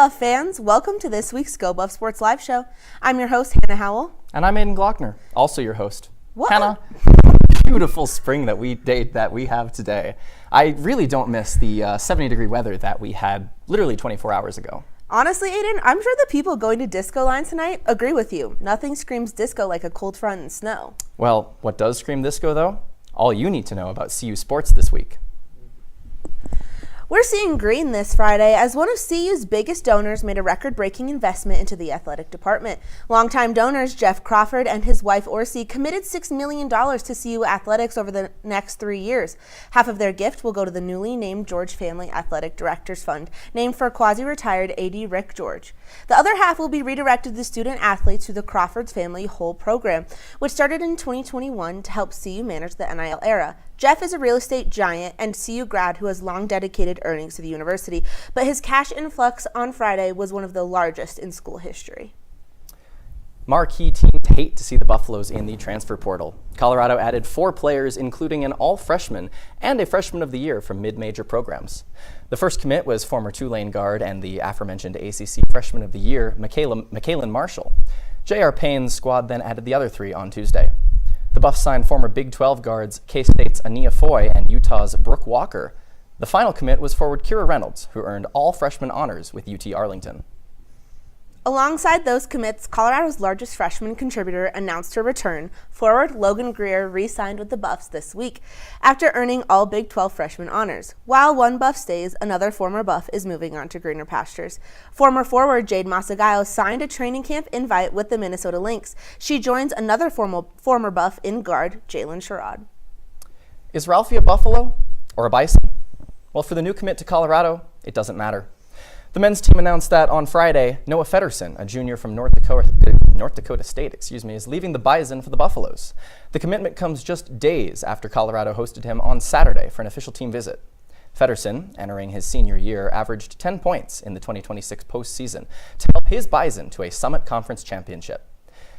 Buff fans, welcome to this week's Go Buff Sports Live Show. I'm your host, Hannah Howell. And I'm Aiden Glockner, also your host. What? Hannah, beautiful spring that we have today. I really don't miss the 70-degree weather that we had literally 24 hours ago. Honestly, Aiden, I'm sure the people going to disco line tonight agree with you. Nothing screams disco like a cold front and snow. Well, what does scream disco, though? All you need to know about CU sports this week. We're seeing green this Friday as one of CU's biggest donors made a record-breaking investment into the athletic department. Longtime donors Jeff Crawford and his wife Orsi committed $6 million to CU athletics over the next 3 years. Half of their gift will go to the newly named George Family Athletic Directors Fund, named for quasi-retired AD Rick George. The other half will be redirected to student athletes through the Crawford's Family Whole program, which started in 2021 to help CU manage the NIL era. Jeff is a real estate giant and CU grad who has long dedicated earnings to the university, but his cash influx on Friday was one of the largest in school history. Marquee teams hate to see the Buffaloes in the transfer portal. Colorado added 4 players, including an all-freshman and a freshman of the year from mid-major programs. The first commit was former Tulane guard and the aforementioned ACC freshman of the year, Michaelin Marshall. J.R. Payne's squad then added the other 3 on Tuesday. The Buffs signed former Big 12 guards K-State's Ania Foy and Utah's Brooke Walker. The final commit was forward Kira Reynolds, who earned all freshman honors with UT Arlington. Alongside those commits, Colorado's largest freshman contributor announced her return. Forward Logan Greer re-signed with the Buffs this week after earning all Big 12 freshman honors. While one Buff stays, another former Buff is moving on to greener pastures. Former forward Jade Masagayo signed a training camp invite with the Minnesota Lynx. She joins another former Buff in guard, Jalen Sherrod. Is Ralphie a Buffalo or a Bison? Well, for the new commit to Colorado, it doesn't matter. The men's team announced that on Friday, Noah Feddersen, a junior from North Dakota State, is leaving the Bison for the Buffaloes. The commitment comes just days after Colorado hosted him on Saturday for an official team visit. Feddersen, entering his senior year, averaged 10 points in the 2026 postseason to help his Bison to a Summit Conference championship.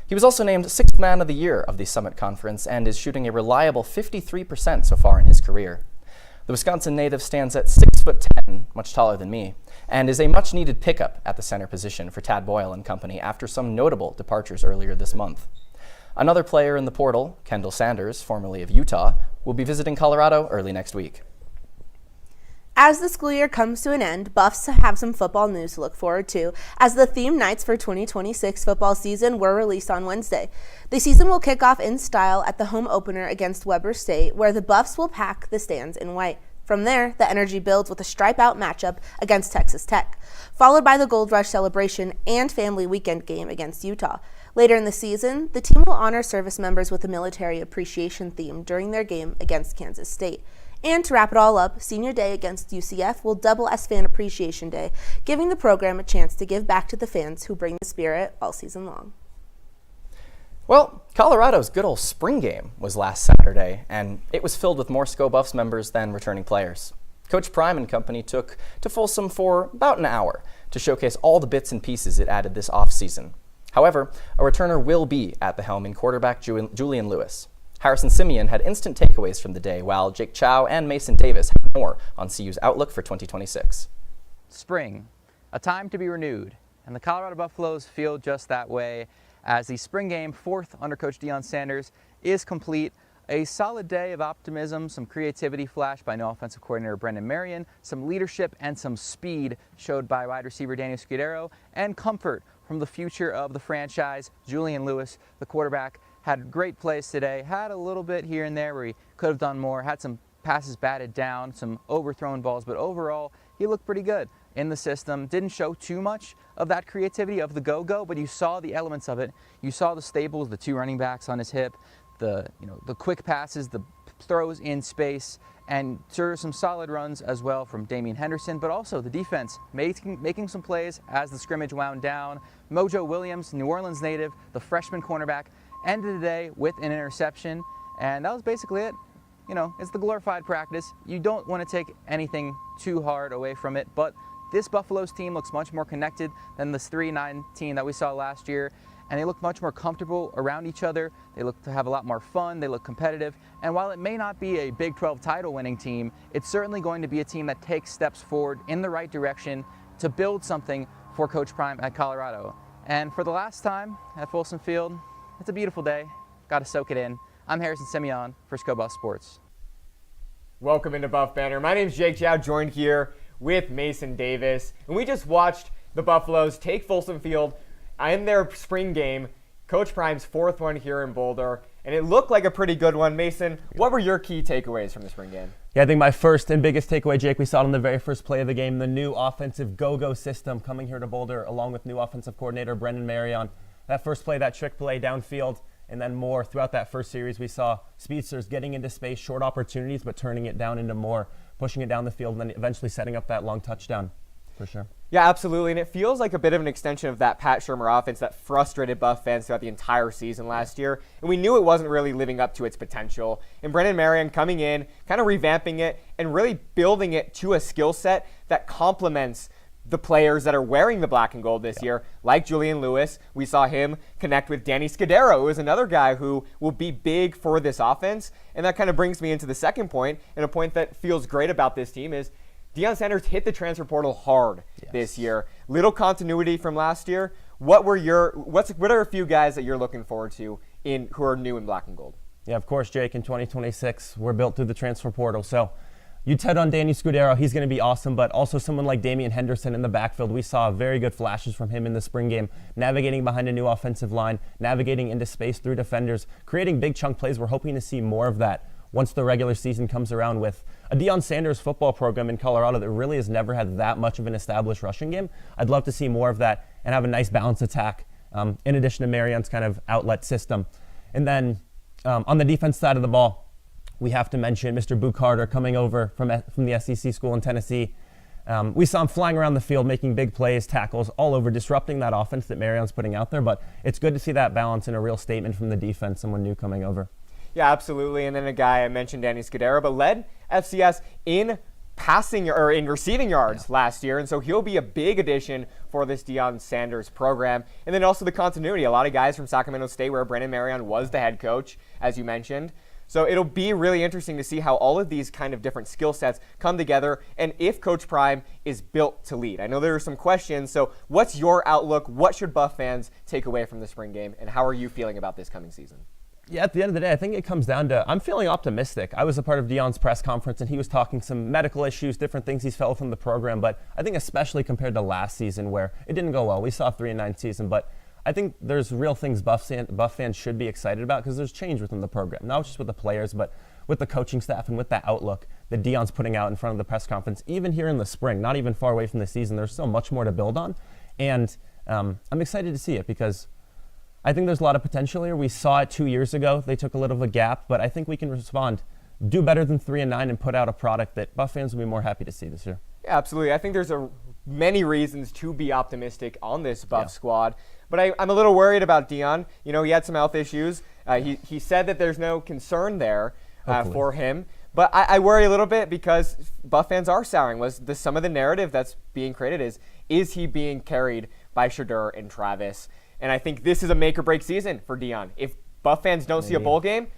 He was also named 6th Man of the Year of the Summit Conference and is shooting a reliable 53% so far in his career. The Wisconsin native stands at 6'10", much taller than me, and is a much-needed pickup at the center position for Tad Boyle and company after some notable departures earlier this month. Another player in the portal, Kendall Sanders, formerly of Utah, will be visiting Colorado early next week. As the school year comes to an end, Buffs have some football news to look forward to, as the theme nights for 2026 football season were released on Wednesday. The season will kick off in style at the home opener against Weber State, where the Buffs will pack the stands in white. From there, the energy builds with a stripe-out matchup against Texas Tech, followed by the Gold Rush celebration and family weekend game against Utah. Later in the season, the team will honor service members with a military appreciation theme during their game against Kansas State. And to wrap it all up, Senior Day against UCF will double as Fan Appreciation Day, giving the program a chance to give back to the fans who bring the spirit all season long. Well, Colorado's good old spring game was last Saturday, and it was filled with more SCO Buffs members than returning players. Coach Prime and company took to Folsom for about an hour to showcase all the bits and pieces it added this offseason. However, a returner will be at the helm in quarterback Julian Lewis. Harrison Simeon had instant takeaways from the day, while Jake Chow and Mason Davis had more on CU's outlook for 2026. Spring, a time to be renewed, and the Colorado Buffaloes feel just that way as the spring game, 4th under Coach Deion Sanders, is complete. A solid day of optimism, some creativity flashed by new offensive coordinator Brendan Marion, some leadership and some speed showed by wide receiver Daniel Scudero, and comfort from the future of the franchise, Julian Lewis, the quarterback. Had great plays today, had a little bit here and there where he could have done more, had some passes batted down, some overthrown balls, but overall he looked pretty good in the system. Didn't show too much of that creativity of the go-go, but you saw the elements of it. You saw the staples, the 2 running backs on his hip, the quick passes, the throws in space, and sort of some solid runs as well from Damian Henderson, but also the defense making some plays as the scrimmage wound down. Mojo Williams, New Orleans native, the freshman cornerback, ended the day with an interception, and that was basically it. It's the glorified practice. You don't want to take anything too hard away from it, but this Buffaloes team looks much more connected than this 3-9 team that we saw last year, and they look much more comfortable around each other. They look to have a lot more fun. They look competitive, and while it may not be a Big 12 title winning team, it's certainly going to be a team that takes steps forward in the right direction to build something for Coach Prime at Colorado. And for the last time at Folsom Field, it's a beautiful day. Got to soak it in. I'm Harrison Simeon for SCO Buff Sports. Welcome into Buff Banner. My name's Jake Chow, joined here with Mason Davis. And we just watched the Buffaloes take Folsom Field in their spring game, Coach Prime's fourth one here in Boulder. And it looked like a pretty good one. Mason, what were your key takeaways from the spring game? Yeah, I think my first and biggest takeaway, Jake, we saw it on the very first play of the game, the new offensive go-go system coming here to Boulder, along with new offensive coordinator Brendan Marion. That first play, that trick play downfield, and then more throughout that first series, we saw speedsters getting into space, short opportunities, but turning it down into more, pushing it down the field, and then eventually setting up that long touchdown, for sure. Yeah, absolutely, and it feels like a bit of an extension of that Pat Shurmur offense that frustrated Buff fans throughout the entire season last year, and we knew it wasn't really living up to its potential. And Brendan Marion coming in, kind of revamping it, and really building it to a skill set that complements the players that are wearing the black and gold this year, like Julian Lewis. We saw him connect with Danny Scudero, who is another guy who will be big for this offense. And that kind of brings me into the second point, and a point that feels great about this team is Deion Sanders hit the transfer portal hard this year. Little continuity from last year. What are a few guys that you're looking forward to who are new in black and gold? Yeah, of course, Jake, in 2026, we're built through the transfer portal. So you touched on Danny Scudero. He's going to be awesome, but also someone like Damian Henderson in the backfield. We saw very good flashes from him in the spring game, navigating behind a new offensive line, navigating into space through defenders, creating big chunk plays. We're hoping to see more of that once the regular season comes around, with a Deion Sanders football program in Colorado that really has never had that much of an established rushing game. I'd love to see more of that and have a nice balanced attack, in addition to Marion's kind of outlet system. And then on the defense side of the ball, we have to mention Mr. Boo Carter coming over from the SEC school in Tennessee. We saw him flying around the field, making big plays, tackles all over, disrupting that offense that Marion's putting out there. But it's good to see that balance and a real statement from the defense, someone new coming over. Yeah, absolutely. And then a guy, I mentioned Danny Scudero, but led FCS in passing or in receiving yards last year. And so he'll be a big addition for this Deion Sanders program. And then also the continuity. A lot of guys from Sacramento State, where Brendan Marion was the head coach, as you mentioned. So it'll be really interesting to see how all of these kind of different skill sets come together and if Coach Prime is built to lead. I know there are some questions, so what's your outlook? What should Buff fans take away from the spring game, and how are you feeling about this coming season? Yeah, at the end of the day, I think it comes down to I'm feeling optimistic. I was a part of Deion's press conference, and he was talking some medical issues, different things he's felt from the program, but I think especially compared to last season where it didn't go well. We saw a 3-9 season, but I think there's real things Buff fans should be excited about because there's change within the program, not just with the players, but with the coaching staff and with that outlook that Deion's putting out in front of the press conference. Even here in the spring, not even far away from the season, there's still much more to build on. And I'm excited to see it because I think there's a lot of potential here. We saw it 2 years ago. They took a little of a gap, but I think we can respond, do better than 3-9, and put out a product that Buff fans will be more happy to see this year. Yeah, absolutely. I think there's many reasons to be optimistic on this Buff squad. But I'm a little worried about Deion. You know, he had some health issues. He said that there's no concern there for him. But I worry a little bit because Buff fans are souring. Some of the narrative that's being created is he being carried by Shedeur and Travis? And I think this is a make-or-break season for Deion. If Buff fans don't see a bowl game,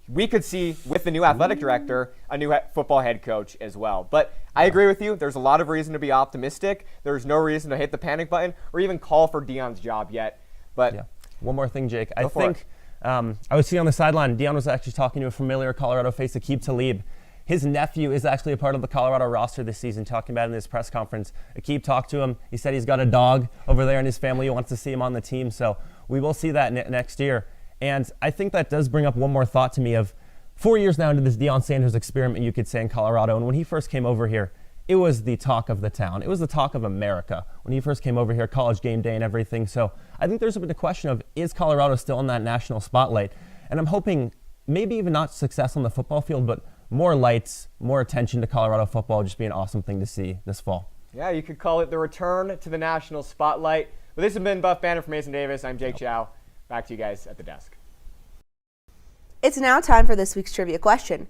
we could see, with the new athletic director, a new football head coach as well. But I agree with you. There's a lot of reason to be optimistic. There's no reason to hit the panic button or even call for Deion's job yet. But one more thing, Jake. I think I was sitting on the sideline. Deion was actually talking to a familiar Colorado face, Aqib Talib. His nephew is actually a part of the Colorado roster this season, talking about it in his press conference. Aqib talked to him. He said he's got a dog over there in his family. He wants to see him on the team. So we will see that next year. And I think that does bring up one more thought to me of 4 years now into this Deion Sanders experiment, you could say, in Colorado. And when he first came over here, it was the talk of the town. It was the talk of America when he first came over here, College game day and everything. So I think there's been a question of, is Colorado still in that national spotlight? And I'm hoping maybe even not success on the football field, but more lights, more attention to Colorado football would just be an awesome thing to see this fall. Yeah, you could call it the return to the national spotlight. But this has been Buff Banner for Mason Davis. I'm Jake Chow. Back to you guys at the desk. It's now time for this week's trivia question.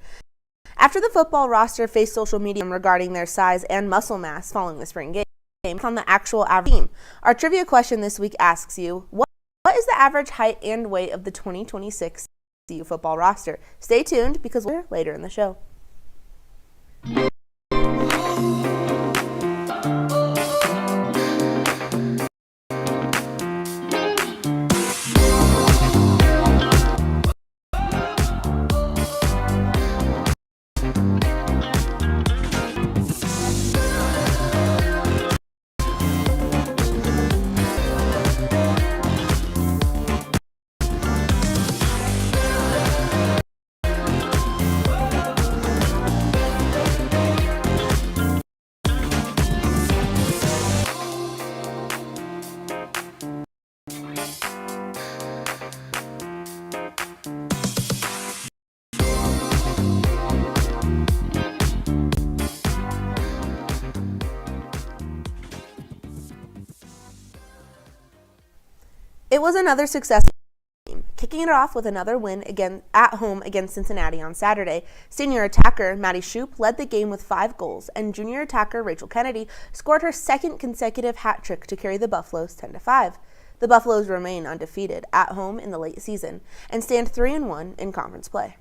After the football roster faced social media regarding their size and muscle mass following the spring game on the actual average team, our trivia question this week asks you, what is the average height and weight of the 2026 CU football roster? Stay tuned because we're later in the show. It was another successful team, kicking it off with another win again at home against Cincinnati on Saturday. Senior attacker Maddie Shoup led the game with 5 goals, and junior attacker Rachel Kennedy scored her second consecutive hat trick to carry the Buffaloes 10-5. The Buffaloes remain undefeated at home in the late season and stand 3-1 in conference play.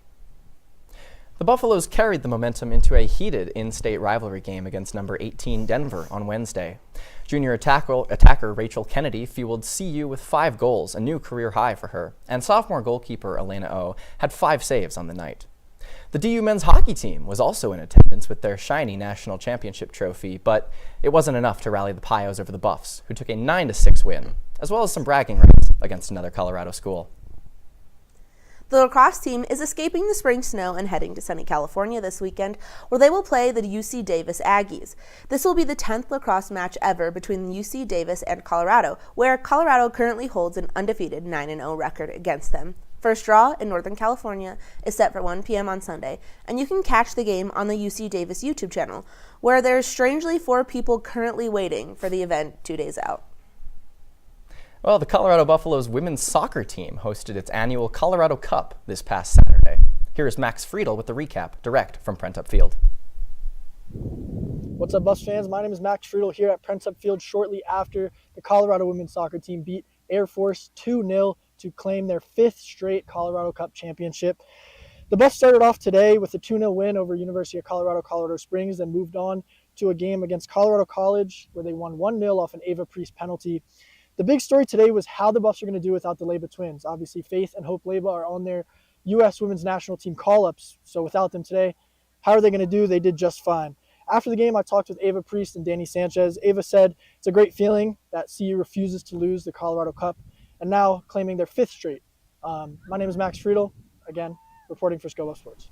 The Buffaloes carried the momentum into a heated in-state rivalry game against number 18 Denver on Wednesday. Junior attacker Rachel Kennedy fueled CU with 5 goals, a new career high for her, and sophomore goalkeeper Elena O had 5 saves on the night. The DU men's hockey team was also in attendance with their shiny national championship trophy, but it wasn't enough to rally the Pios over the Buffs, who took a 9-6 win, as well as some bragging rights against another Colorado school. The lacrosse team is escaping the spring snow and heading to sunny California this weekend, where they will play the UC Davis Aggies. This will be the 10th lacrosse match ever between UC Davis and Colorado, where Colorado currently holds an undefeated 9-0 record against them. First draw in Northern California is set for 1 p.m. on Sunday, and you can catch the game on the UC Davis YouTube channel, where there's strangely 4 people currently waiting for the event 2 days out. Well, the Colorado Buffaloes women's soccer team hosted its annual Colorado Cup this past Saturday. Here's Max Friedel with the recap, direct from Prentup Field. What's up, Buffs fans? My name is Max Friedel here at Prentup Field shortly after the Colorado women's soccer team beat Air Force 2-0 to claim their 5th straight Colorado Cup championship. The Buffs started off today with a 2-0 win over University of Colorado, Colorado Springs, and moved on to a game against Colorado College where they won 1-0 off an Ava Priest penalty. The big story today was how the Buffs are going to do without the Leyba twins. Obviously, Faith and Hope Leyba are on their U.S. women's national team call-ups, so without them today, how are they going to do? They did just fine. After the game, I talked with Ava Priest and Danny Sanchez. Ava said it's a great feeling that CU refuses to lose the Colorado Cup and now claiming their 5th straight. My name is Max Friedel, again, reporting for Scobo Sports.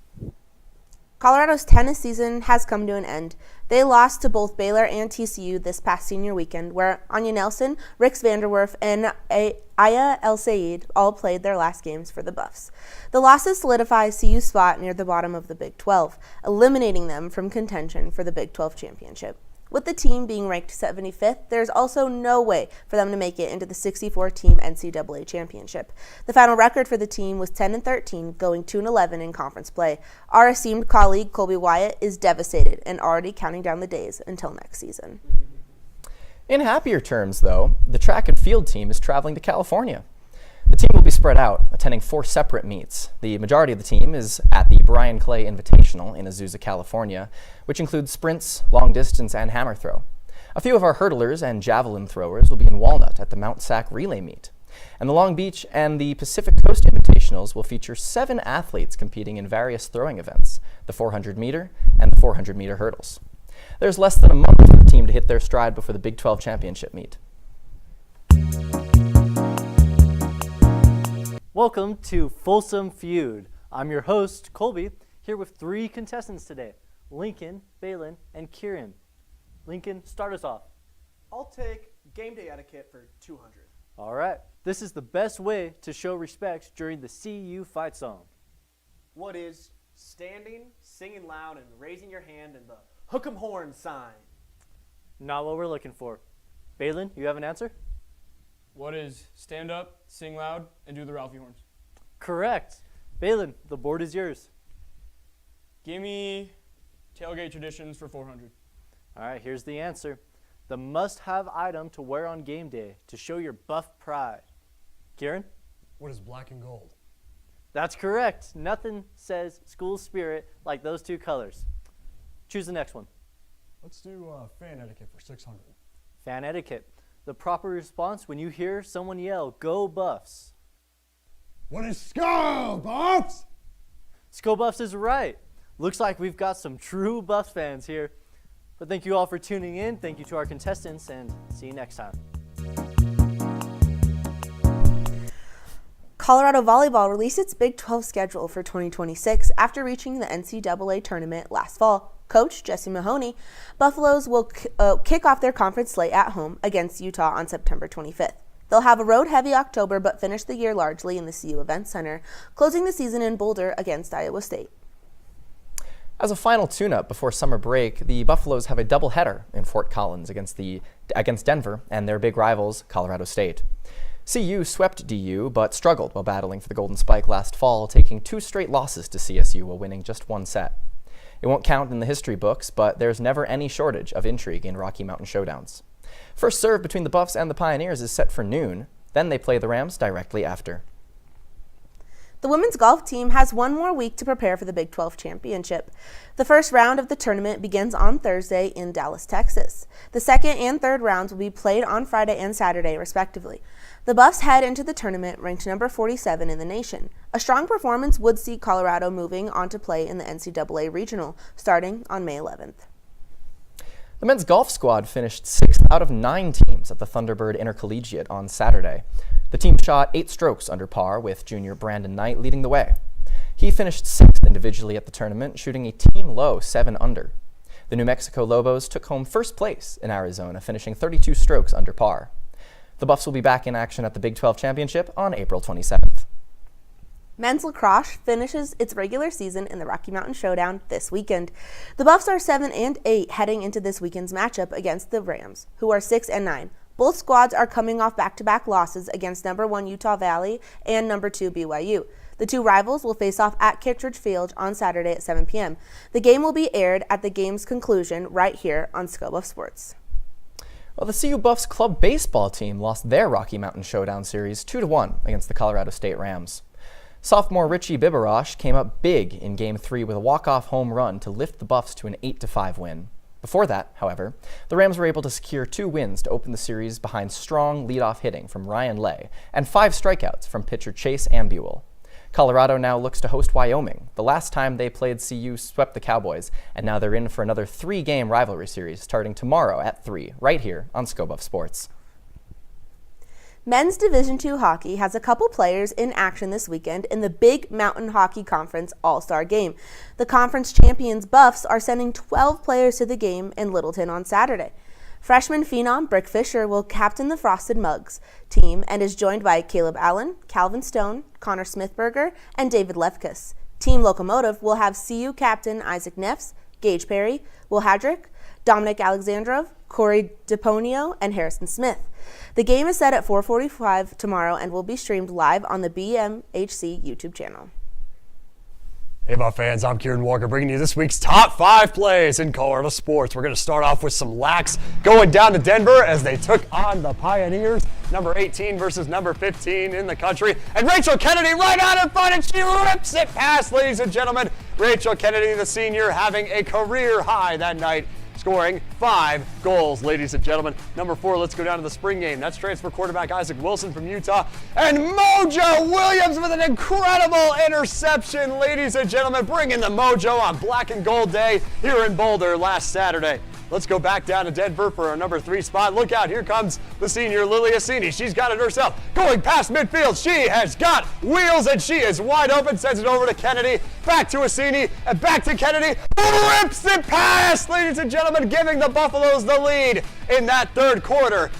Colorado's tennis season has come to an end. They lost to both Baylor and TCU this past senior weekend, where Anya Nelson, Rix Vanderwerf, and Aya El Sayed all played their last games for the Buffs. The losses solidify CU's spot near the bottom of the Big 12, eliminating them from contention for the Big 12 championship. With the team being ranked 75th, there's also no way for them to make it into the 64-team NCAA championship. The final record for the team was 10-13, going 2-11 in conference play. Our esteemed colleague Colby Wyatt is devastated and already counting down the days until next season. In happier terms, though, the track and field team is traveling to California. The team will be spread out, attending 4 separate meets. The majority of the team is at the Brian Clay Invitational in Azusa, California, which includes sprints, long distance, and hammer throw. A few of our hurdlers and javelin throwers will be in Walnut at the Mount Sac Relay Meet. And the Long Beach and the Pacific Coast Invitationals will feature 7 athletes competing in various throwing events, the 400-meter and the 400-meter hurdles. There's less than a month for the team to hit their stride before the Big 12 championship meet. Welcome to Folsom Feud. I'm your host, Colby, here with 3 contestants today, Lincoln, Balin, and Kieran. Lincoln, start us off. I'll take game day etiquette for 200. All right. This is the best way to show respect during the CU fight song. What is standing, singing loud, and raising your hand in the hook 'em horn sign? Not what we're looking for. Balin, you have an answer? What is stand up, sing loud, and do the Ralphie horns? Correct. Balin, the board is yours. Give me tailgate traditions for 400. All right, here's the answer. The must-have item to wear on game day to show your Buff pride. Kieran? What is black and gold? That's correct. Nothing says school spirit like those 2 colors. Choose the next one. Let's do fan etiquette for 600. Fan etiquette. The proper response when you hear someone yell, "Go Buffs." What is skull, Buffs? Skull Buffs is right. Looks like we've got some true Buffs fans here. But thank you all for tuning in. Thank you to our contestants, and see you next time. Colorado Volleyball released its Big 12 schedule for 2026 after reaching the NCAA tournament last fall. Coach Jesse Mahoney, Buffaloes will kick off their conference slate at home against Utah on September 25th. They'll have a road-heavy October but finish the year largely in the CU Event Center, closing the season in Boulder against Iowa State. As a final tune-up before summer break, the Buffaloes have a doubleheader in Fort Collins against Denver and their big rivals, Colorado State. CU swept DU, but struggled while battling for the Golden Spike last fall, taking 2 straight losses to CSU while winning just 1 set. It won't count in the history books, but there's never any shortage of intrigue in Rocky Mountain showdowns. First serve between the Buffs and the Pioneers is set for noon, then they play the Rams directly after. The women's golf team has 1 more week to prepare for the Big 12 championship. The first round of the tournament begins on Thursday in Dallas, Texas. The second and third rounds will be played on Friday and Saturday, respectively. The Buffs head into the tournament ranked number 47 in the nation. A strong performance would see Colorado moving on to play in the NCAA Regional, starting on May 11th. The men's golf squad finished 6th out of 9 teams at the Thunderbird Intercollegiate on Saturday. The team shot 8 strokes under par, with junior Brandon Knight leading the way. He finished 6th individually at the tournament, shooting a team-low 7 under. The New Mexico Lobos took home first place in Arizona, finishing 32 strokes under par. The Buffs will be back in action at the Big 12 Championship on April 27th. Men's lacrosse finishes its regular season in the Rocky Mountain Showdown this weekend. The Buffs are 7-8 heading into this weekend's matchup against the Rams, who are 6-9. Both squads are coming off back-to-back losses against number 1 Utah Valley and number 2 BYU. The 2 rivals will face off at Kittredge Field on Saturday at 7 p.m. The game will be aired at the game's conclusion right here on Scope of Sports. Well, the CU Buffs club baseball team lost their Rocky Mountain Showdown series 2-1 against the Colorado State Rams. Sophomore Richie Biberosh came up big in Game 3 with a walk-off home run to lift the Buffs to an 8-5 win. Before that, however, the Rams were able to secure 2 wins to open the series behind strong leadoff hitting from Ryan Lay and 5 strikeouts from pitcher Chase Ambuel. Colorado now looks to host Wyoming. The last time they played, CU swept the Cowboys, and now they're in for another 3-game rivalry series starting tomorrow at 3, right here on Scope of Sports. Men's Division II hockey has a couple players in action this weekend in the Big Mountain Hockey Conference All-Star Game. The conference champions Buffs are sending 12 players to the game in Littleton on Saturday. Freshman phenom Brick Fisher will captain the Frosted Mugs team and is joined by Caleb Allen, Calvin Stone, Connor Smithberger, and David Lefkus. Team Locomotive will have CU captain Isaac Neffs, Gage Perry, Will Hadrick, Dominic Alexandrov, Corey DePonio, and Harrison Smith. The game is set at 4:45 tomorrow and will be streamed live on the BMHC YouTube channel. Hey, Buff fans, I'm Kieran Walker bringing you this week's top 5 plays in Colorado sports. We're going to start off with some Lacs going down to Denver as they took on the Pioneers, number 18 versus number 15 in the country. And Rachel Kennedy right out in front, and she rips it past, ladies and gentlemen. Rachel Kennedy, the senior, having a career high that night, scoring 5 goals, ladies and gentlemen. Number 4, let's go down to the spring game. That's transfer quarterback Isaac Wilson from Utah. And Mojo Williams with an incredible interception, ladies and gentlemen, bringing the mojo on Black and Gold Day here in Boulder last Saturday. Let's go back down to Denver for our number 3 spot. Look out, here comes the senior Lily Assini. She's got it herself. Going past midfield, she has got wheels and she is wide open. Sends it over to Kennedy, back to Assini, and back to Kennedy. Rips it past, ladies and gentlemen, giving the Buffaloes the lead in that third quarter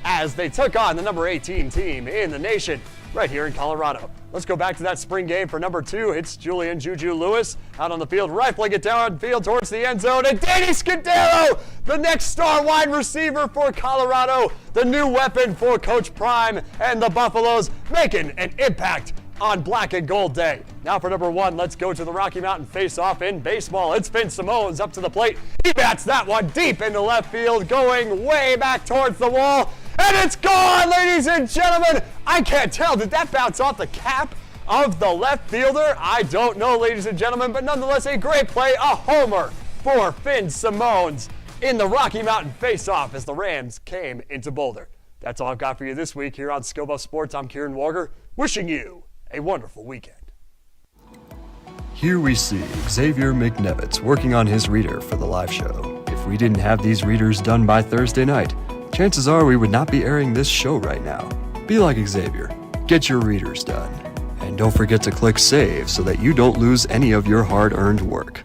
as they took on the number 18 team in the nation right here in Colorado. Let's go back to that spring game for number 2. It's Julian Juju Lewis out on the field, rifling it downfield towards the end zone. And Danny Scudero, the next star wide receiver for Colorado, the new weapon for Coach Prime and the Buffaloes, making an impact on Black and Gold Day. Now for number 1, let's go to the Rocky Mountain face-off in baseball. It's Finn Simone's up to the plate. He bats that one deep into left field, going way back towards the wall. And it's gone, ladies and gentlemen. I can't tell. Did that bounce off the cap of the left fielder? I don't know, ladies and gentlemen, but nonetheless a great play, a homer for Finn Simone's in the Rocky Mountain face-off as the Rams came into Boulder. That's all I've got for you this week here on Scope of Sports. I'm Kieran Walker, wishing you a wonderful weekend. Here we see Xavier McNevitz working on his reader for the live show. If we didn't have these readers done by Thursday night, chances are we would not be airing this show right now. Be like Xavier. Get your readers done. And don't forget to click save so that you don't lose any of your hard-earned work.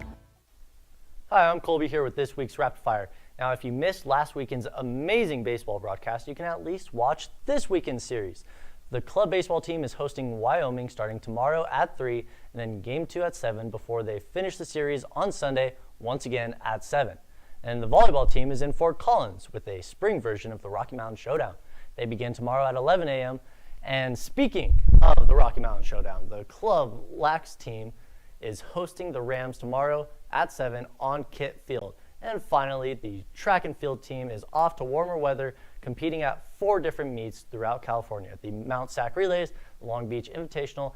Hi, I'm Colby here with this week's Rapid Fire. Now, if you missed last weekend's amazing baseball broadcast, you can at least watch this weekend's series. The club baseball team is hosting Wyoming starting tomorrow at 3 and then Game 2 at 7 before they finish the series on Sunday once again at 7. And the volleyball team is in Fort Collins with a spring version of the Rocky Mountain Showdown. They begin tomorrow at 11 a.m. And speaking of the Rocky Mountain Showdown, the club Lax team is hosting the Rams tomorrow at 7 on Kit Field. And finally, the track and field team is off to warmer weather, competing at 4 different meets throughout California: the Mount Sac Relays, the Long Beach Invitational,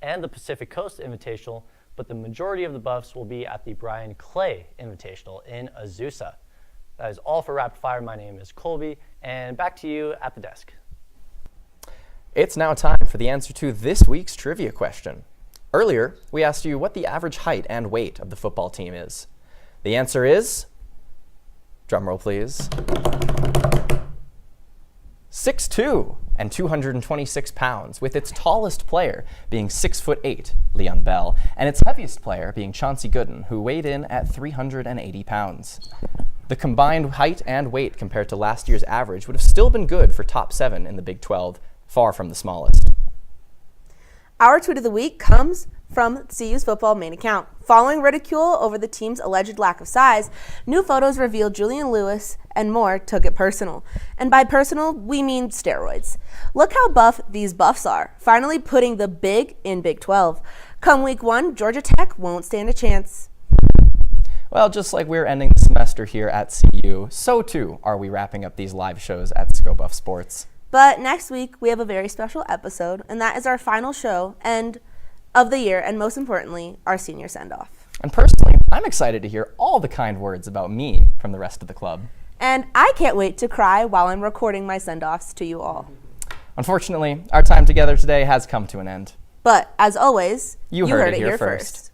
and the Pacific Coast Invitational. But the majority of the Buffs will be at the Brian Clay Invitational in Azusa. That is all for Rapid Fire. My name is Colby, and back to you at the desk. It's now time for the answer to this week's trivia question. Earlier, we asked you what the average height and weight of the football team is. The answer is, drumroll please, 6'2" and 226 pounds, with its tallest player being 6'8", Leon Bell, and its heaviest player being Chauncey Gooden, who weighed in at 380 pounds. The combined height and weight compared to last year's average would have still been good for top 7 in the Big 12, far from the smallest. Our tweet of the week comes from CU's football main account. Following ridicule over the team's alleged lack of size, new photos reveal Julian Lewis and more took it personal. And by personal, we mean steroids. Look how buff these Buffs are, finally putting the big in Big 12. Come week 1, Georgia Tech won't stand a chance. Well, just like we're ending the semester here at CU, so too are we wrapping up these live shows at ScoBuff Sports. But next week, we have a very special episode, and that is our final show of the year, and most importantly, our senior send-off. And personally, I'm excited to hear all the kind words about me from the rest of the club. And I can't wait to cry while I'm recording my send-offs to you all. Unfortunately, our time together today has come to an end. But, as always, you heard it here first.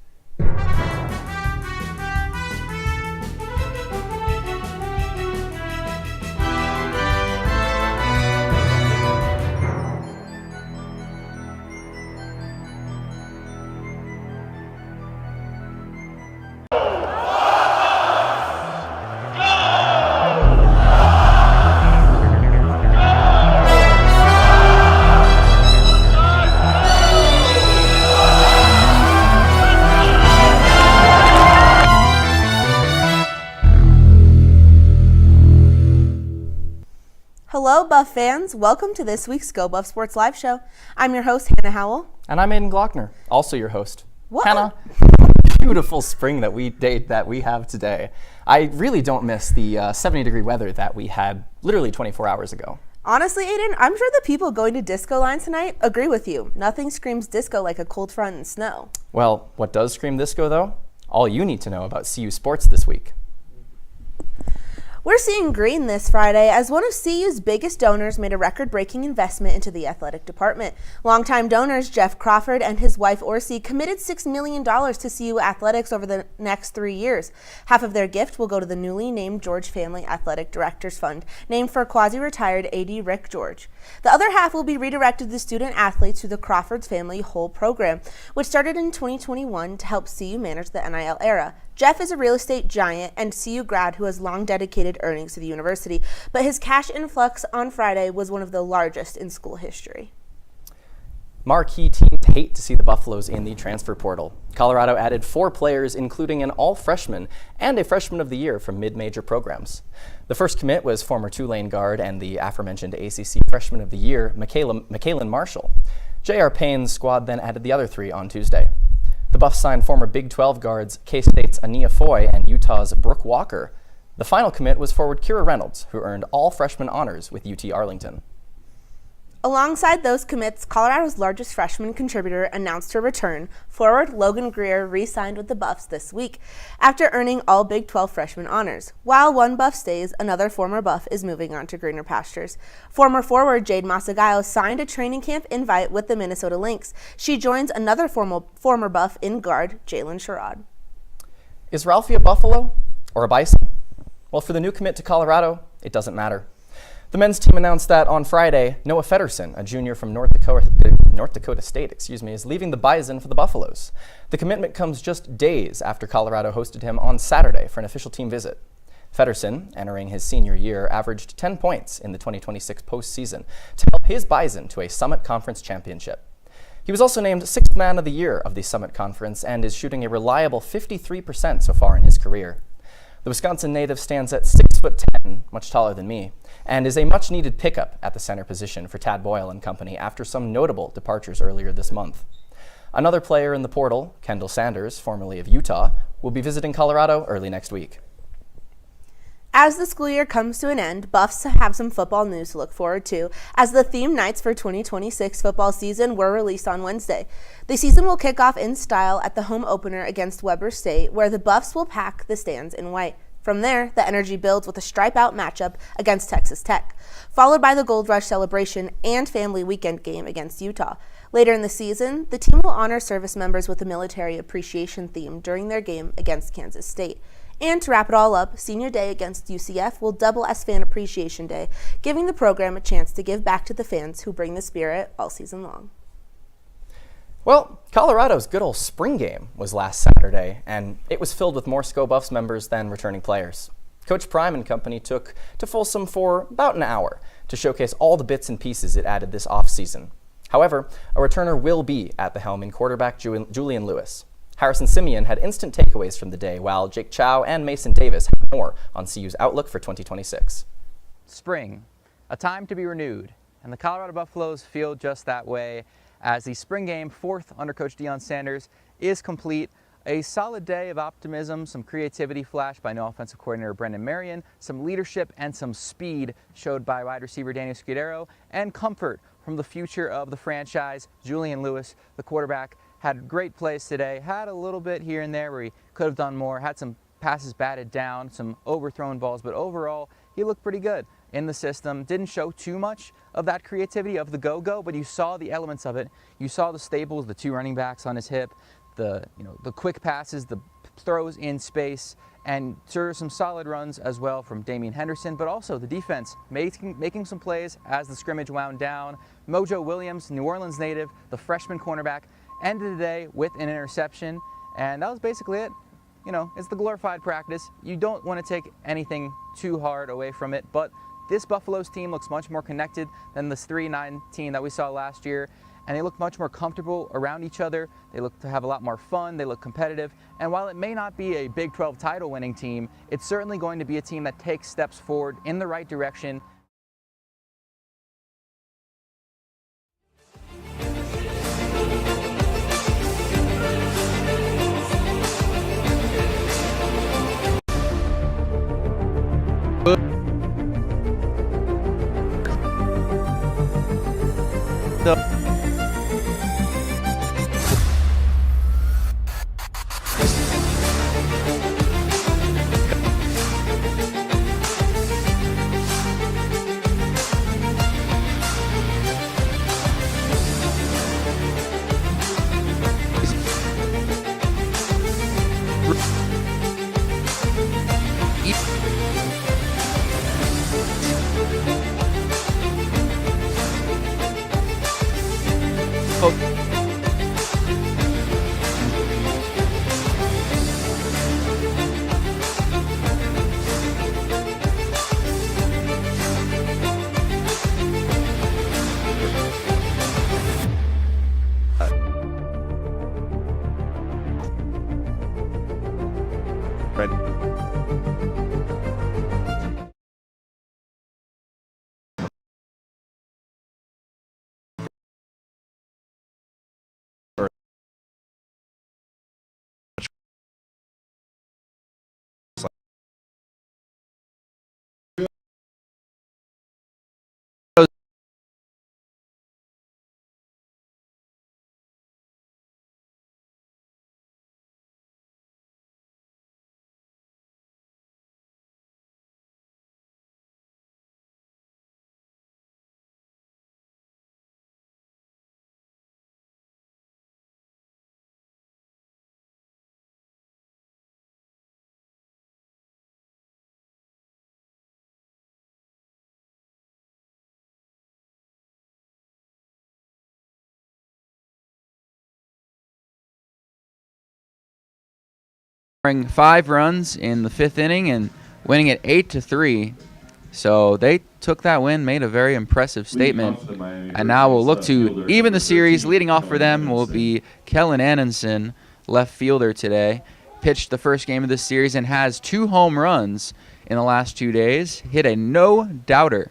Hello, Buff fans. Welcome to this week's ScoBuff Sports Live Show. I'm your host, Hannah Howell. And I'm Aiden Glockner, also your host. What? Hannah, beautiful spring that we have today. I really don't miss the 70-degree weather that we had literally 24 hours ago. Honestly, Aiden, I'm sure the people going to disco line tonight agree with you. Nothing screams disco like a cold front and snow. Well, what does scream disco, though? All you need to know about CU sports this week. We're seeing green this Friday as one of CU's biggest donors made a record-breaking investment into the athletic department. Longtime donors Jeff Crawford and his wife Orsi committed $6 million to CU athletics over the next 3 years. Half of their gift will go to the newly named George Family Athletic Directors Fund, named for quasi-retired AD Rick George. The other half will be redirected to student athletes through the Crawford's Family Whole program, which started in 2021 to help CU manage the NIL era. Jeff is a real estate giant and CU grad who has long dedicated earnings to the university, but his cash influx on Friday was one of the largest in school history. Marquee teams hate to see the Buffaloes in the transfer portal. Colorado added 4 players, including an all-freshman and a freshman of the year from mid-major programs. The first commit was former Tulane guard and the aforementioned ACC freshman of the year, Michaelin Marshall. J.R. Payne's squad then added the other 3 on Tuesday. The Buffs signed former Big 12 guards K-State's Ania Foy and Utah's Brooke Walker. The final commit was forward Kira Reynolds, who earned all freshman honors with UT Arlington. Alongside those commits, Colorado's largest freshman contributor announced her return. Forward Logan Greer re-signed with the Buffs this week after earning all Big 12 freshman honors. While one Buff stays, another former Buff is moving on to greener pastures. Former forward Jade Masagallo signed a training camp invite with the Minnesota Lynx. She joins another former Buff in guard, Jalen Sherrod. Is Ralphie a Buffalo or a Bison? Well, for the new commit to Colorado, it doesn't matter. The men's team announced that on Friday, Noah Federson, a junior from North Dakota State, is leaving the Bison for the Buffaloes. The commitment comes just days after Colorado hosted him on Saturday for an official team visit. Federson, entering his senior year, averaged 10 points in the 2026 postseason to help his Bison to a Summit Conference championship. He was also named 6th Man of the Year of the Summit Conference and is shooting a reliable 53% so far in his career. The Wisconsin native stands at 6'4", 6'10", much taller than me, and is a much-needed pickup at the center position for Tad Boyle and company after some notable departures earlier this month. Another player in the portal, Kendall Sanders, formerly of Utah, will be visiting Colorado early next week. As the school year comes to an end, Buffs have some football news to look forward to, as the theme nights for 2026 football season were released on Wednesday. The season will kick off in style at the home opener against Weber State, where the Buffs will pack the stands in white. From there, the energy builds with a stripe-out matchup against Texas Tech, followed by the Gold Rush celebration and family weekend game against Utah. Later in the season, the team will honor service members with a military appreciation theme during their game against Kansas State. And to wrap it all up, Senior Day against UCF will double as Fan Appreciation Day, giving the program a chance to give back to the fans who bring the spirit all season long. Well, Colorado's good old spring game was last Saturday, and it was filled with more SCO Buffs members than returning players. Coach Prime and company took to Folsom for about an hour to showcase all the bits and pieces it added this offseason. However, a returner will be at the helm in quarterback Julian Lewis. Harrison Simeon had instant takeaways from the day, while Jake Chow and Mason Davis had more on CU's outlook for 2026. Spring, a time to be renewed, and the Colorado Buffaloes feel just that way as the spring game, fourth under Coach Deion Sanders, is complete. A solid day of optimism, some creativity flashed by new offensive coordinator Brendan Marion, some leadership and some speed showed by wide receiver Daniel Scudero, and comfort from the future of the franchise, Julian Lewis, the quarterback. Had great plays today, had a little bit here and there where he could have done more, had some passes batted down, some overthrown balls, but overall, he looked pretty good in the system. Didn't show too much of that creativity of the go-go, but you saw the elements of it. You saw the staples, the two running backs on his hip, the quick passes, the throws in space, and some solid runs as well from Damian Henderson, but also the defense making some plays as the scrimmage wound down. Mojo Williams, New Orleans native, the freshman cornerback, ended the day with an interception, and that was basically it. It's the glorified practice. You don't want to take anything too hard away from it, but this Buffaloes team looks much more connected than this 3-9 team that we saw last year, and they look much more comfortable around each other. They look to have a lot more fun. They look competitive, and while it may not be a Big 12 title winning team, it's certainly going to be a team that takes steps forward in the right direction. Scoring 5 runs in the 5th inning and winning it 8-3. So they took that win, made a very impressive statement, and now we'll look to even the series. Leading off for them will be Kellen Annenson, left fielder today. Pitched the first game of this series and has 2 home runs in the last 2 days. Hit a no-doubter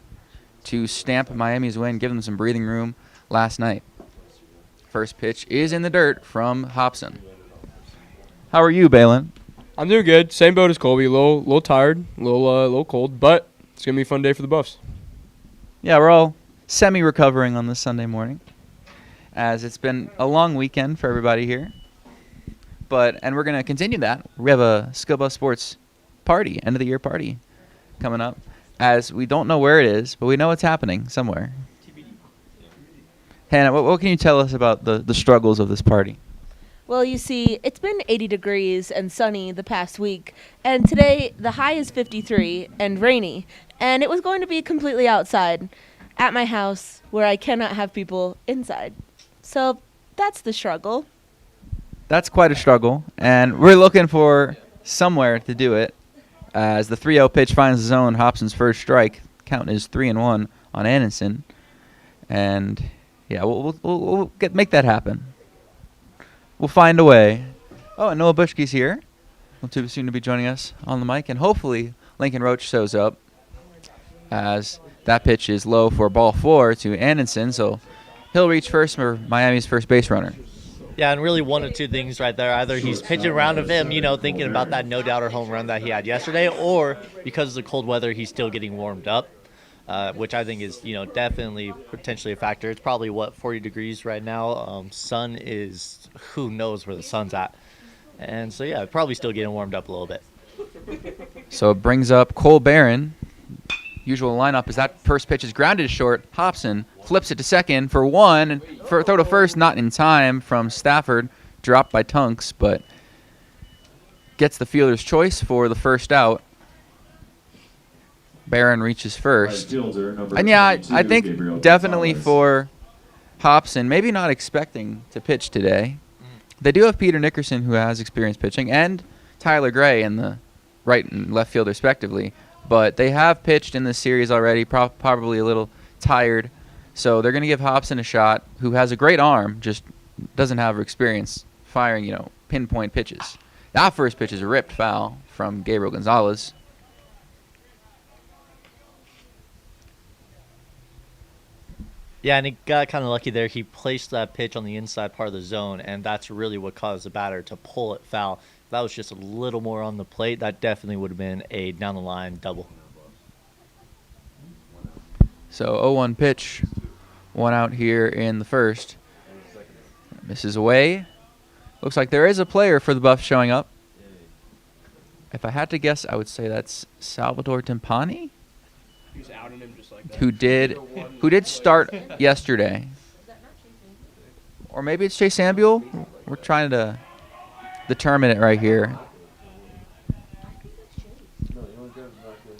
to stamp Miami's win, give them some breathing room last night. First pitch is in the dirt from Hobson. How are you, Balin? I'm doing good. Same boat as Colby. A little tired, a little cold, but it's gonna be a fun day for the Buffs. Yeah, we're all semi-recovering on this Sunday morning, as it's been a long weekend for everybody here. And we're gonna continue that. We have a Skill Buff Sports party, end of the year party, coming up. As we don't know where it is, but we know it's happening somewhere. Hannah, what can you tell us about the struggles of this party? Well, you see, it's been 80 degrees and sunny the past week, and today the high is 53 and rainy, and it was going to be completely outside at my house where I cannot have people inside. So that's the struggle. That's quite a struggle, and we're looking for somewhere to do it. As the 3-0 pitch finds the zone, Hobson's first strike. Count is 3-1 on Anderson, and yeah, we'll make that happen. We'll find a way. Oh, and Noah Bushke's here. Will too soon to be joining us on the mic, and hopefully Lincoln Roach shows up, as that pitch is low for ball 4 to Anderson, so he'll reach first for Miami's first base runner. Yeah, and really one of two things right there. Either he's pitching around of him, thinking about that no-doubter home run that he had yesterday, or because of the cold weather, he's still getting warmed up, which I think is, definitely potentially a factor. It's probably, 40 degrees right now. Sun is, who knows where the sun's at. And so, yeah, probably still getting warmed up a little bit. So it brings up Cole Barron. Usual lineup is that first pitch is grounded short. Hobson flips it to second for one, and for throw to first, not in time from Stafford, dropped by Tunks, but gets the fielder's choice for the first out. Barron reaches first. And yeah, I think definitely for Hobson, maybe not expecting to pitch today. They do have Peter Nickerson, who has experience pitching, and Tyler Gray in the right and left field respectively. But they have pitched in this series already, probably a little tired. So they're going to give Hobson a shot, who has a great arm, just doesn't have experience firing, pinpoint pitches. That first pitch is a ripped foul from Gabriel Gonzalez. Yeah, and he got kind of lucky there. He placed that pitch on the inside part of the zone, and that's really what caused the batter to pull it foul. If that was just a little more on the plate, that definitely would have been a down-the-line double. So 0-1 pitch, one out here in the first. Misses away. Looks like there is a player for the Buffs showing up. If I had to guess, I would say that's Salvador Timpani, He's outing him just like that. who did start yesterday. Or maybe it's Chase Ambuel. We're trying to determine it right here.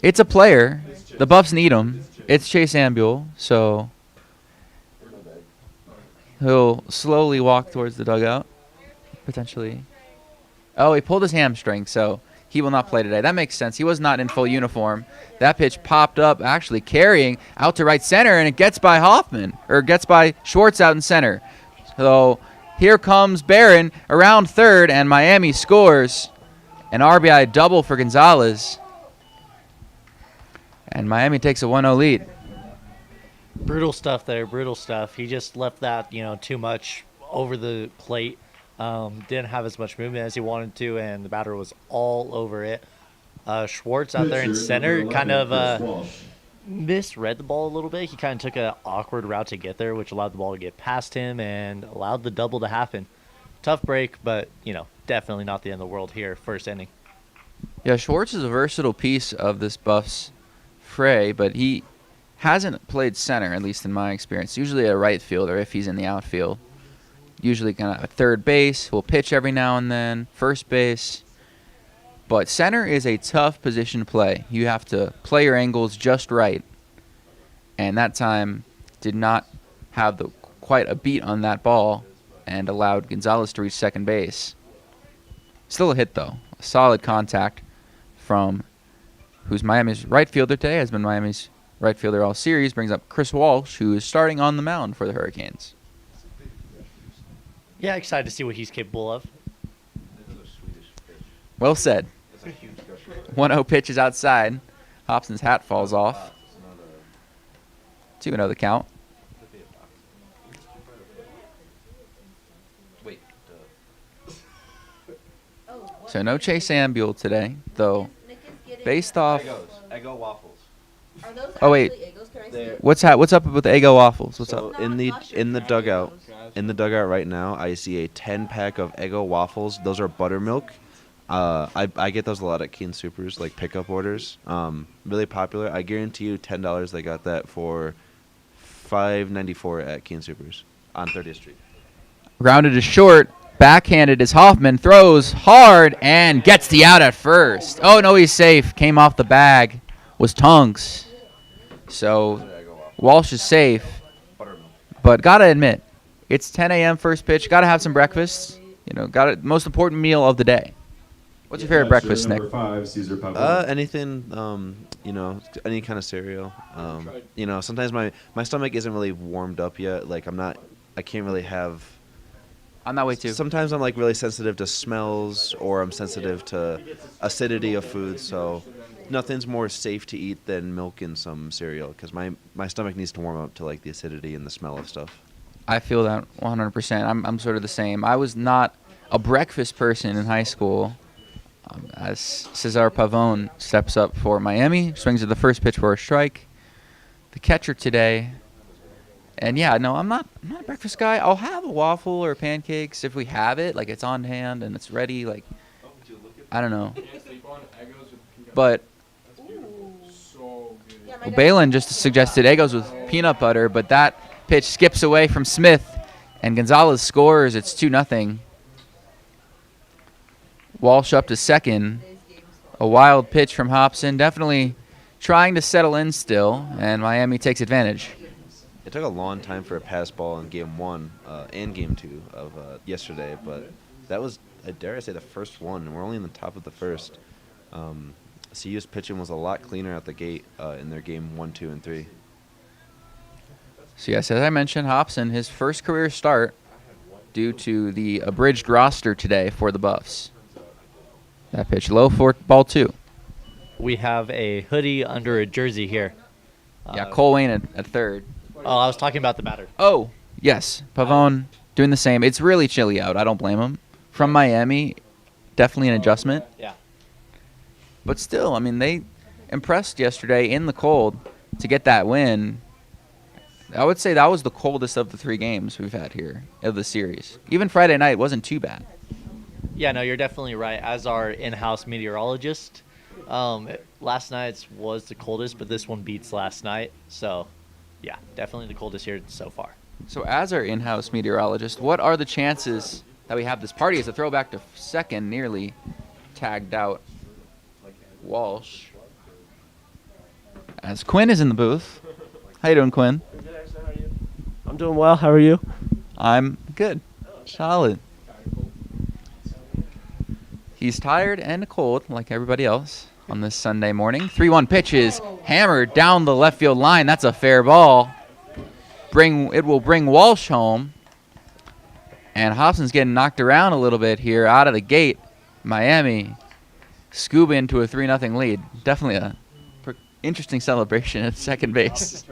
It's a player. The Buffs need him. It's Chase Ambuel, so he'll slowly walk towards the dugout, potentially. Oh, he pulled his hamstring, so he will not play today. That makes sense. He was not in full uniform. That pitch popped up, actually carrying out to right center, and it gets by gets by Schwartz out in center. So here comes Barron around third, and Miami scores an RBI double for Gonzalez. And Miami takes a 1-0 lead. Brutal stuff there, brutal stuff. He just left that, too much over the plate. Didn't have as much movement as he wanted to, and the batter was all over it. Schwartz out there in center kind of misread the ball a little bit. He kind of took an awkward route to get there, which allowed the ball to get past him and allowed the double to happen. Tough break, but, definitely not the end of the world here, first inning. Yeah, Schwartz is a versatile piece of this Buffs fray, but he hasn't played center, at least in my experience. Usually a right fielder if he's in the outfield. Usually kind of third base. He'll pitch every now and then. First base. But center is a tough position to play. You have to play your angles just right. And that time did not have quite a beat on that ball and allowed Gonzalez to reach second base. Still a hit, though. A solid contact from who's Miami's right fielder today, has been Miami's right fielder all series, brings up Chris Walsh, who is starting on the mound for the Hurricanes. Yeah, excited to see what he's capable of. Well said. 1-0 pitch is outside. Hobson's hat falls off. 2-0 the count. So no Chase Ambule today, though. Based off. Eggo waffles. Oh wait. What's up with the Eggo waffles? What's So up? in the dugout right now, I see a 10-pack of Eggo waffles. Those are buttermilk. I get those a lot at Keen Supers, like pickup orders. Really popular. I guarantee you $10 they got that for $5.94 at Keen Supers on 30th Street. Grounded to short. Backhanded as Hoffman throws hard and gets the out at first. Oh no, he's safe. Came off the bag. Was Tongues. So Walsh is safe. But gotta admit, it's 10 a.m. first pitch. Gotta have some breakfast. Most important meal of the day. What's your favorite breakfast, Nick? Anything, any kind of cereal. Sometimes my stomach isn't really warmed up yet. Like I can't really have. I'm that way too. Sometimes I'm like really sensitive to smells, or I'm sensitive to acidity of food. So nothing's more safe to eat than milk and some cereal, because my stomach needs to warm up to like the acidity and the smell of stuff. I feel that 100%. I'm sort of the same. I was not a breakfast person in high school. As Cesar Pavone steps up for Miami, swings at the first pitch for a strike. The catcher today. And yeah, no, I'm not a breakfast guy. I'll have a waffle or pancakes if we have it, like it's on hand and it's ready. Like, I don't know. But Balin just suggested Eggos with peanut butter, but that pitch skips away from Smith, and Gonzalez scores. It's 2-0. Walsh up to second. A wild pitch from Hobson, definitely trying to settle in still, and Miami takes advantage. It took a long time for a pass ball in Game 1 and Game 2 of yesterday, but that was, dare I say, the first one, and we're only in the top of the first. CU's pitching was a lot cleaner at the gate in their Game 1, 2, and 3. So yes, as I mentioned, Hobson, his first career start due to the abridged roster today for the Buffs. That pitch low for ball 2. We have a hoodie under a jersey here. Yeah, Cole Wayne at third. Oh, I was talking about the batter. Oh, yes. Pavone doing the same. It's really chilly out. I don't blame him. From Miami, definitely an adjustment. Yeah. But still, I mean, they impressed yesterday in the cold to get that win. I would say that was the coldest of the 3 games we've had here of the series. Even Friday night wasn't too bad. Yeah, no, you're definitely right. As our in-house meteorologist, last night's was the coldest, but this one beats last night. So, yeah, definitely the coldest here so far. So as our in-house meteorologist, what are the chances that we have this party? As a throwback to second, nearly tagged out Walsh. As Quinn is in the booth. How you doing, Quinn? I'm doing well. How are you? I'm good. Solid. He's tired and cold, like everybody else, on this Sunday morning. 3-1 pitch is hammered down the left field line. That's a fair ball. It will bring Walsh home. And Hobson's getting knocked around a little bit here out of the gate. Miami scoop into a 3-0 lead. Definitely a interesting celebration at second base.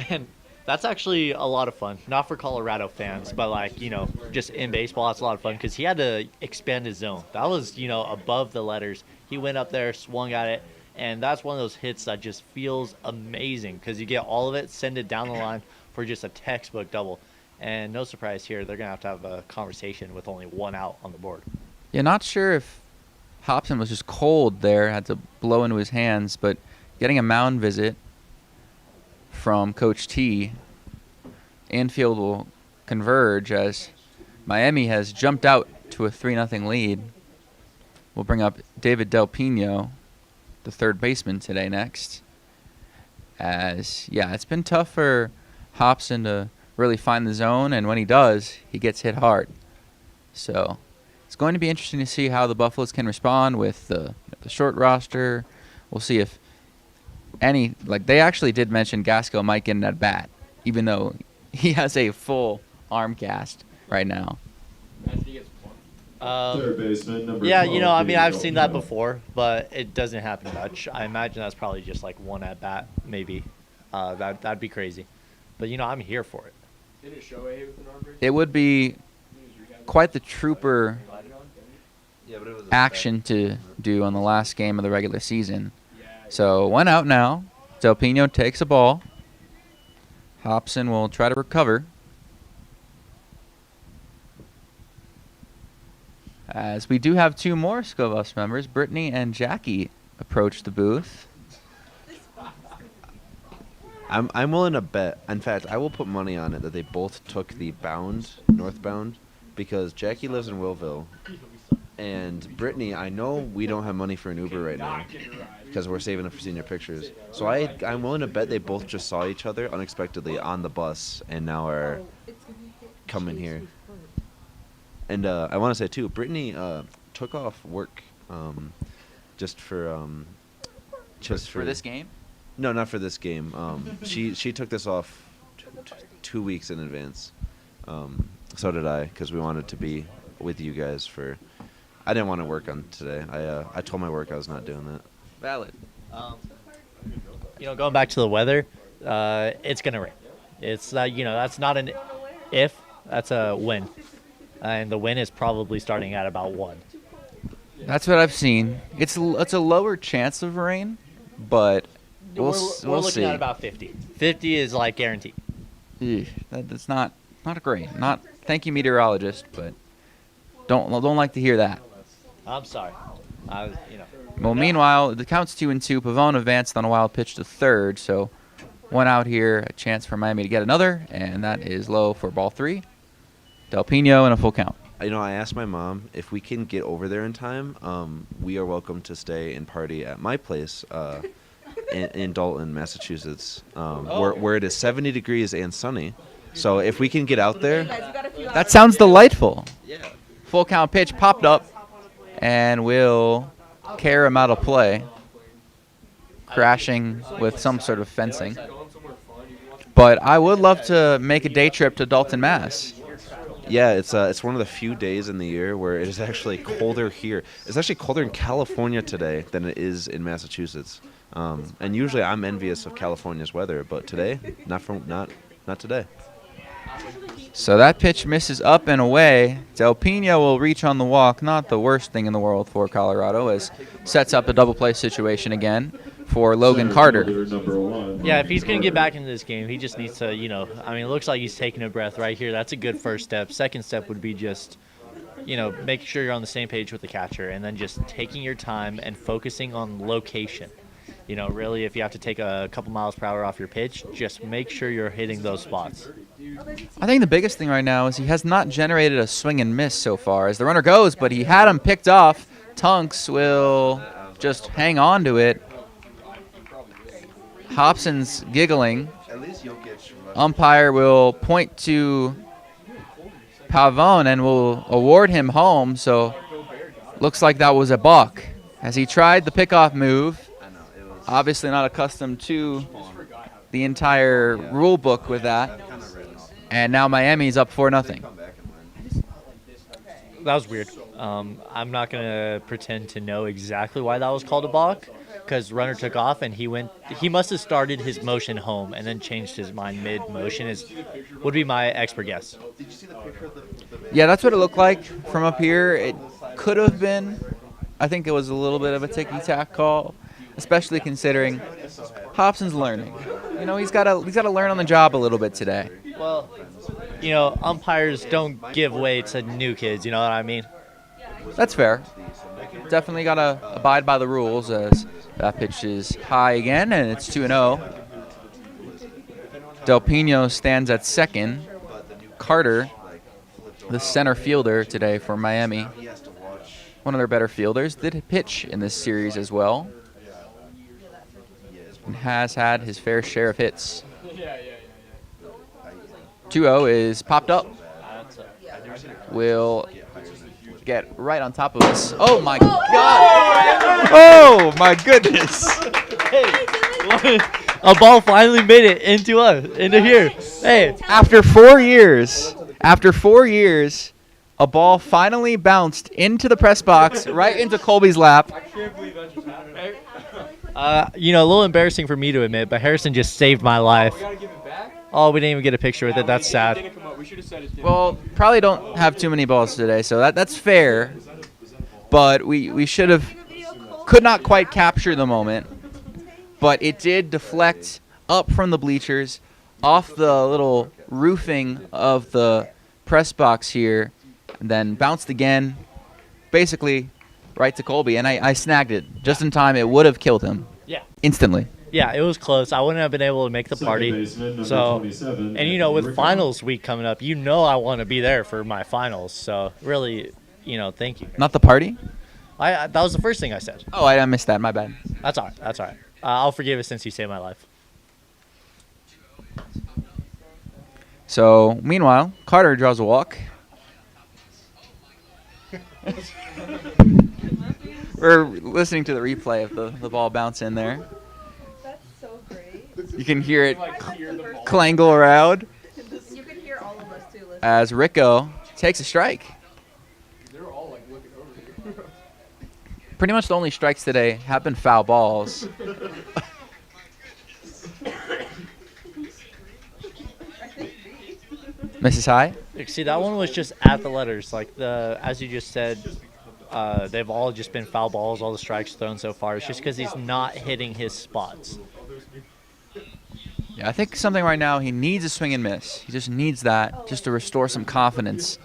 And that's actually a lot of fun. Not for Colorado fans, but just in baseball, that's a lot of fun because he had to expand his zone. That was, above the letters. He went up there, swung at it, and that's one of those hits that just feels amazing because you get all of it, send it down the line for just a textbook double. And no surprise here, they're going to have a conversation with only 1 out on the board. Yeah, not sure if Hobson was just cold there, had to blow into his hands, but getting a mound visit from Coach T. Infield will converge as Miami has jumped out to a 3-0 lead. We'll bring up David Del Pino, the third baseman today next. It's been tough for Hobson to really find the zone, and when he does, he gets hit hard. So it's going to be interesting to see how the Buffaloes can respond with the short roster. We'll see if they actually did mention Gasco might get an at bat, even though he has a full arm cast right now. Third baseman, number Yeah, 12, I mean, I've Daniel seen that Hill. before, but it doesn't happen much. I imagine that's probably just like one at bat, maybe. That'd be crazy. But I'm here for it. Didn't it show A with an arm break? It would be quite the trooper action to do on the last game of the regular season. So 1 out now. Del Pino takes a ball. Hobson will try to recover. As we do have 2 more Scovus members, Brittany and Jackie, approach the booth. I'm willing to bet. In fact, I will put money on it that they both took the northbound, because Jackie lives in Willville, and Brittany, I know we don't have money for an Uber right now because we're saving it for senior pictures. So I'm willing to bet they both just saw each other unexpectedly on the bus and now are coming here. And I want to say too, Brittany took off work just for this game. No, not for this game. She took this off 2 weeks in advance. So did I, because we wanted to be with you guys for. I didn't want to work on today. I told my work I was not doing that. Valid. Going back to the weather, it's gonna rain. It's that's not an if, that's a when, and the wind is probably starting at about 1. That's what I've seen. It's a lower chance of rain, but we'll looking see. at about 50. 50 is like guaranteed. That's not great. Not thank you, meteorologist, but don't like to hear that. I'm sorry. Well, meanwhile, the count's 2-2. Pavone advanced on a wild pitch to third, so 1 out here, a chance for Miami to get another, and that is low for ball 3. Del Pino in a full count. I asked my mom if we can get over there in time. We are welcome to stay and party at my place in Dalton, Massachusetts, where it is 70 degrees and sunny. So if we can get out there. That sounds delightful. Yeah. Full count pitch popped up and will carry him out of play, crashing with some sort of fencing. But I would love to make a day trip to Dalton, Mass. Yeah, it's one of the few days in the year where it is actually colder here. It's actually colder in California today than it is in Massachusetts. And usually I'm envious of California's weather, but today, not today. So that pitch misses up and away. Del Pino will reach on the walk. Not the worst thing in the world for Colorado, as sets up a double play situation again for Logan Carter. Yeah, if he's going to get back into this game, he just needs to, it looks like he's taking a breath right here. That's a good first step. Second step would be just, making sure you're on the same page with the catcher and then just taking your time and focusing on location. Really, if you have to take a couple miles per hour off your pitch, just make sure you're hitting those spots. I think the biggest thing right now is he has not generated a swing and miss so far as the runner goes, but he had him picked off. Tunks will just hang on to it. Hobson's giggling. Umpire will point to Pavone and will award him home, so looks like that was a balk as he tried the pickoff move. Obviously not accustomed to the entire rule book with that. And now Miami's up 4-0. That was weird. I'm not going to pretend to know exactly why that was called a balk, because runner took off and he must have started his motion home and then changed his mind mid-motion would be my expert guess. Yeah, that's what it looked like from up here. It could have been. I think it was a little bit of a ticky-tack call, especially considering Hobson's learning. He's got to learn on the job a little bit today. Well, umpires don't give way to new kids, you know what I mean? That's fair. Definitely got to abide by the rules as that pitch is high again, and it's 2-0. Del Pino stands at second. Carter, the center fielder today for Miami, one of their better fielders, did pitch in this series as well and has had his fair share of hits. 2-0 is popped up. Will get right on top of us. Oh, my God. Oh, my goodness. Hey, a ball finally made it into here. Hey, after 4 years, a ball finally bounced into the press box, right into Colby's lap. I can't believe that just happened. A little embarrassing for me to admit, but Harrison just saved my life. We gotta give it back? Oh, we didn't even get a picture with it. That's It sad. didn't come up. We should have said it didn't. Well, probably don't have too many balls today, so that's fair. But we could not quite capture the moment. But it did deflect up from the bleachers, off the little roofing of the press box here, and then bounced again, basically right to Colby. And I snagged it just in time. It would have killed him. Yeah. Instantly. Yeah, it was close. I wouldn't have been able to make the party. So, and with finals week coming up, I want to be there for my finals. So really, thank you. Not the party? That was the first thing I said. Oh, I missed that. My bad. That's all right. I'll forgive it since you saved my life. So, meanwhile, Carter draws a walk. We're listening to the replay of the ball bounce in there. That's so great. You can hear it clangle around You can hear all of us too. Listen. as Rico takes a strike. They're all like looking over here. Pretty much the only strikes today have been foul balls. Mrs. High? See, that one was just at the letters. As you just said, they've all just been foul balls, all the strikes thrown so far. It's just because he's not hitting his spots. Yeah, I think something right now, he needs a swing and miss. He just needs that just to restore some confidence.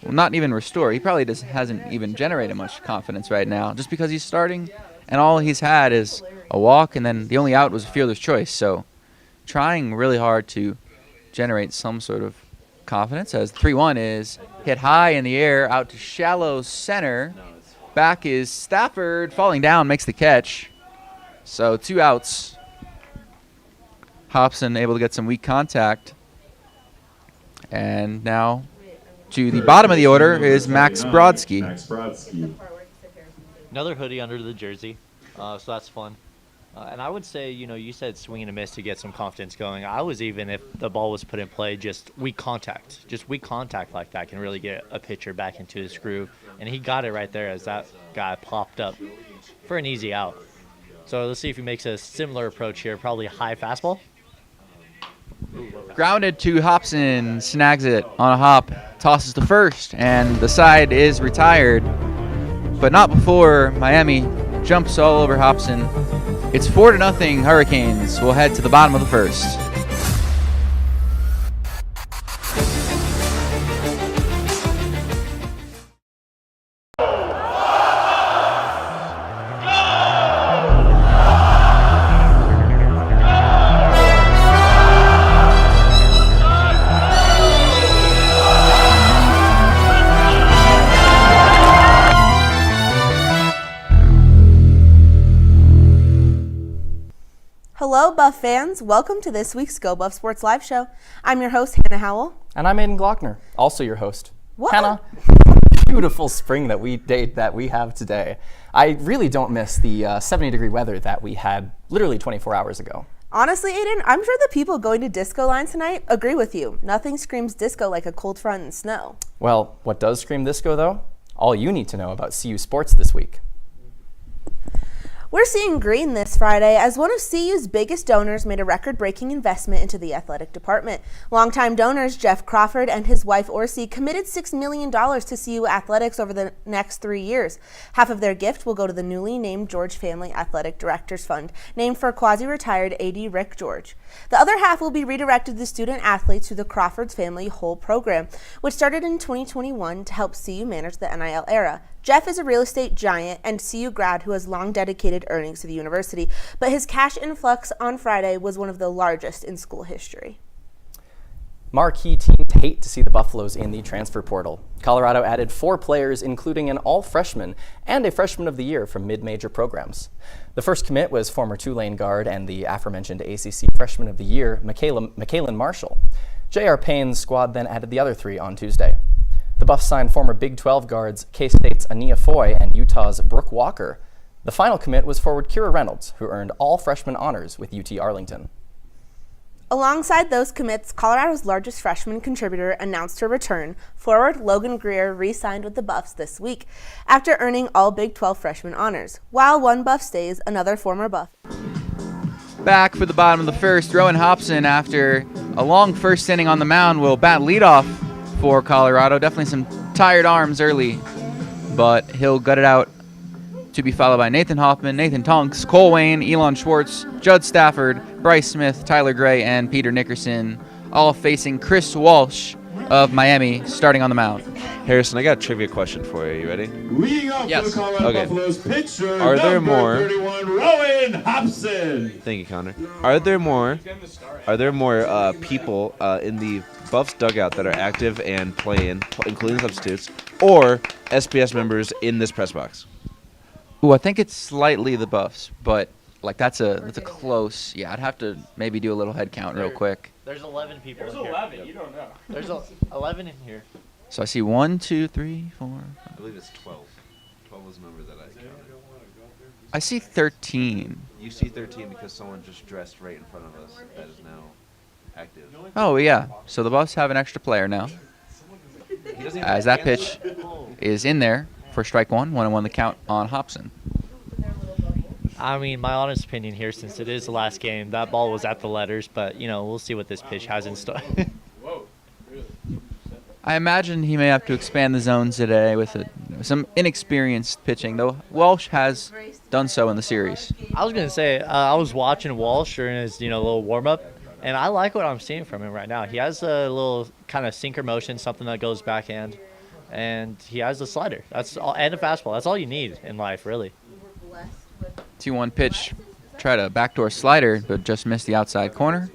Well, not even restore. He probably just hasn't even generated much confidence right now just because he's starting and all he's had is a walk, and then the only out was a fielder's choice. So trying really hard to generate some sort of confidence as 3-1 is hit high in the air out to shallow center. Back is Stafford, falling down, makes the catch. So 2 outs. Hobson able to get some weak contact. And now to the bottom of the order is Max Brodsky. Another hoodie under the jersey, so that's fun. And I would say, you said swing and a miss to get some confidence going. I was even, if the ball was put in play, just weak contact like that can really get a pitcher back into his groove. And he got it right there as that guy popped up for an easy out. So let's see if he makes a similar approach here, probably high fastball. Grounded to Hobson, snags it on a hop, tosses to first, and the side is retired. But not before Miami jumps all over Hobson. It's 4-0 Hurricanes. We'll head to the bottom of the first. Hello, Buff fans. Welcome to this week's Go Buff Sports Live Show. I'm your host, Hannah Howell. And I'm Aiden Glockner, also your host. What? Hannah, beautiful spring that we have today. I really don't miss the 70-degree weather that we had literally 24 hours ago. Honestly, Aiden, I'm sure the people going to disco line tonight agree with you. Nothing screams disco like a cold front and snow. Well, what does scream disco, though? All you need to know about CU sports this week. We're seeing green this Friday as one of CU's biggest donors made a record-breaking investment into the athletic department. Longtime donors Jeff Crawford and his wife Orsi committed $6 million to CU athletics over the next 3 years. Half of their gift will go to the newly named George Family Athletic Directors Fund, named for quasi-retired AD Rick George. The other half will be redirected to student athletes through the Crawford's Family Whole program, which started in 2021 to help CU manage the NIL era. Jeff is a real estate giant and CU grad who has long dedicated earnings to the university, but his cash influx on Friday was one of the largest in school history. Marquee teams hate to see the Buffaloes in the transfer portal. Colorado added 4 players, including an all-freshman and a freshman of the year from mid-major programs. The first commit was former Tulane guard and the aforementioned ACC freshman of the year, Michaelin Marshall. J.R. Payne's squad then added the other 3 on Tuesday. The Buffs signed former Big 12 guards K-State's Ania Foy and Utah's Brooke Walker. The final commit was forward Kira Reynolds, who earned all freshman honors with UT Arlington. Alongside those commits, Colorado's largest freshman contributor announced her return. Forward Logan Greer re-signed with the Buffs this week after earning all Big 12 freshman honors. While one Buff stays, another former Buff. Back for the bottom of the first, Rowan Hobson, after a long first inning on the mound, will bat leadoff for Colorado. Definitely some tired arms early, but he'll gut it out, to be followed by Nathan Hoffman, Nathan Tonks, Cole Wayne, Elon Schwartz, Judd Stafford, Bryce Smith, Tyler Gray, and Peter Nickerson, all facing Chris Walsh of Miami starting on the mound. Harrison, I got a trivia question for you. You ready? Leading off for the Colorado Buffaloes pitcher, Are there more? 31, Rowan Hobson. Thank you, Connor. Are there more people in the Buffs dugout that are active and playing, including substitutes, or SPS members in this press box? Ooh, I think it's slightly the Buffs, but like that's a close. Yeah, I'd have to maybe do a little head count real quick. There's 11 people. There's in 11. Here. You don't know. There's 11 in here. So I see 1, 2, 3, 4. I believe it's 12. 12 was the number that I counted. I see 13. You see 13 because someone just dressed right in front of us that is now active. Oh yeah. So the Buffs have an extra player now, as that pitch is in there for strike one. 1-1 the count on Hobson. I mean, my honest opinion here, since it is the last game, that ball was at the letters, but, you know, we'll see what this pitch has in store. I imagine he may have to expand the zones today with some inexperienced pitching, though Walsh has done so in the series. I was going to say, I was watching Walsh during his, little warm-up, and I like what I'm seeing from him right now. He has a little kind of sinker motion, something that goes backhand, and he has a slider. That's all, and a fastball. That's all you need in life, really. 2-1 pitch, try to backdoor slider, but just missed the outside corner.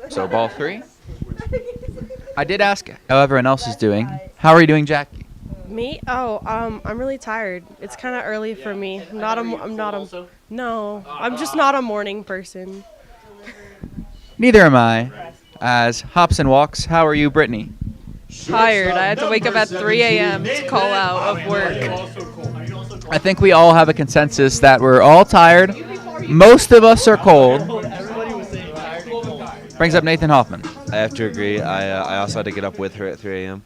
So ball 3. I did ask how everyone else is doing. How are you doing, Jackie? Me? Oh, I'm really tired. It's kind of early for me. I'm just not a morning person. Neither am I. As Hobson walks, how are you, Brittany? Tired. I had to wake up at 3 a.m. to call out of work. I think we all have a consensus that we're all tired. Most of us are cold. Brings up Nathan Hoffman. I have to agree. I also had to get up with her at 3 a.m.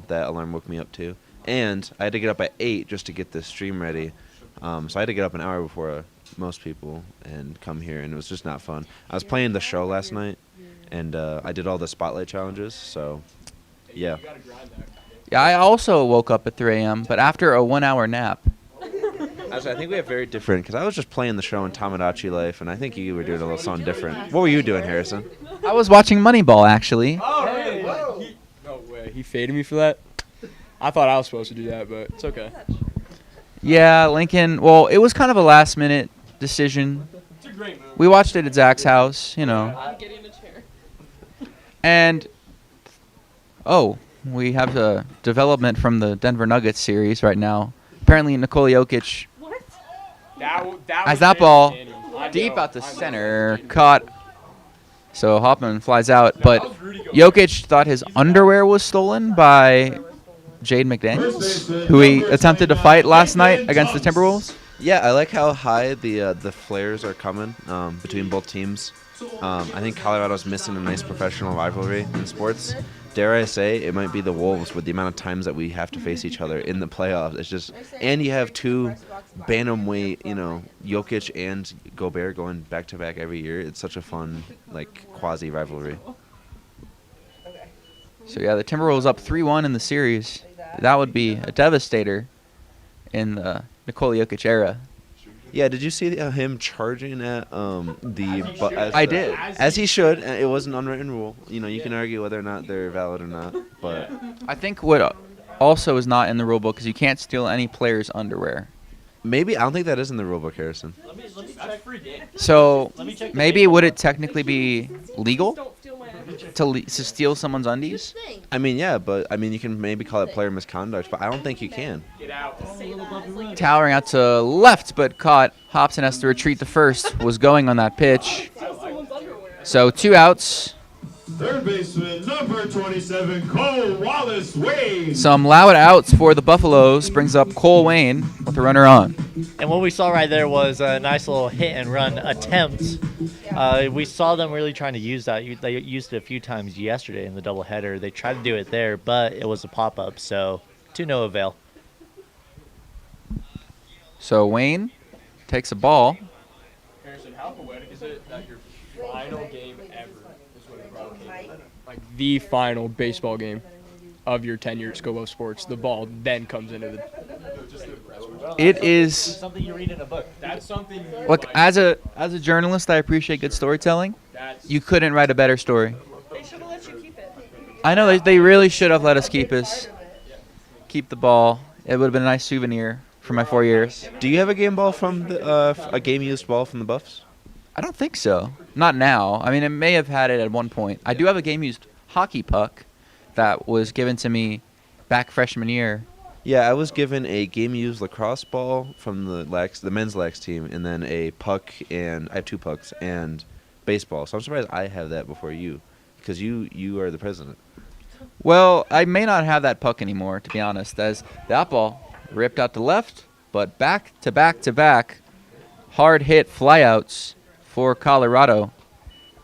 That alarm woke me up too. And I had to get up at 8 just to get this stream ready. So I had to get up an hour before most people and come here, and it was just not fun. I was playing the show last night, and I did all the spotlight challenges, so yeah. Yeah, I also woke up at 3 a.m., but after a 1-hour nap. Actually, I think we have very different, because I was just playing the show in Tamagotchi Life, and I think you were doing a little something different. What were you doing, Harrison? I was watching Moneyball, actually. Oh, really? No way. He faded me for that? I thought I was supposed to do that, but it's okay. Yeah, Lincoln. Well, it was kind of a last-minute decision. It's a great move. We watched it at Zach's house, And, we have a development from the Denver Nuggets series right now. Apparently, Nikola Jokic has that ball deep out the center, caught. So Hoffman flies out, but Jokic thought his underwear was stolen by Jade McDaniels, who he attempted to fight last night against the Timberwolves. Yeah, I like how high the flares are coming between both teams. I think Colorado's missing a nice professional rivalry in sports. Dare I say, it might be the Wolves with the amount of times that we have to face each other in the playoffs. It's just, and you have two bantamweight, Jokic and Gobert going back to back every year. It's such a fun, quasi rivalry. So yeah, the Timberwolves up 3-1 in the series. That would be a devastator in the Nikola Jokic era. Yeah, did you see him charging at I did. As he should. It was an unwritten rule. You can argue whether or not they're valid or not, but I think what also is not in the rule book is you can't steal any player's underwear. Maybe. I don't think that is in the rule book, Harrison. So maybe would it technically be legal to steal someone's undies? I mean, yeah, but you can maybe call it player misconduct, but I don't think you can. Towering out to left, but caught. Hobson has to retreat to first. Was going on that pitch. So 2 outs. Third baseman, number 27, Cole Wallace Wayne. Some loud outs for the Buffaloes. Brings up Cole Wayne with a runner on. And what we saw right there was a nice little hit and run attempt We saw them really trying to use that. They used it a few times yesterday in the doubleheader. They tried to do it there, but it was a pop-up, so to no avail. So Wayne takes a ball. Harrison, how poetic is it that your final game ever is when it brought like the final baseball game of your tenure at Scobo Sports, the ball then comes into the It is something you read in a book. That's something you look, as a journalist, I appreciate good storytelling. You couldn't write a better story. They should have let you keep it. I know they really should have let us keep the ball. It would have been a nice souvenir for my 4 years. Do you have a game ball from a game used ball from the Buffs? I don't think so. Not now. I mean, I may have had it at one point. I do have a game used hockey puck that was given to me back freshman year. Yeah, I was given a game-used lacrosse ball from the men's lax team, and then a puck, and I have 2 pucks, and baseball. So I'm surprised I have that before you, because you are the president. Well, I may not have that puck anymore, to be honest, as that ball ripped out to left, but back to back to back, hard hit flyouts for Colorado.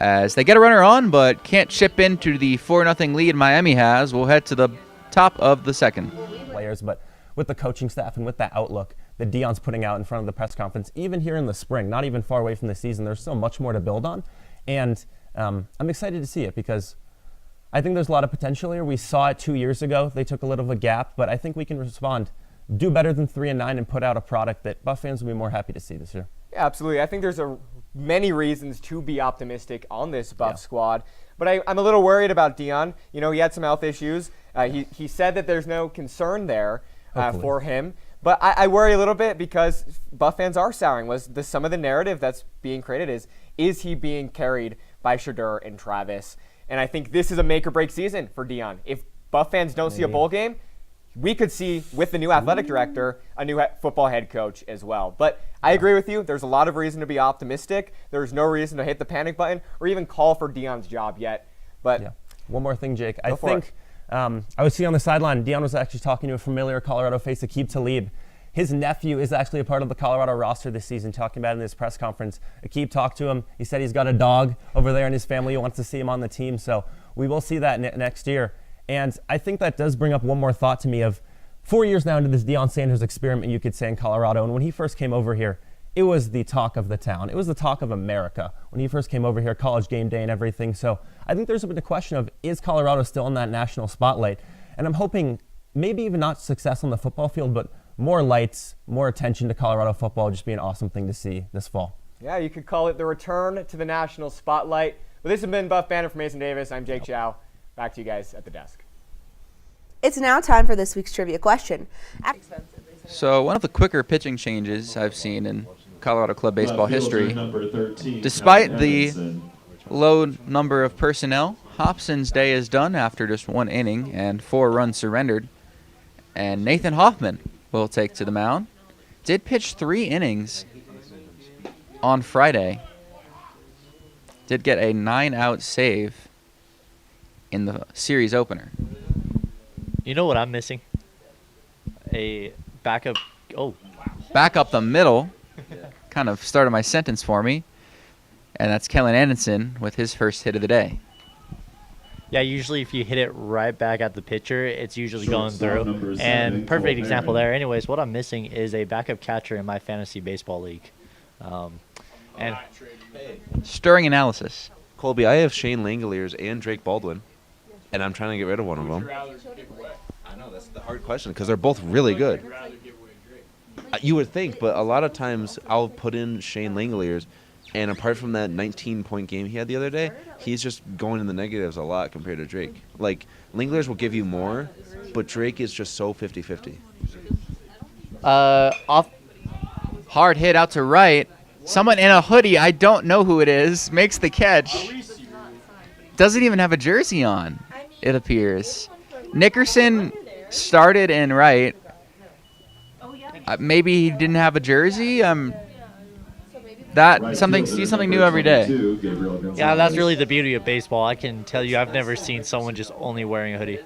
As they get a runner on, but can't chip into the 4-0 lead Miami has. We'll head to the top of the second. Players, but with the coaching staff and with that outlook that Deion's putting out in front of the press conference, even here in the spring, not even far away from the season, there's still much more to build on. And I'm excited to see it because I think there's a lot of potential here. We saw it 2 years ago. They took a little of a gap, but I think we can respond, do better than 3-9, and put out a product that Buff fans will be more happy to see this year. Yeah, absolutely. I think there's many reasons to be optimistic on this Buff squad. But I'm a little worried about Deion. You know, he had some health issues. He said that there's no concern there for him. But I worry a little bit because Buff fans are souring. Some of the narrative that's being created is he being carried by Shadur and Travis? And I think this is a make-or-break season for Deion. If Buff fans don't see a bowl game, we could see, with the new athletic director, a new football head coach as well. But I agree with you. There's a lot of reason to be optimistic. There's no reason to hit the panic button or even call for Deion's job yet. But one more thing, Jake. I think I was seeing on the sideline, Deion was actually talking to a familiar Colorado face, Aqib Talib. His nephew is actually a part of the Colorado roster this season, talking about it in his press conference. Aqib talked to him. He said he's got a dog over there in his family who wants to see him on the team. So we will see that next year. And I think that does bring up one more thought to me of 4 years now into this Deion Sanders experiment, you could say, in Colorado. And when he first came over here, it was the talk of the town. It was the talk of America when he first came over here, college game day and everything. So I think there's been a question of, is Colorado still in that national spotlight? And I'm hoping maybe even not success on the football field, but more lights, more attention to Colorado football would just be an awesome thing to see this fall. Yeah, you could call it the return to the national spotlight. But this has been Buff Banner from Mason Davis. I'm Jake Chow. Back to you guys at the desk. It's now time for this week's trivia question. So one of the quicker pitching changes I've seen in Colorado club baseball history, despite the low number of personnel, Hobson's day is done after just 1 inning and 4 runs surrendered. And Nathan Hoffman will take to the mound. Did pitch 3 innings on Friday. Did get a 9-out save in the series opener. You know what I'm missing? A backup. Oh. Back up the middle. Kind of started my sentence for me. And that's Kellen Anderson with his first hit of the day. Yeah, usually if you hit it right back at the pitcher, it's usually going through. And perfect example there. Anyways, what I'm missing is a backup catcher in my fantasy baseball league. And stirring analysis. Colby, I have Shane Langoliers and Drake Baldwin, and I'm trying to get rid of one of them. I know, that's the hard question, because they're both really good. You would think, but a lot of times I'll put in Shane Langoliers, and apart from that 19-point game he had the other day, he's just going in the negatives a lot compared to Drake. Like, Langoliers will give you more, but Drake is just so 50-50. Off. Hard hit out to right. Someone in a hoodie, I don't know who it is, makes the catch. Doesn't even have a jersey on, it appears. Nickerson started in right. Maybe he didn't have a jersey. See something new every day. Yeah, that's really the beauty of baseball. I can tell you, I've never seen someone just only wearing a hoodie.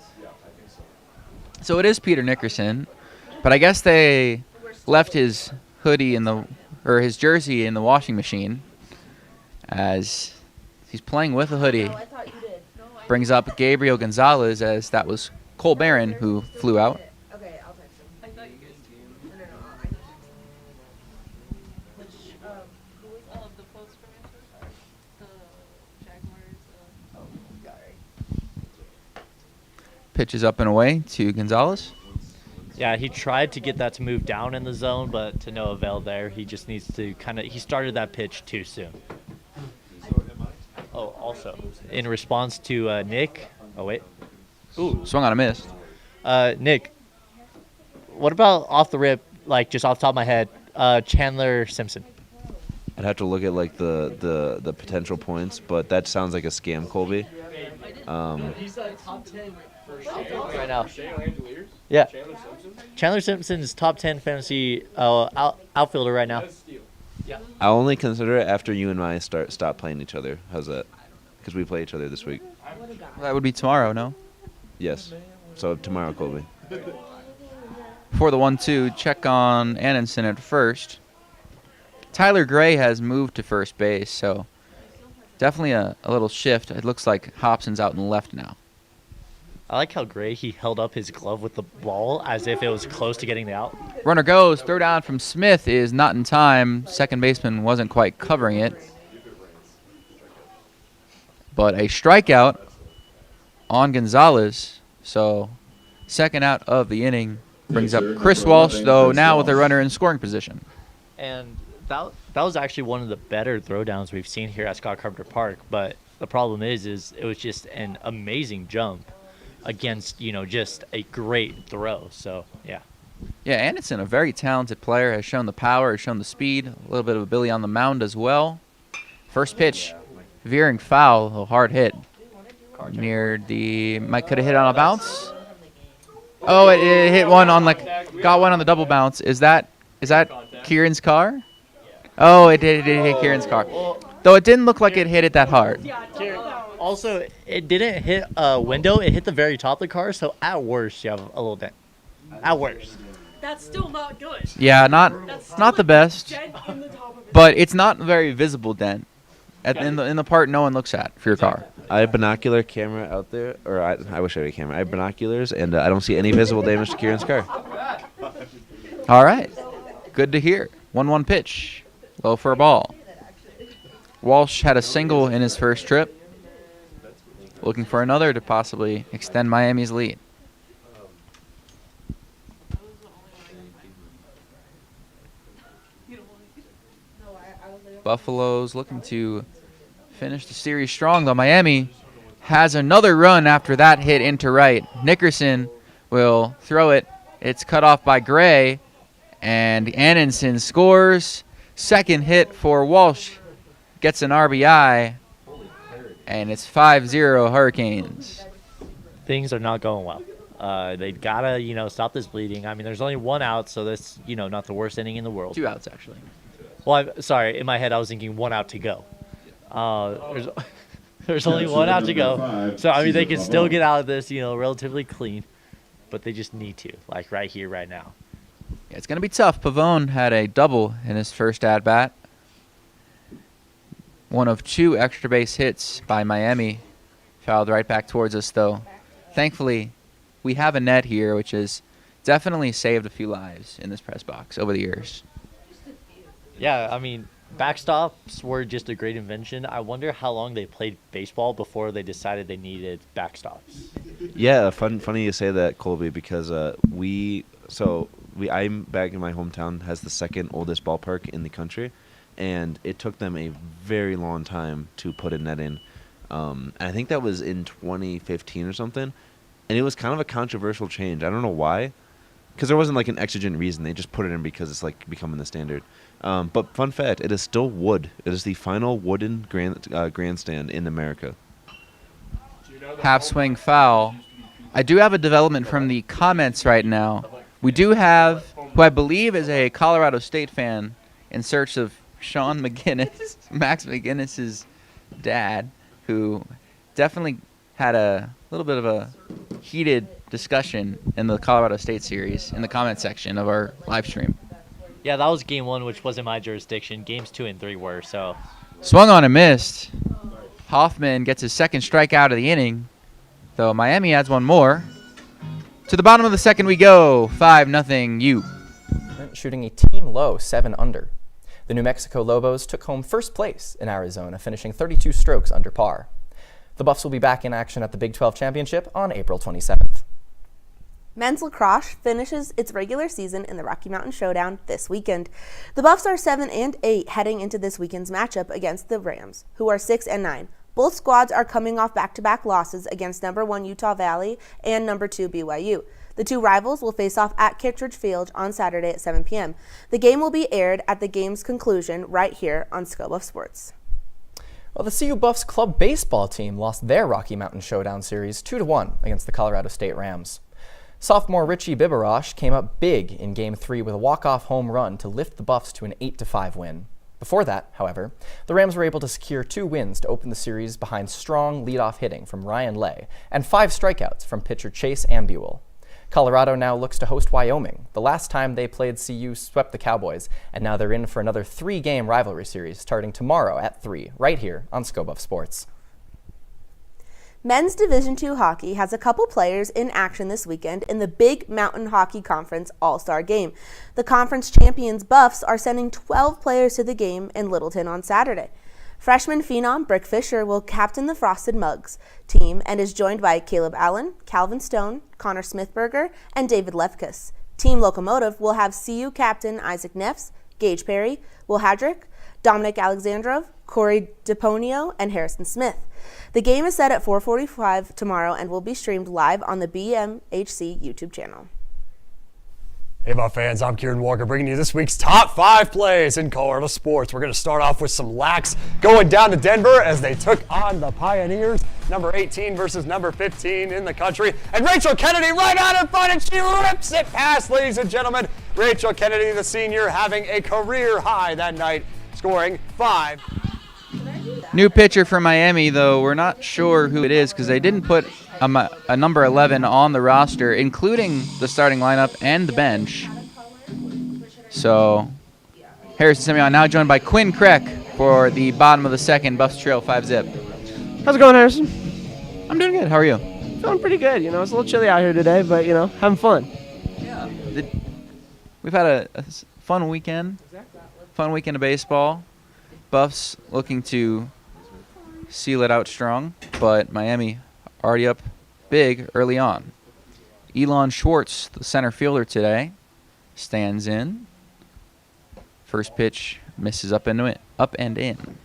So it is Peter Nickerson, but I guess they left his hoodie his jersey in the washing machine. as he's playing with a hoodie. Brings up Gabriel Gonzalez, as that was Cole Barron who flew out. Pitches up and away to Gonzalez. Yeah, he tried to get that to move down in the zone, but to no avail there. He just needs to he started that pitch too soon. Oh, also, in response to Nick. Oh, wait. Ooh. Swung on a miss. Nick, what about off the rip, like just off the top of my head, Chandler Simpson? I'd have to look at like the potential points, but that sounds like a scam, Colby. He's top 10 right now. Yeah. Chandler Simpson is top 10 fantasy outfielder right now. Yeah. I'll only consider it after you and I stop playing each other. How's that? Because we play each other this week. That would be tomorrow, no? Yes. So tomorrow, Colby. For the 1-2, check on Annenson at first. Tyler Gray has moved to first base, so definitely a little shift. It looks like Hobson's out in left now. I like how Gray, he held up his glove with the ball as if it was close to getting the out. Runner goes. Throw down from Smith is not in time. Second baseman wasn't quite covering it. But a strikeout on Gonzalez. So second out of the inning brings up Chris Walsh, though now with a runner in scoring position. And that was actually one of the better throwdowns we've seen here at Scott Carpenter Park. But the problem is it was just an amazing jump against, just a great throw. So, yeah. Yeah, Anderson, a very talented player, has shown the power, has shown the speed, a little bit of ability on the mound as well. First pitch, veering foul, a hard hit. Near the, could have hit on a bounce. Oh, it hit one on got one on the double bounce. Is that Kieran's car? Oh, it did hit Kieran's car. Though it didn't look like it hit it that hard. Also, it didn't hit a window. It hit the very top of the car, so at worst, you have a little dent. At worst. That's still not good. Yeah, not the best. But it's not a very visible dent in the part no one looks at for your car. I have binocular camera out there, or I wish I had a camera. I have binoculars, and I don't see any visible damage to Kieran's car. All right. Good to hear. 1-1 pitch. Low for a ball. Walsh had a single in his first trip. Looking for another to possibly extend Miami's lead. Buffalo's looking to finish the series strong, though Miami has another run after that hit into right. Nickerson will throw it. It's cut off by Gray, and Annenson scores. Second hit for Walsh. Gets an RBI, and it's 5-0 Hurricanes. Things are not going well. They gotta, stop this bleeding. I mean, there's only one out, so that's, not the worst inning in the world. 2 outs, actually. Well, sorry, in my head I was thinking 1 out to go. There's only 1 out to go. So, I mean, they can still get out of this, relatively clean. But they just need to, right here, right now. Yeah, it's going to be tough. Pavone had a double in his first at-bat. One of 2 extra base hits by Miami. Fouled right back towards us, though. Thankfully, we have a net here, which has definitely saved a few lives in this press box over the years. Yeah, I mean, backstops were just a great invention. I wonder how long they played baseball before they decided they needed backstops. Yeah, funny you say that, Colby, because I'm back in my hometown, has the second oldest ballpark in the country, and it took them a very long time to put a net in. And I think that was in 2015 or something, and it was kind of a controversial change. I don't know why, because there wasn't an exigent reason. They just put it in because it's becoming the standard. But fun fact, it is still wood. It is the final wooden grandstand in America. Half swing foul. I do have a development from the comments right now. We do have, who I believe is a Colorado State fan, in search of Sean McGinnis, Max McGinnis's dad, who definitely had a little bit of a heated discussion in the Colorado State series in the comment section of our live stream. Yeah, that was game 1, which wasn't my jurisdiction. Games 2 and 3 were, so Swung on and missed. Hoffman gets his second strikeout of the inning, though Miami adds one more. To the bottom of the second we go, 5-0 U. Shooting a team low 7 under. The New Mexico Lobos took home first place in Arizona, finishing 32 strokes under par. The Buffs will be back in action at the Big 12 Championship on April 27th. Men's lacrosse finishes its regular season in the Rocky Mountain Showdown this weekend. The Buffs are 7-8 heading into this weekend's matchup against the Rams, who are 6-9. Both squads are coming off back-to-back losses against number 1 Utah Valley and number 2 BYU. The two rivals will face off at Kittredge Field on Saturday at 7 p.m. The game will be aired at the game's conclusion right here on ScoBuff Sports. Well, the CU Buffs club baseball team lost their Rocky Mountain Showdown series 2-1 against the Colorado State Rams. Sophomore Richie Bibarosh came up big in Game 3 with a walk-off home run to lift the Buffs to an 8-5 win. Before that, however, the Rams were able to secure 2 wins to open the series behind strong leadoff hitting from Ryan Lay and 5 strikeouts from pitcher Chase Ambuel. Colorado now looks to host Wyoming. The last time they played, CU swept the Cowboys, and now they're in for another 3-game rivalry series starting tomorrow at 3, right here on ScoBuff Sports. Men's Division II hockey has a couple players in action this weekend in the Big Mountain Hockey Conference All-Star Game. The conference champions Buffs are sending 12 players to the game in Littleton on Saturday. Freshman phenom Brick Fisher will captain the Frosted Mugs team and is joined by Caleb Allen, Calvin Stone, Connor Smithberger, and David Lefkus. Team Locomotive will have CU captain Isaac Neffs, Gage Perry, Will Hadrick, Dominic Alexandrov, Corey DePonio, and Harrison Smith. The game is set at 4:45 tomorrow and will be streamed live on the BMHC YouTube channel. Hey, Buff fans, I'm Kieran Walker bringing you this week's top 5 plays in Colorado sports. We're going to start off with some Lacs going down to Denver as they took on the Pioneers, number 18 versus number 15 in the country. And Rachel Kennedy right out in front, and she rips it past, ladies and gentlemen. Rachel Kennedy, the senior, having a career high that night, scoring 5. New pitcher for Miami, though we're not sure who it is because they didn't put a number 11 on the roster, including the starting lineup and the bench. So Harrison Simeon now joined by Quinn Kreck for the bottom of the second. Buffs trail 5-zip. How's it going, Harrison? I'm doing good. How are you? Feeling pretty good. It's a little chilly out here today, but, having fun. Yeah. We've had a fun weekend. Fun weekend of baseball. Buffs looking to seal it out strong, but Miami already up big early on. Elon Schwartz, the center fielder today, stands in. First pitch misses up and in.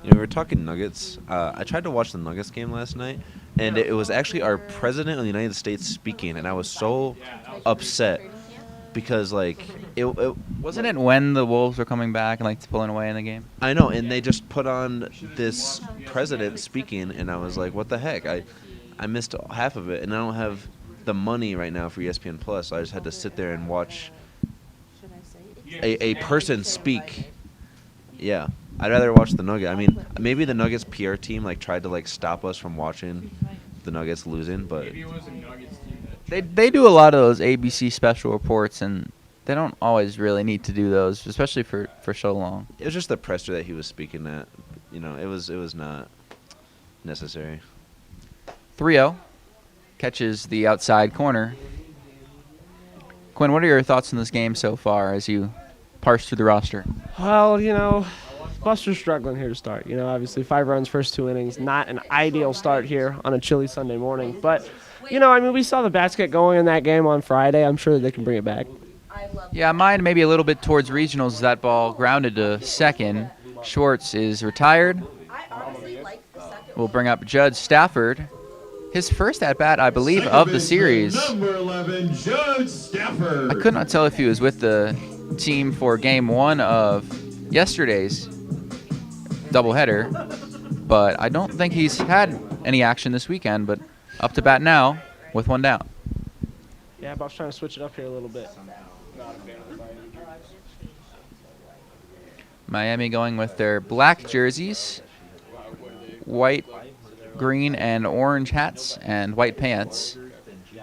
We were talking Nuggets. I tried to watch the Nuggets game last night, and it was actually our president of the United States speaking, and I was so upset because, it wasn't it when the Wolves were coming back and, pulling away in the game? I know, and they just put on this president speaking, and I was like, what the heck? I missed half of it, and I don't have the money right now for ESPN Plus, so I just had to sit there and watch a person speak. Yeah. I'd rather watch the Nuggets. I mean, maybe the Nuggets PR team tried to stop us from watching the Nuggets losing, but Maybe it was a Nuggets team they do a lot of those ABC special reports, and they don't always really need to do those, especially for so long. it was just the presser that he was speaking at. It was not necessary. 3-0 catches the outside corner. Quinn, what are your thoughts on this game so far as you parse through the roster? Well, Buffs are struggling here to start. Obviously 5 runs first 2 innings, not an ideal start here on a chilly Sunday morning. But, we saw the bats get going in that game on Friday. I'm sure that they can bring it back. Yeah, mine maybe a little bit towards regionals. That ball grounded to second. Schwartz is retired. We'll bring up Judd Stafford. His first at-bat, I believe, of the series. Number 11, Judd Stafford. I could not tell if he was with the team for Game 1 of yesterday's doubleheader, but I don't think he's had any action this weekend, but up to bat now with 1 down. Yeah, Buffs trying to switch it up here a little bit. Miami going with their black jerseys, white, green, and orange hats, and white pants.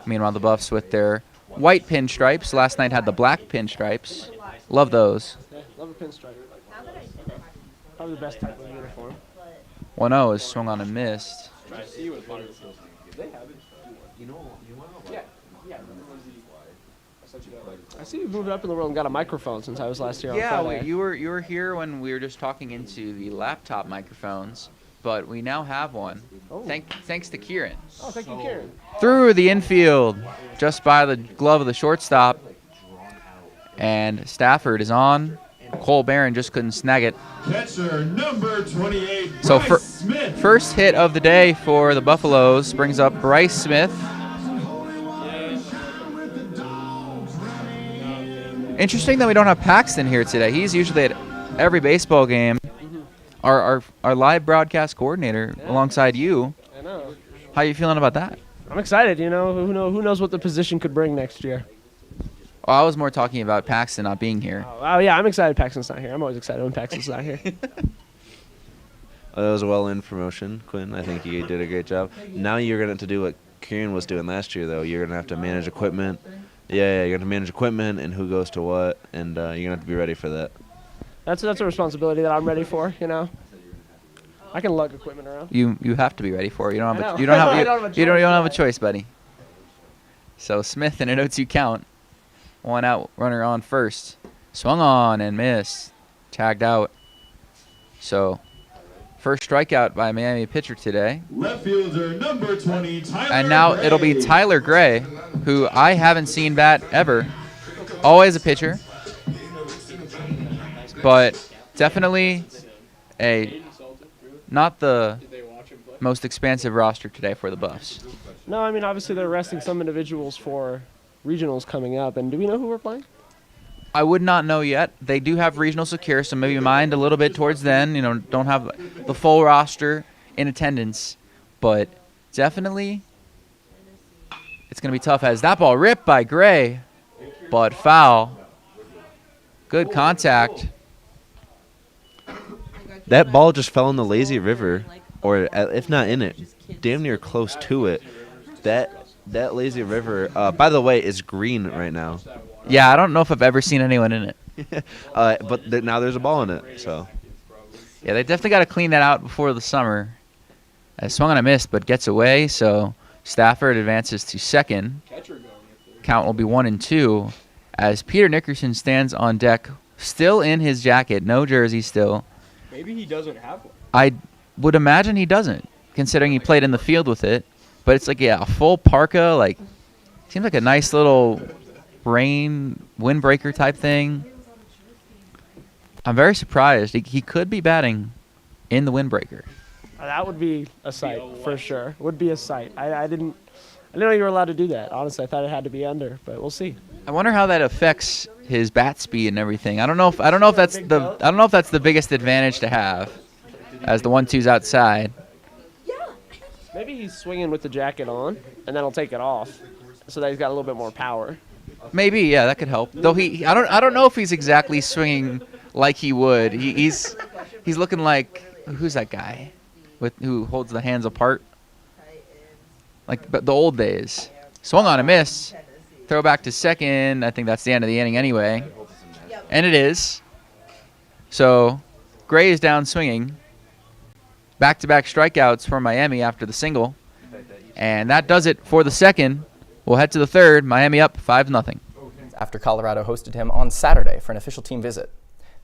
Meanwhile, the Buffs with their white pinstripes. Last night had the black pinstripes. Love those. Yeah, love a pinstripe. Probably the best type of uniform. 1-0 is swung on and missed. I see you've moved up in the world and got a microphone since I was last year on Yeah, Friday. you were here when we were just talking into the laptop microphones, but we now have one. Oh. Thanks to Kieran. Oh, thank you, Kieran. Through the infield, just by the glove of the shortstop. And Stafford is on. Cole Barron just couldn't snag it. Catcher number 28, So Bryce Smith. first hit of the day for the Buffaloes brings up Bryce Smith. Interesting that we don't have Paxton here today. He's usually at every baseball game. Our live broadcast coordinator alongside you. I know. How you feeling about that? I'm excited. You know, who knows what the position could bring next year. Oh, I was more talking about Paxton not being here. Oh yeah, I'm excited Paxton's not here. I'm always excited when Paxton's not here. That was a well-in promotion, Quinn. I think you did a great job. Now you're going to have to do what Kieran was doing last year, though. You're going to have to manage equipment. Yeah, you're going to manage equipment and who goes to what, and you're going to have to be ready for that. That's a responsibility that I'm ready for. You know, I can lug equipment around. You have to be ready for it. You don't have I know. a, you don't have I you, don't have a you don't choice, have a choice, buddy. So Smith in a 0-2 count. 1 out, runner on first. Swung on and missed. Tagged out. So first strikeout by a Miami pitcher today. Left fielder number 20, Tyler And now Gray. it'll be Tyler Gray, who I haven't seen bat ever. Always a pitcher. But definitely not the most expansive roster today for the Buffs. No, I mean obviously they're resting some individuals for regionals coming up. And do we know who we're playing? I would not know yet. They do have regional secure, so maybe mind a little bit towards then. You know, don't have the full roster in attendance, but definitely it's going to be tough as that ball ripped by Gray, but foul. Good contact. That ball just fell in the lazy river, or if not in it, damn near close to it. That lazy river, by the way, is green right now. Yeah, I don't know if I've ever seen anyone in it. But now there's a ball in it, so. Yeah, they definitely got to clean that out before the summer. Swung on a miss, but gets away, so Stafford advances to second. Count will be 1-2 as Peter Nickerson stands on deck, still in his jacket, no jersey still. Maybe he doesn't have one. I would imagine he doesn't, considering he played in the field with it. But it's like, yeah, a full parka, like, seems like a nice little windbreaker type thing. I'm very surprised. He could be batting in the windbreaker. That would be a sight for sure. Would be a sight. I didn't know you were allowed to do that. Honestly, I thought it had to be under, but we'll see. I wonder how that affects his bat speed and everything. I don't know if that's the biggest advantage to have, as the 1-2's outside. Maybe he's swinging with the jacket on, and then he'll take it off, so that he's got a little bit more power. Maybe, yeah, that could help. Though I don't know if he's exactly swinging like he would. He's looking like, who's that guy who holds the hands apart? Like the old days. Swung on a miss. Throw back to second. I think that's the end of the inning anyway. And it is. So Gray is down swinging. Back-to-back strikeouts for Miami after the single. And that does it for the second. We'll head to the third. Miami up 5-0. After Colorado hosted him on Saturday for an official team visit.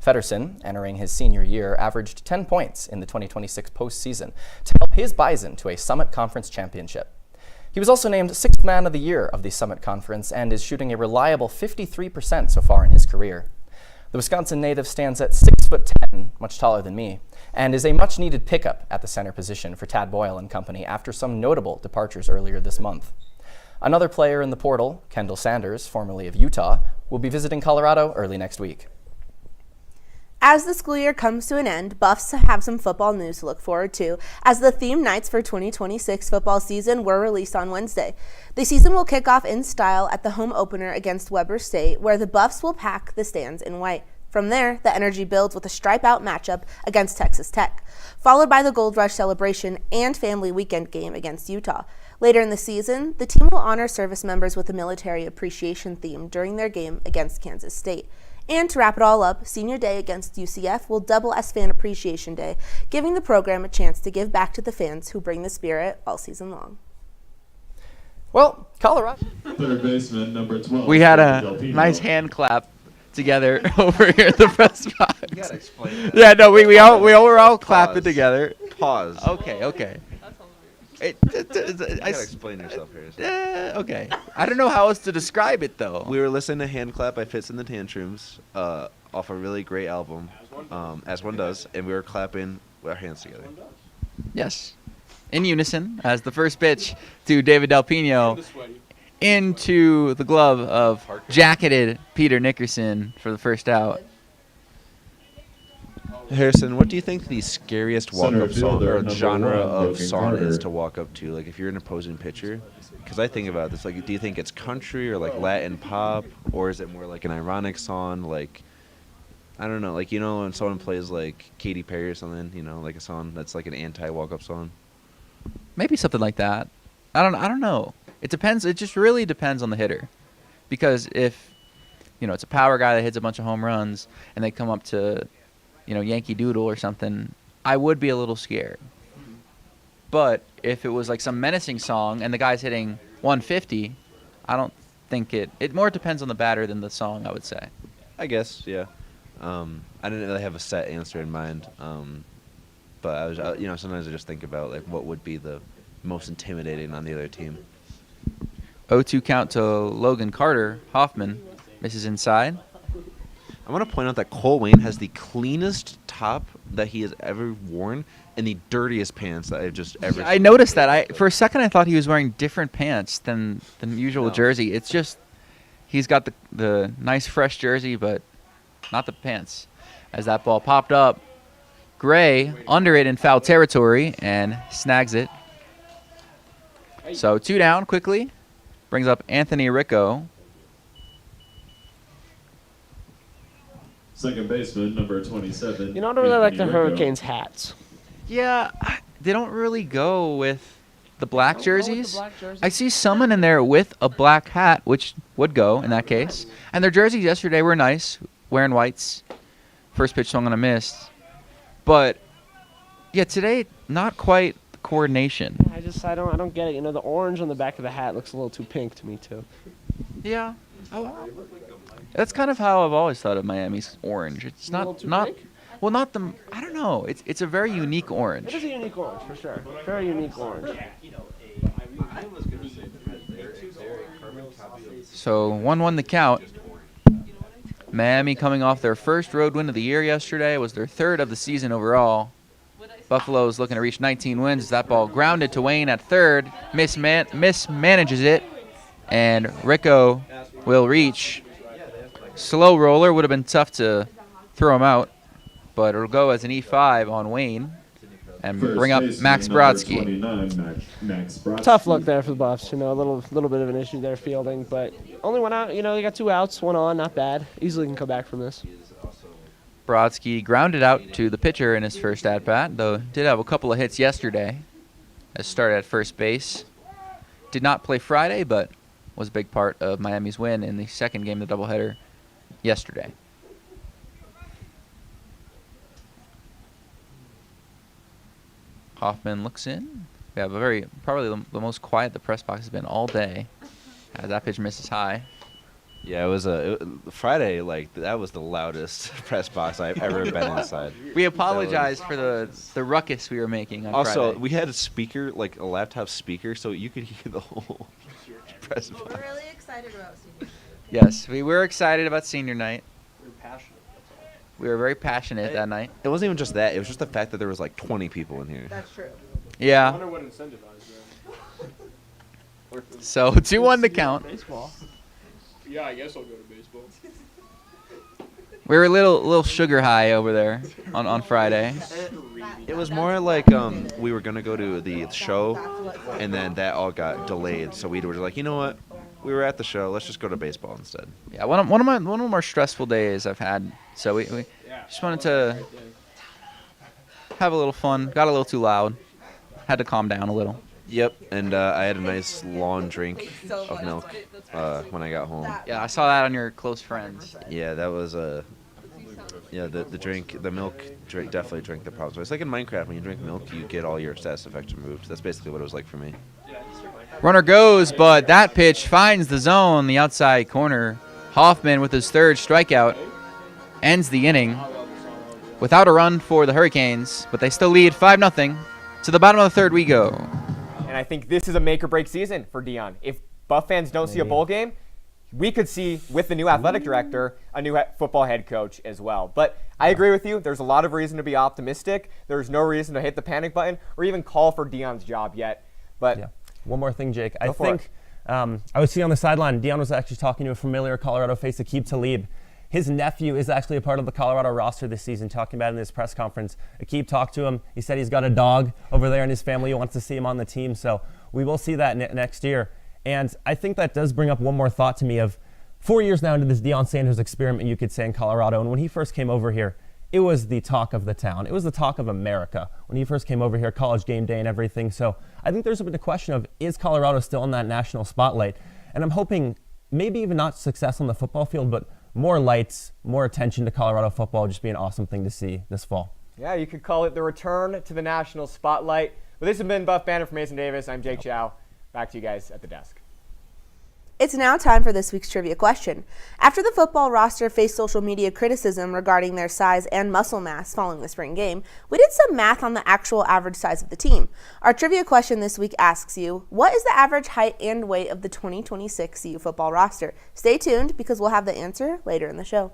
Feddersen, entering his senior year, averaged 10 points in the 2026 postseason to help his Bison to a Summit Conference championship. He was also named 6th Man of the Year of the Summit Conference and is shooting a reliable 53% so far in his career. The Wisconsin native stands at 6'10", much taller than me, and is a much-needed pickup at the center position for Tad Boyle and company after some notable departures earlier this month. Another player in the portal, Kendall Sanders, formerly of Utah, will be visiting Colorado early next week. As the school year comes to an end, Buffs have some football news to look forward to, as the theme nights for 2026 football season were released on Wednesday. The season will kick off in style at the home opener against Weber State, where the Buffs will pack the stands in white. From there, the energy builds with a stripe-out matchup against Texas Tech, followed by the Gold Rush celebration and family weekend game against Utah. Later in the season, the team will honor service members with a military appreciation theme during their game against Kansas State. And to wrap it all up, Senior Day against UCF will double as Fan Appreciation Day, giving the program a chance to give back to the fans who bring the spirit all season long. Well, Colorado. Third baseman, number 12. We had a nice hand clap together over here at the press box. You gotta explain that. Yeah, no, we were all clapping together. Pause. Okay. You gotta explain yourself here. Okay. I don't know how else to describe it, though. We were listening to Hand Clap by Fits in the Tantrums off a really great album, As One Does, and we were clapping with our hands together. Yes. In unison, as the first pitch to David Del Pino into the glove of jacketed Peter Nickerson for the first out. Harrison, what do you think the scariest walk-up song fielder, or number genre 1, of Logan song Carter. is to walk up to? Like, if you're an opposing pitcher, because I think about this. Like, do you think it's country or like Latin pop, or is it more like an ironic song? Like, I don't know. Like, you know, when someone plays like Katy Perry or something, you know, like a song that's like an anti-walk-up song. Maybe something like that. I don't know. It depends. It just really depends on the hitter, because if it's a power guy that hits a bunch of home runs and they come up to Yankee Doodle or something, I would be a little scared. But if it was like some menacing song and the guy's hitting 150, I don't think it more depends on the batter than the song, I would say. I guess, yeah. I didn't really have a set answer in mind, but I was, sometimes I just think about like what would be the most intimidating on the other team. 0-2 count to Logan Carter. Hoffman misses inside. I want to point out that Cole Wayne has the cleanest top that he has ever worn and the dirtiest pants that I've just ever seen. I noticed that. For a second, I thought he was wearing different pants than the usual jersey. It's just he's got the nice fresh jersey, but not the pants. As that ball popped up, Gray under it in foul territory and snags it. So 2 down quickly. Brings up Anthony Ricco. Second baseman, number 27. I don't really like the Anthony Ricco. Hurricanes hats. Yeah, they don't really go with the black jerseys. I see someone in there with a black hat, which would go in that case. And their jerseys yesterday were nice, wearing whites. First pitch swung on a miss. But, yeah, today, not quite coordination. I don't get it. The orange on the back of the hat looks a little too pink to me too. Yeah. That's kind of how I've always thought of Miami's orange. It's not pink? Well, not the. I don't know. It's a very unique orange. It is a unique orange for sure. Very unique orange. So 1-1 the count. Miami coming off their first road win of the year yesterday. It was their third of the season overall. Buffalo's looking to reach 19 wins. That ball grounded to Wayne at third. Mismanages it. And Ricco will reach. Slow roller. Would have been tough to throw him out. But it'll go as an E5 on Wayne. And bring up Max Brodsky. Tough luck there for the Buffs. A little bit of an issue there fielding. But only one out. They got 2 outs, 1 on. Not bad. Easily can come back from this. Brodsky grounded out to the pitcher in his first at-bat, though did have a couple of hits yesterday. As started at first base. Did not play Friday, but was a big part of Miami's win in the second game of the doubleheader yesterday. Hoffman looks in. We have probably the most quiet the press box has been all day. As that pitch misses high. Yeah, it was Friday. Like that was the loudest press box I've ever been inside. We apologize for the ruckus we were making on also, Friday. we had a speaker, like a laptop speaker, so you could hear the whole press box. We're really excited about senior night. Yes, we were excited about senior night. We're passionate. We were very passionate that night. It wasn't even just that. It was just the fact that there was like 20 people in here. That's true. Yeah. I wonder what incentivized that. So 2-1 the count. Baseball. Yeah, I guess I'll go to baseball. We were a little sugar high over there on Friday. It was more like we were gonna go to the show, and then that all got delayed. So we were like, you know what? We were at the show. Let's just go to baseball instead. Yeah, one of the more stressful days I've had. So we just wanted to have a little fun. Got a little too loud. Had to calm down a little. Yep, and I had a nice long drink of milk when I got home. Yeah, I saw that on your close friends. Yeah, that was the milk drink definitely drank the problem. So it's like in Minecraft, when you drink milk, you get all your status effects removed. That's basically what it was like for me. Runner goes, but that pitch finds the zone, the outside corner. Hoffman with his third strikeout ends the inning without a run for the Hurricanes, but they still lead 5-0. To the bottom of the third we go. And I think this is a make-or-break season for Dion. If Buff fans don't see a bowl game, we could see, with the new athletic director, a new football head coach as well. But I agree with you. There's a lot of reason to be optimistic. There's no reason to hit the panic button or even call for Dion's job yet. But yeah. One more thing, Jake. I think I was seeing on the sideline, Dion was actually talking to a familiar Colorado face, Aqib Talib. His nephew is actually a part of the Colorado roster this season, talking about it in his press conference. Aqib talked to him. He said he's got a dog over there in his family. He wants to see him on the team. So we will see that next year. And I think that does bring up one more thought to me of 4 years now into this Deion Sanders experiment, you could say, in Colorado. And when he first came over here, it was the talk of the town. It was the talk of America when he first came over here, college game day and everything. So I think there's been a question of, is Colorado still in that national spotlight? And I'm hoping maybe even not success on the football field, but more lights, more attention to Colorado football would just be an awesome thing to see this fall. Yeah, you could call it the return to the national spotlight. But this has been Buff Banner from Mason Davis. I'm Jake Chow. Back to you guys at the desk. It's now time for this week's trivia question. After the football roster faced social media criticism regarding their size and muscle mass following the spring game, we did some math on the actual average size of the team. Our trivia question this week asks you, what is the average height and weight of the 2026 CU football roster? Stay tuned because we'll have the answer later in the show.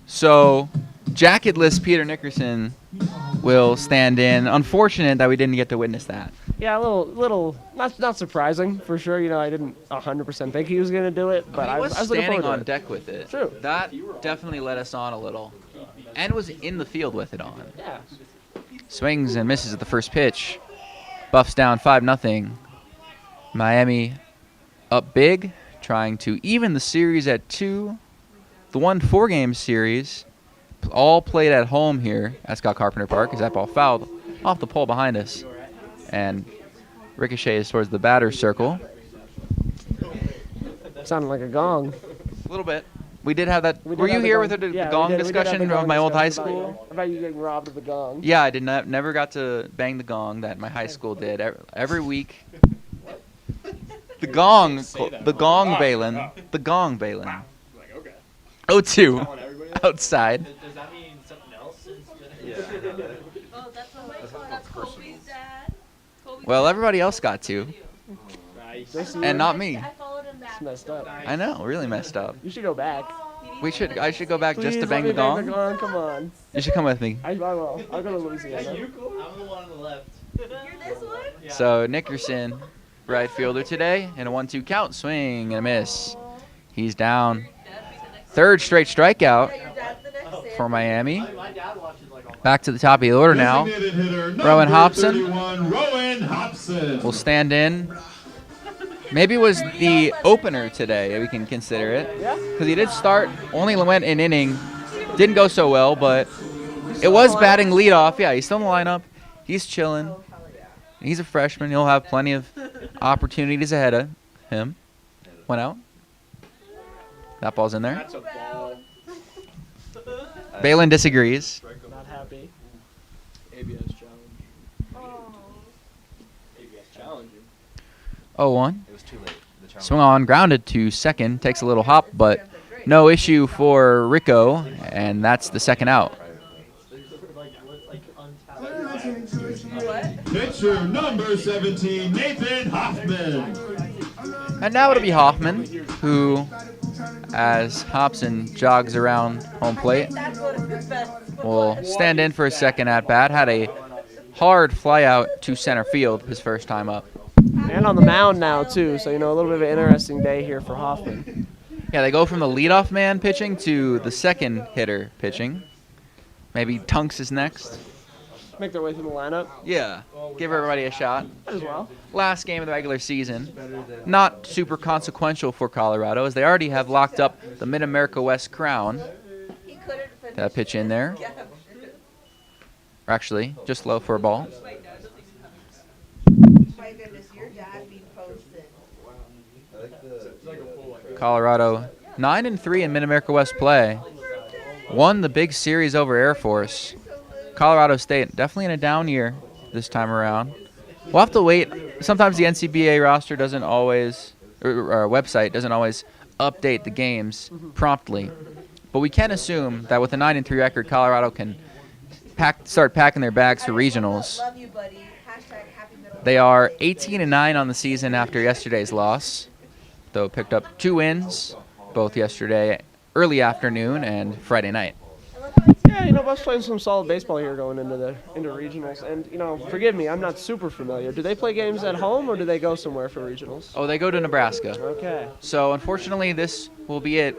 So, jacketless Peter Nickerson will stand in. Unfortunate that we didn't get to witness that. Yeah, a little, not surprising for sure. You know, I didn't 100% think he was going to do it, but he was I was looking standing forward to on it. deck with it. True. That definitely let us on a little, and was in the field with it on. Yeah. Swings and misses at the first pitch. Buffs down 5-0. Miami up big, trying to even the series at 2. The 1 4-game series, all played at home here at Scott Carpenter Park, as that ball fouled off the pole behind us and ricochets towards the batter's circle. Sounded like a gong. A little bit. We did have that. Were you here with the gong discussion of my old high school? About you getting robbed of the gong. Yeah, I did not. Never got to bang the gong that my high school did every week. The gong, Balin. The gong, Balin. 0-2 outside. Does that mean something else? Oh, that's Colby's dad. Well, everybody else got to. And not me. I followed him back. It's messed up. I know, really messed up. You should go back. I should go back just to Please bang let the me gong. Bang the gong. Come on. You should come with me. I will. I'll go to Louisiana. I'm the one on the left. You're this one? Yeah. So Nickerson, right fielder today, in a 1-2 count, swing and a miss. He's down. Third straight strikeout for Miami. Back to the top of the order now. Rowan Hobson will stand in. Maybe it was the opener today, we can consider it. Because he did start, only went an inning. Didn't go so well, but it was batting leadoff. Yeah, he's still in the lineup. He's chilling. He's a freshman. He'll have plenty of opportunities ahead of him. Went out. That ball's in there. That's a ball. Balin disagrees. Not happy. ABS challenge. ABS challenge. 0-1. Swing on, grounded to second. Takes a little hop, but no issue for Rico, and that's the second out. Pitcher number 17, Nathan Hoffman. And now it'll be Hoffman, who, as Hobson jogs around home plate, will stand in for a second at bat. Had a hard fly out to center field his first time up. And on the mound now, too. So, a little bit of an interesting day here for Hoffman. Yeah, they go from the leadoff man pitching to the second hitter pitching. Maybe Tunks is next. Make their way through the lineup. Yeah, give everybody a shot. Might as well. Last game of the regular season. Not super consequential for Colorado, as they already have locked up the Mid-America West crown. That pitch in there. Or actually, just low for a ball. Colorado 9-3 in Mid-America West play. Won the big series over Air Force. Colorado State definitely in a down year this time around. We'll have to wait. Sometimes the NCBA roster doesn't always, or website doesn't always update the games promptly. But we can assume that with a 9-3 record, Colorado can start packing their bags for regionals. They are 18-9 on the season after yesterday's loss, though picked up 2 wins, both yesterday early afternoon and Friday night. Yeah, Buff's playing some solid baseball here going into regionals. And, forgive me, I'm not super familiar. Do they play games at home or do they go somewhere for regionals? Oh, they go to Nebraska. Okay. So, unfortunately, this will be it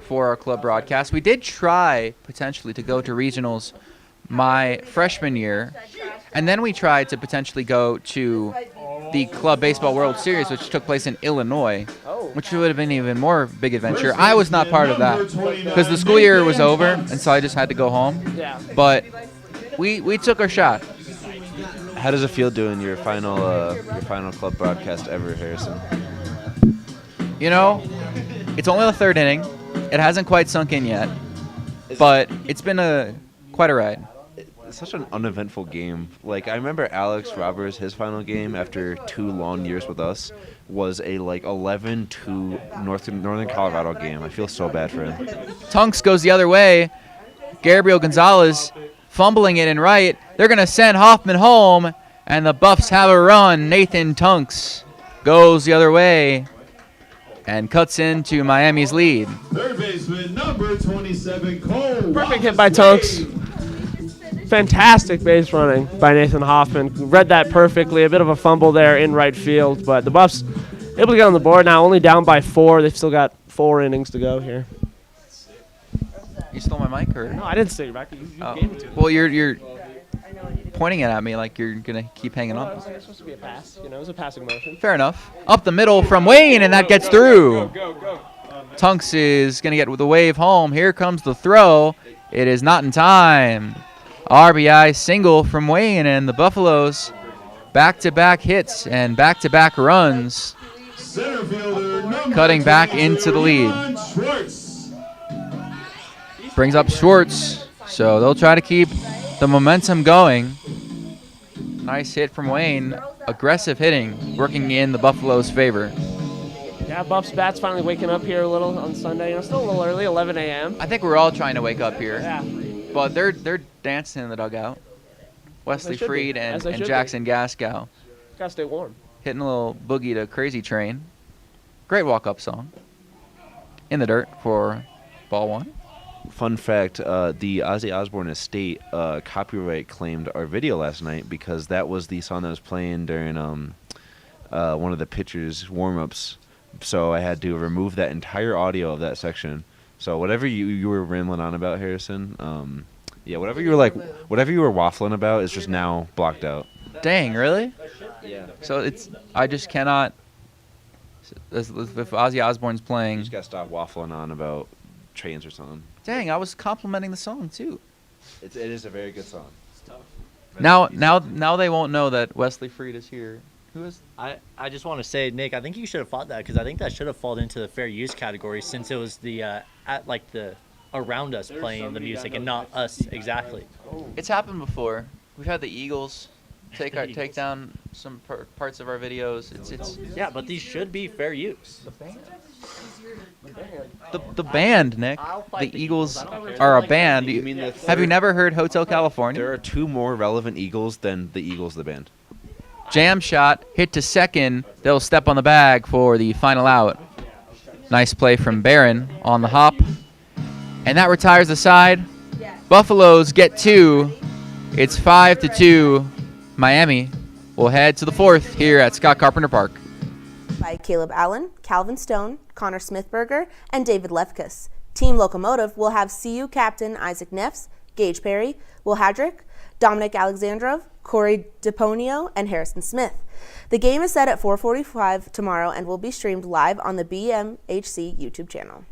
for our club broadcast. We did try, potentially, to go to regionals my freshman year, and then we tried to potentially go to the Club Baseball World Series, which took place in Illinois, which would have been an even more big adventure. I was not part of that because the school year was over, and so I just had to go home. Yeah. But we took our shot. How does it feel doing your final club broadcast ever, Harrison? It's only the third inning. It hasn't quite sunk in yet, but it's been quite a ride. It's such an uneventful game. Like, I remember Alex Roberts, his final game after 2 long years with us was a 11-2 Northern Colorado game. I feel so bad for him. Tunks goes the other way. Gabriel Gonzalez fumbling it in right. They're going to send Hoffman home, and the Buffs have a run. Nathan Tunks goes the other way and cuts into Miami's lead. Third baseman, number 27, Cole. Perfect hit by Tunks. Fantastic base running by Nathan Hoffman. Read that perfectly. A bit of a fumble there in right field, but the Buffs able to get on the board now, only down by 4. They've still got 4 innings to go here. You stole my mic, or? No, I didn't steal your mic. You gave it to me. Well, you're pointing it at me like you're going to keep hanging on. It's supposed to be a pass. It was a passing motion. Fair enough. Up the middle from Wayne, and that gets through. Tunks is going to get with the wave home. Here comes the throw. It is not in time. RBI single from Wayne, and the Buffaloes back-to-back hits and back-to-back runs, cutting back into the lead. Brings up Schwartz, so they'll try to keep the momentum going. Nice hit from Wayne. Aggressive hitting, working in the Buffaloes' favor. Yeah, Buffs bats finally waking up here a little on Sunday. Still a little early, 11 a.m. I think we're all trying to wake up here. Yeah. But they're dancing in the dugout. Wesley Freed and Jackson Gaskow. Gotta stay warm. Hitting a little boogie to Crazy Train. Great walk-up song. In the dirt for ball 1. Fun fact, the Ozzy Osbourne estate copyright claimed our video last night because that was the song that was playing during one of the pitchers' warm-ups. So I had to remove that entire audio of that section. So whatever you were rambling on about, Harrison, whatever you were waffling about is just now blocked out. Dang, really? Yeah. So I just cannot. If Ozzy Osbourne's playing, You just gotta stop waffling on about trains or something. Dang, I was complimenting the song too. It is a very good song. Now they won't know that Wesley Freed is here. Who is? I just want to say, Nick, I think you should have fought that because I think that should have fallen into the fair use category since it was the around us playing the music and not us exactly. It's happened before. We've had the Eagles take down some parts of our videos. It's yeah, but these should be fair use. The band, Nick. The Eagles are a band. Have you never heard Hotel California? There are 2 more relevant Eagles than the Eagles, the band. Jam shot, hit to second. They'll step on the bag for the final out. Nice play from Barron on the hop. And that retires the side. Buffaloes get 2. It's 5-2 Miami. We'll head to the fourth here at Scott Carpenter Park. By Caleb Allen, Calvin Stone, Connor Smithberger, and David Lefkus. Team Locomotive will have CU captain Isaac Neffs, Gage Perry, Will Hadrick, Dominic Alexandrov, Corey DePonio, and Harrison Smith. The game is set at 4:45 tomorrow and will be streamed live on the BMHC YouTube channel.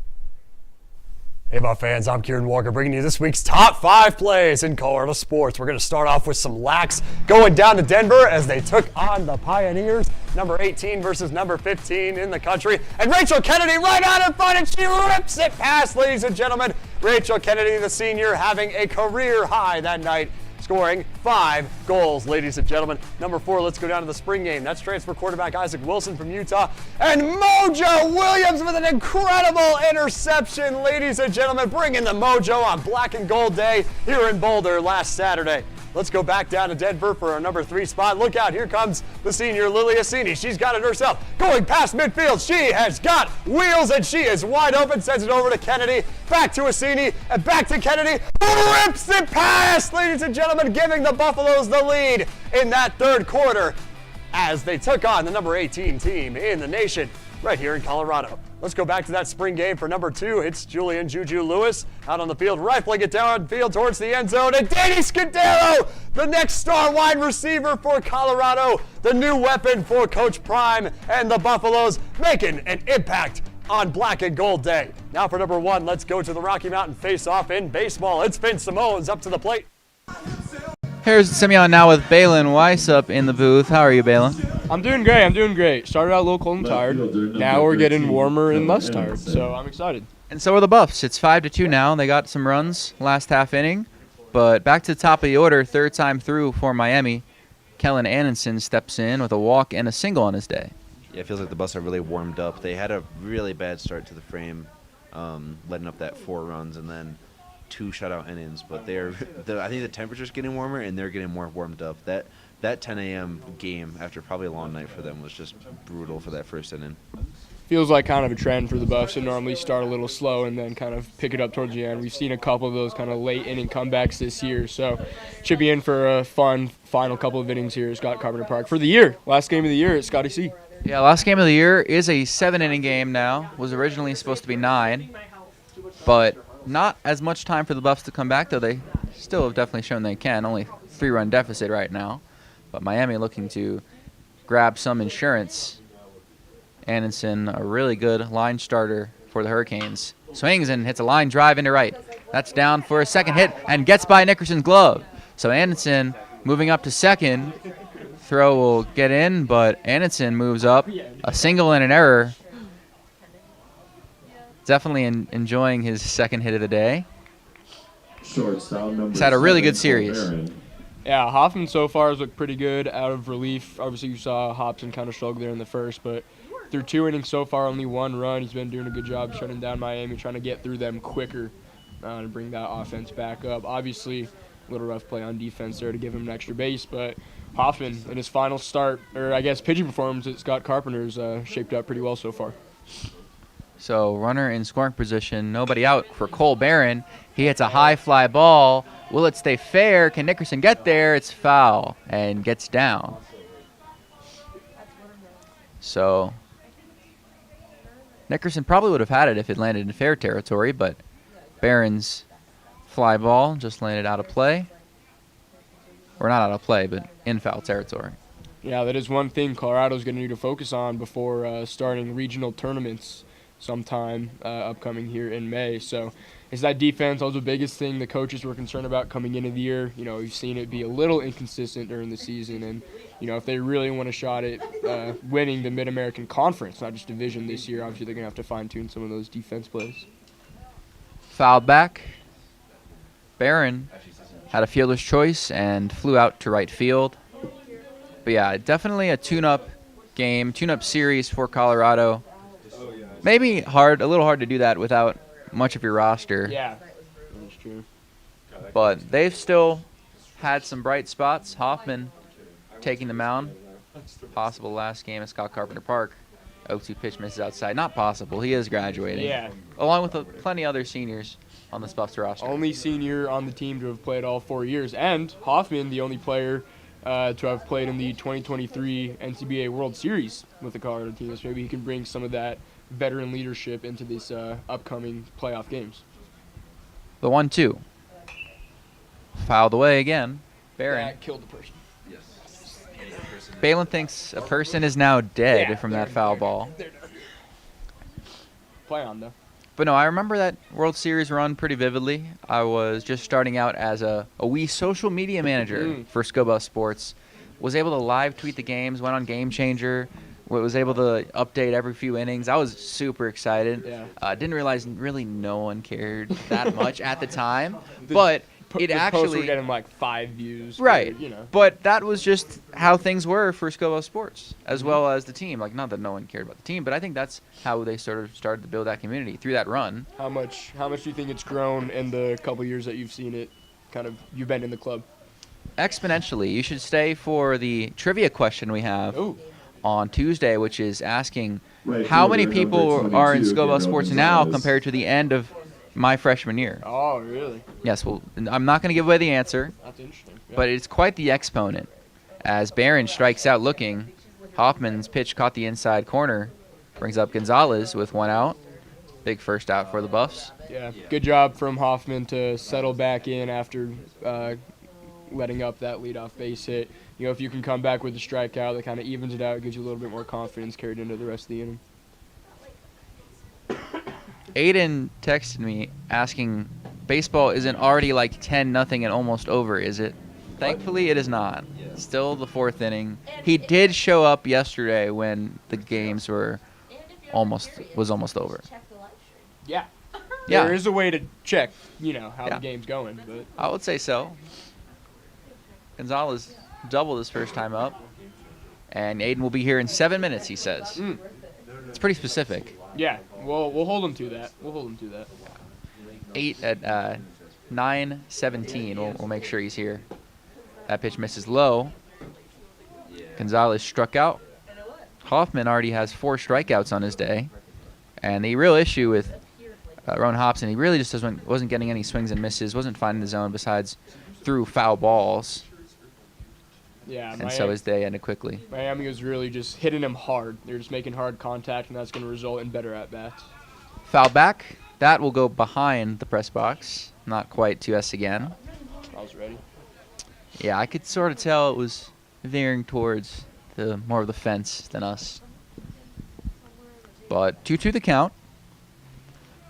Hey, Buff fans, I'm Kieran Walker bringing you this week's top 5 plays in Colorado sports. We're going to start off with some Lacs going down to Denver as they took on the Pioneers, number 18 versus number 15 in the country. And Rachel Kennedy right out in front, and she rips it past, ladies and gentlemen. Rachel Kennedy, the senior, having a career high that night, scoring 5 goals, ladies and gentlemen. Number 4, let's go down to the spring game. That's transfer quarterback Isaac Wilson from Utah. And Mojo Williams with an incredible interception, ladies and gentlemen, bringing the mojo on Black and Gold Day here in Boulder last Saturday. Let's go back down to Denver for our number 3 spot. Look out, here comes the senior Lily Assini. She's got it herself. Going past midfield, she has got wheels and she is wide open. Sends it over to Kennedy, back to Assini, and back to Kennedy. Rips it past, ladies and gentlemen, giving the Buffaloes the lead in that third quarter as they took on the number 18 team in the nation right here in Colorado. Let's go back to that spring game for number 2. It's Julian Juju Lewis out on the field, rifling it downfield towards the end zone. And Danny Scudero, the next star wide receiver for Colorado, the new weapon for Coach Prime and the Buffaloes, making an impact on Black and Gold Day. Now for number 1, let's go to the Rocky Mountain face-off in baseball. It's Finn Simone's up to the plate. Here's Simeon now with Balin Weiss up in the booth. How are you, Balin? I'm doing great. Started out a little cold and tired. Now we're getting warmer and less tired, so I'm excited. And so are the Buffs. It's 5-2 now. They got some runs last half inning. But back to the top of the order, third time through for Miami. Kellen Annenson steps in with a walk and a single on his day. Yeah, it feels like the Buffs are really warmed up. They had a really bad start to the frame, letting up that 4 runs and then 2 shutout innings. But I think the temperature's getting warmer and they're getting more warmed up. That 10 a.m. game after probably a long night for them was just brutal for that first inning. Feels like kind of a trend for the Buffs to normally start a little slow and then kind of pick it up towards the end. We've seen a couple of those kind of late inning comebacks this year, so should be in for a fun final couple of innings here at Scott Carpenter Park for the year. Last game of the year at Scotty C. Yeah, last game of the year is a 7-inning game now. Was originally supposed to be 9, but not as much time for the Buffs to come back, though they still have definitely shown they can. Only 3-run deficit right now. But Miami looking to grab some insurance. Annenson, a really good line starter for the Hurricanes. Swings and hits a line drive into right. That's down for a second hit and gets by Nickerson's glove. So Annenson moving up to second. Throw will get in, but Annenson moves up. A single and an error. Definitely enjoying his second hit of the day. He's had a really good series. Yeah, Hoffman so far has looked pretty good out of relief. Obviously, you saw Hobson kind of struggle there in the first, but through 2 innings so far, only 1 run. He's been doing a good job shutting down Miami, trying to get through them quicker and bring that offense back up. Obviously, a little rough play on defense there to give him an extra base, but Hoffman in his final start, or I guess pitching performance at Scott Carpenter's shaped up pretty well so far. So runner in scoring position, nobody out for Cole Barron. He hits a high fly ball. Will it stay fair? Can Nickerson get there? It's foul and gets down. So Nickerson probably would have had it if it landed in fair territory, but Barron's fly ball just landed out of play. Or not out of play, but in foul territory. Yeah, that is one thing Colorado's going to need to focus on before starting regional tournaments sometime upcoming here in May. So is that defense. That was the biggest thing the coaches were concerned about coming into the year. You know, we've seen it be a little inconsistent during the season, and you know, if they really want a shot at winning the Mid-American Conference, not just division this year, obviously they're going to have to fine-tune some of those defense plays. Fouled back. Barron had a fielder's choice and flew out to right field. But yeah, definitely a tune-up game, tune-up series for Colorado. Maybe a little hard to do that without much of your roster. Yeah, that's true. But they've still had some bright spots. Hoffman taking the mound. Possible last game at Scott Carpenter Park. 0-2 pitch misses outside. Not possible. He is graduating. Yeah. Along with plenty other seniors on this Buffs roster. Only senior on the team to have played all 4 years. And Hoffman, the only player to have played in the 2023 NCBA World Series with the Colorado team. So maybe he can bring some of that veteran leadership into this upcoming playoff games. The 1-2. Fouled away again. Barron. That killed the person. Balin thinks a person is now dead Yeah, from that foul ball. Play on, though. But no, I remember that World Series run pretty vividly. I was just starting out as a wee social media manager for Scoba Sports. Was able to live tweet the games, went on Game Changer, was able to update every few innings. I was super excited. Yeah. Didn't realize really no one cared that much at the time. But it the posts actually were getting like 5 views. Right. You know. But that was just how things were for Scobo Sports, as well as the team. Like, not that no one cared about the team, but I think that's how they sort of started to build that community through that run. How much do you think it's grown in the couple years that you've seen it? You've been in the club. Exponentially. You should stay for the trivia question we have on Tuesday, which is asking how many people are in Scobo Sports now compared to the end of my freshman year. Oh, really? Yes, well, I'm not going to give away the answer. That's interesting. Yeah. But it's quite the exponent. As Barron strikes out looking, Hoffman's pitch caught the inside corner, brings up Gonzalez with 1 out. Big first out for the Buffs. Yeah, good job from Hoffman to settle back in after letting up that leadoff base hit. You know, if you can come back with a strikeout, that kind of evens it out, gives you a little bit more confidence carried into the rest of the inning. Aiden texted me asking, baseball isn't already like 10-0 and almost over, is it? Thankfully, it is not. Still the 4th inning. He did show up yesterday when the games were almost over. Yeah. Yeah. There is a way to check, how the game's going. But I would say so. Gonzalez doubled his first time up, and Aiden will be here in 7 minutes, he says. It's pretty specific. Yeah, we'll hold him to that. 8 at 9:17. We'll make sure he's here. That pitch misses low. Gonzalez struck out. Hoffman already has 4 strikeouts on his day. And the real issue with Rowan Hobson, he really just wasn't getting any swings and misses, wasn't finding the zone besides through foul balls. Yeah, And so his day ended quickly. Miami was really just hitting him hard. They're just making hard contact, and that's going to result in better at-bats. Foul back. That will go behind the press box. Not quite to us again. I was ready. Yeah, I could sort of tell it was veering towards more of the fence than us. But 2-2 the count.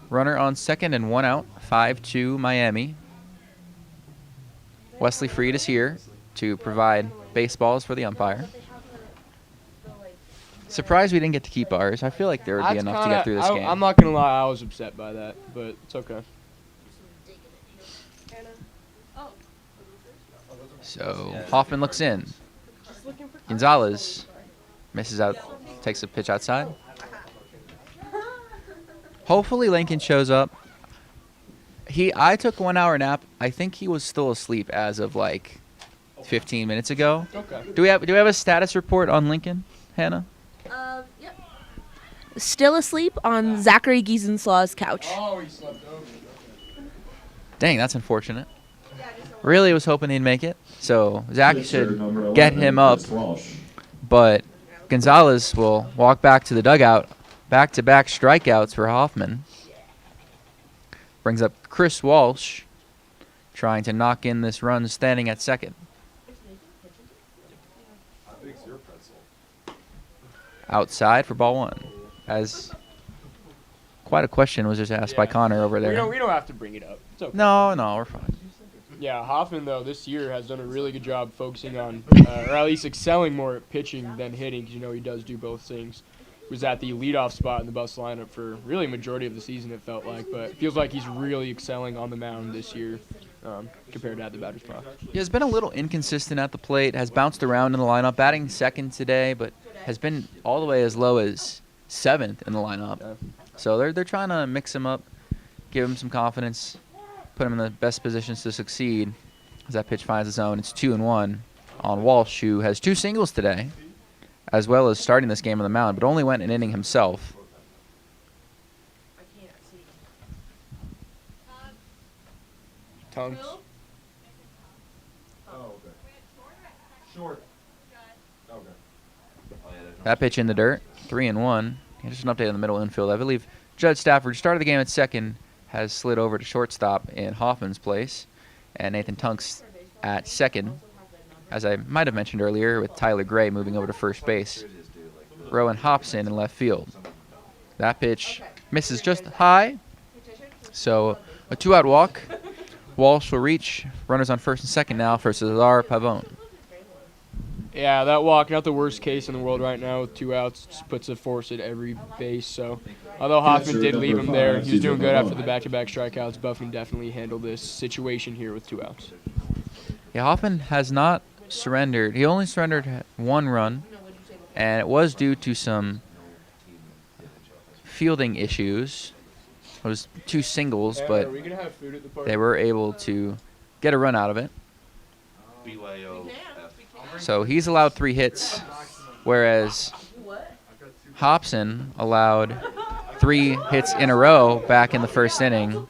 Runner on second and 1 out. 5-2 Miami. Wesley Freed is here to provide baseballs for the umpire. Surprised we didn't get to keep ours. I feel like there would be enough to get through this game. I'm not going to lie, I was upset by that, but it's okay. So Hoffman looks in. Gonzalez misses out, takes a pitch outside. Hopefully Lincoln shows up. I took 1 hour nap. I think he was still asleep as of like 15 minutes ago. Okay. Do we have a status report on Lincoln, Hannah? Yep. Still asleep on Zachary Giesenslaw's couch. Oh, he slept over. Dang, that's unfortunate. Really was hoping he'd make it. So Zach should get him up. But Gonzalez will walk back to the dugout. Back-to-back strikeouts for Hoffman. Brings up Chris Walsh, trying to knock in this run standing at second. Outside for ball 1. As quite a question was just asked by Connor over there. We don't have to bring it up. It's okay. No, we're fine. Yeah, Hoffman, though, this year has done a really good job focusing on, or at least excelling more at pitching than hitting, because he does do both things. Was at the leadoff spot in the Buffs lineup for really a majority of the season, it felt like. But it feels like he's really excelling on the mound this year compared to at the batter's box. He has been a little inconsistent at the plate, has bounced around in the lineup, batting second today, but has been all the way as low as 7th in the lineup. Yeah. So they're trying to mix him up, give him some confidence, put him in the best positions to succeed. As that pitch finds the zone, it's 2-1 on Walsh, who has 2 singles today, as well as starting this game on the mound, but only went an inning himself. Tongues. That pitch in the dirt, 3-1. Just an update on the middle infield. I believe Judge Stafford started the game at second, has slid over to shortstop in Hoffman's place, and Nathan Tunks at second, as I might have mentioned earlier, with Tyler Gray moving over to first base. Rowan Hobson in left field. That pitch misses just high, so a 2-out walk. Walsh will reach. Runners on first and second now for Cesar Pavone. Yeah, that walk, not the worst case in the world right now with 2 outs. Just puts a force at every base. So, although Hoffman did leave him there, he was doing good after the back-to-back strikeouts. Buff can definitely handle this situation here with 2 outs. Yeah, Hoffman has not surrendered. He only surrendered 1 run, and it was due to some fielding issues. It was 2 singles, but they were able to get a run out of it. So he's allowed 3 hits, whereas Hobson allowed 3 hits in a row back in the first inning,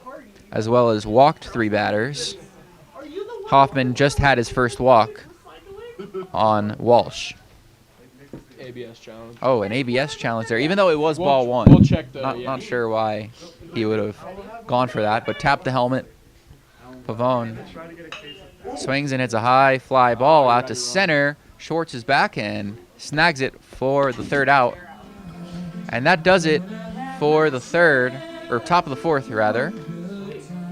as well as walked 3 batters. Hoffman just had his first walk on Walsh. ABS challenge. Oh, an ABS challenge there, even though it was ball 1. We'll check the, not sure why he would have gone for that, but tapped the helmet. Pavone swings and hits a high fly ball out to center. Schwartz's backhand snags it for the 3rd out. And that does it for the 3rd, or top of the 4th, rather.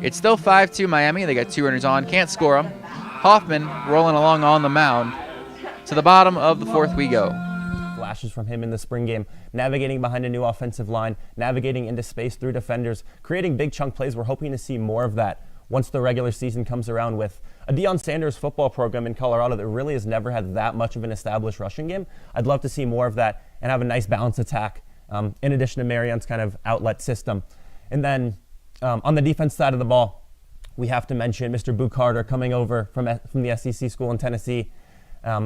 It's still 5-2 Miami. They got 2 runners on. Can't score them. Hoffman rolling along on the mound. To the bottom of the 4th we go. Flashes from him in the spring game, navigating behind a new offensive line, navigating into space through defenders, creating big chunk plays. We're hoping to see more of that once the regular season comes around with a Deion Sanders football program in Colorado that really has never had that much of an established rushing game. I'd love to see more of that and have a nice balanced attack in addition to Marion's kind of outlet system. And then on the defense side of the ball, we have to mention Mr. Boo Carter coming over from the SEC school in Tennessee.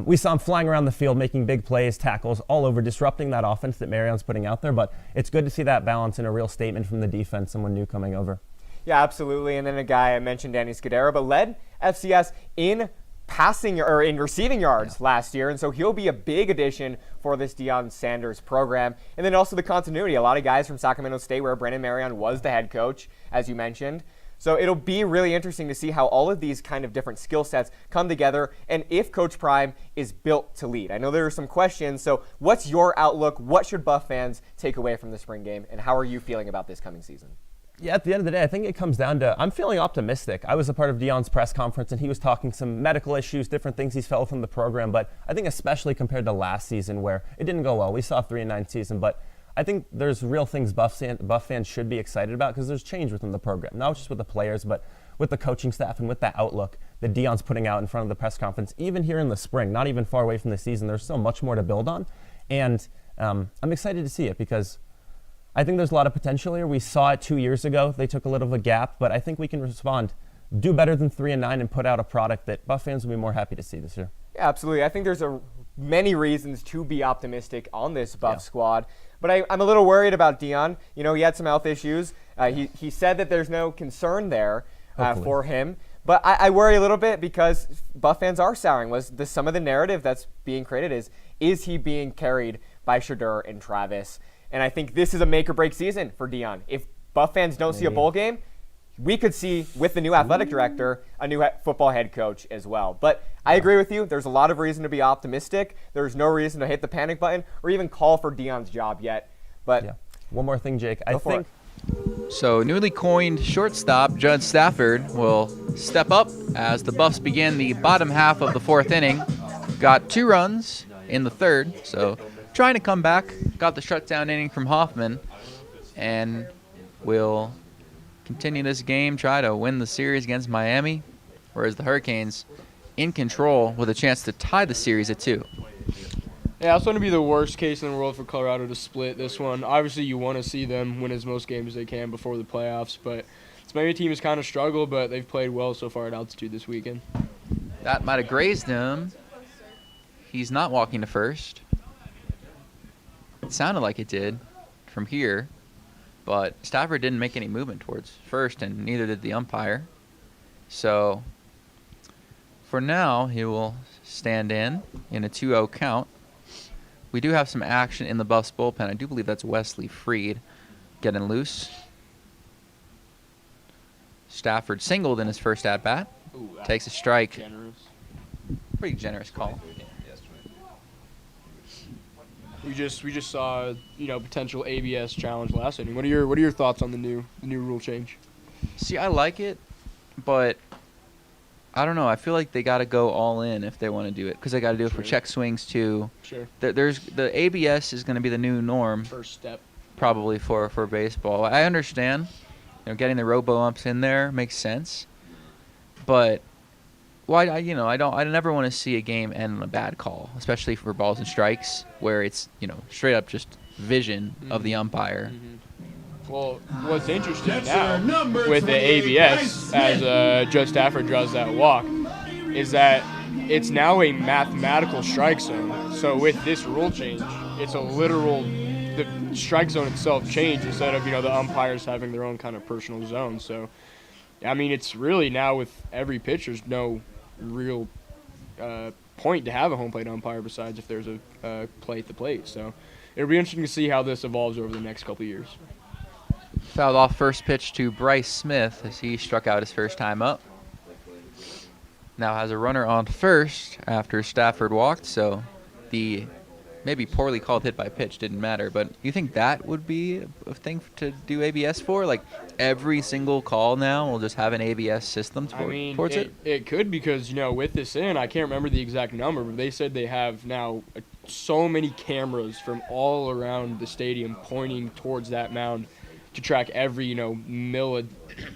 We saw him flying around the field, making big plays, tackles, all over, disrupting that offense that Marion's putting out there. But it's good to see that balance and a real statement from the defense, someone new coming over. Yeah, absolutely. And then a guy I mentioned, Danny Scudero, but led FCS in passing or in receiving yards last year, and so he'll be a big addition for this Deion Sanders program. And then also the continuity. A lot of guys from Sacramento State, where Brandon Marion was the head coach, as you mentioned. So it'll be really interesting to see how all of these kind of different skill sets come together and if Coach Prime is built to lead. I know there are some questions, so what's your outlook? What should Buff fans take away from the spring game, and how are you feeling about this coming season? Yeah, at the end of the day, I think it comes down to I'm feeling optimistic. I was a part of Deion's press conference, and he was talking some medical issues, different things he's felt from the program, but I think especially compared to last season where it didn't go well. We saw a 3-9 season, but I think there's real things Buff fans should be excited about because there's change within the program, not just with the players, but with the coaching staff and with that outlook that Deion's putting out in front of the press conference, even here in the spring, not even far away from the season. There's so much more to build on, and I'm excited to see it because I think there's a lot of potential here. We saw it 2 years ago. They took a little of a gap, but I think we can respond, do better than 3-9, and put out a product that Buff fans will be more happy to see this year. Yeah, absolutely. I think there's many reasons to be optimistic on this Buff squad, but I'm a little worried about Deion. You know, he had some health issues. He said that there's no concern there for him, but I worry a little bit because Buff fans are souring. Some of the narrative that's being created is he being carried by Shadur and Travis? And I think this is a make-or-break season for Deion. If Buff fans don't see a bowl game, we could see, with the new athletic director, a new football head coach as well. But I agree with you. There's a lot of reason to be optimistic. There's no reason to hit the panic button or even call for Deion's job yet. But one more thing, Jake. I think so. Newly coined shortstop Judd Stafford will step up as the Buffs begin the bottom half of the 4th inning. Got 2 runs in the 3rd, so trying to come back. Got the shutdown inning from Hoffman, and will continue this game, try to win the series against Miami, whereas the Hurricanes in control with a chance to tie the series at 2. Yeah, it's going to be the worst case in the world for Colorado to split this one. Obviously, you want to see them win as most games as they can before the playoffs, but this Miami team has kind of struggled, but they've played well so far at altitude this weekend. That might have grazed him. He's not walking to first. It sounded like it did from here, but Stafford didn't make any movement towards first, and neither did the umpire. So for now, he will stand in a 2-0 count. We do have some action in the Buffs bullpen. I do believe that's Wesley Freed getting loose. Stafford singled in his first at-bat. Takes a strike. Generous. Pretty generous call. We just saw potential ABS challenge last inning. What are your thoughts on the new rule change? See, I like it, but I don't know. I feel like they got to go all in if they want to do it, because they got to do it for check swings too. Sure. There's the ABS is going to be the new norm. First step. Probably for baseball. I understand. Getting the robo umps in there makes sense, but I never want to see a game end on a bad call, especially for balls and strikes where it's straight up just vision of the umpire. Well, what's interesting now with the ABS, as Judge Stafford draws that walk, is that it's now a mathematical strike zone. So with this rule change, it's a literal, the strike zone itself changed instead of the umpires having their own kind of personal zone. So, I mean, it's really now with every pitch, there's no real point to have a home plate umpire besides if there's a play at the plate. So it'll be interesting to see how this evolves over the next couple of years. Fouled off first pitch to Bryce Smith as he struck out his first time up. Now has a runner on first after Stafford walked, so the maybe poorly called hit by pitch didn't matter. But you think that would be a thing to do ABS for? Like every single call now will just have an ABS system towards it? It could, because with this I can't remember the exact number, but they said they have now so many cameras from all around the stadium pointing towards that mound to track every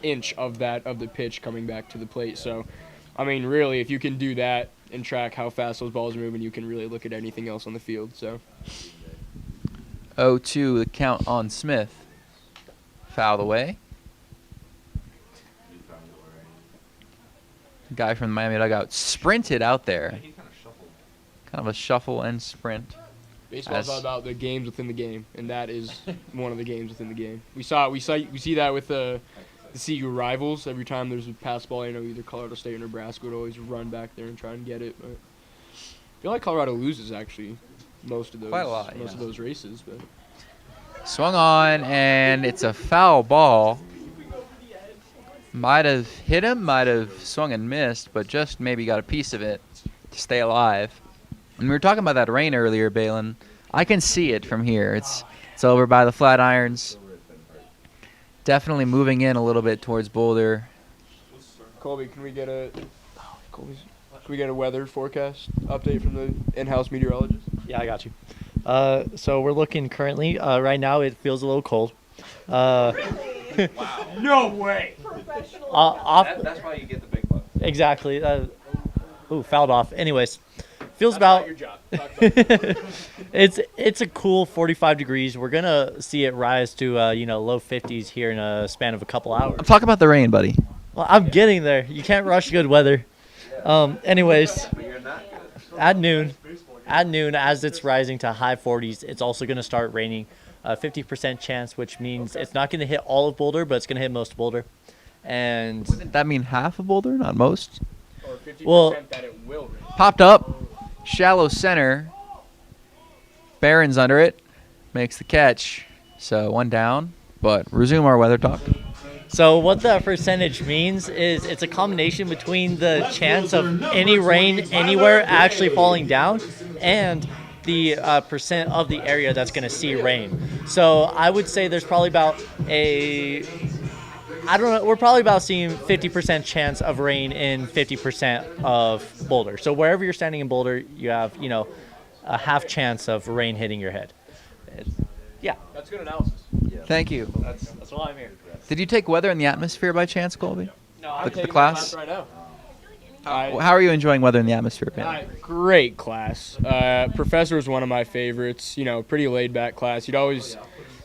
inch of the pitch coming back to the plate. So I mean, really, if you can do that and track how fast those balls are moving, you can really look at anything else on the field. So 0-2 the count on Smith. Fouled away. The guy from the Miami dugout sprinted out there. Kind of a shuffle and sprint. Baseball's all about the games within the game, and that is one of the games within the game. We see that with the CU rivals. Every time there's a pass ball, either Colorado State or Nebraska would always run back there and try and get it. But I feel like Colorado loses actually most of those. Quite a lot, of those races. But swung on, and it's a foul ball. Might have hit him, might have swung and missed, but just maybe got a piece of it to stay alive. And we were talking about that rain earlier, Balin. I can see it from here. It's over by the Flatirons. Definitely moving in a little bit towards Boulder. Colby, can we get a weather forecast update from the in-house meteorologist? Yeah, I got you. So we're looking currently. Right now, it feels a little cold. Wow. No way. That's why you get the big bucks. Exactly. Fouled off. Anyways, feels about. Your job. It's a cool 45 degrees. We're gonna see it rise to low 50s here in a span of a couple hours. Talk about the rain, buddy. Well, I'm getting there. You can't rush good weather. Anyways, at noon, as it's rising to high 40s, it's also going to start raining. 50% chance, which means it's not going to hit all of Boulder, but it's going to hit most of Boulder. And wouldn't that mean half of Boulder, not most? Or 50% well, that it will rain. Popped up, shallow center. Barron's under it, makes the catch. So one down, but resume our weather talk. So what that percentage means is it's a combination between the chance of any rain anywhere actually falling down and the percent of the area that's going to see rain. So I would say there's probably about we're probably about seeing 50% chance of rain in 50% of Boulder. So wherever you're standing in Boulder, you have, a half chance of rain hitting your head. Yeah. That's good analysis. Thank you. That's why I'm here. Did you take weather in the atmosphere by chance, Colby? No, I'm the taking class right now. How are you enjoying weather in the atmosphere, Ben? Great class. Professor was one of my favorites. Pretty laid back class. He'd always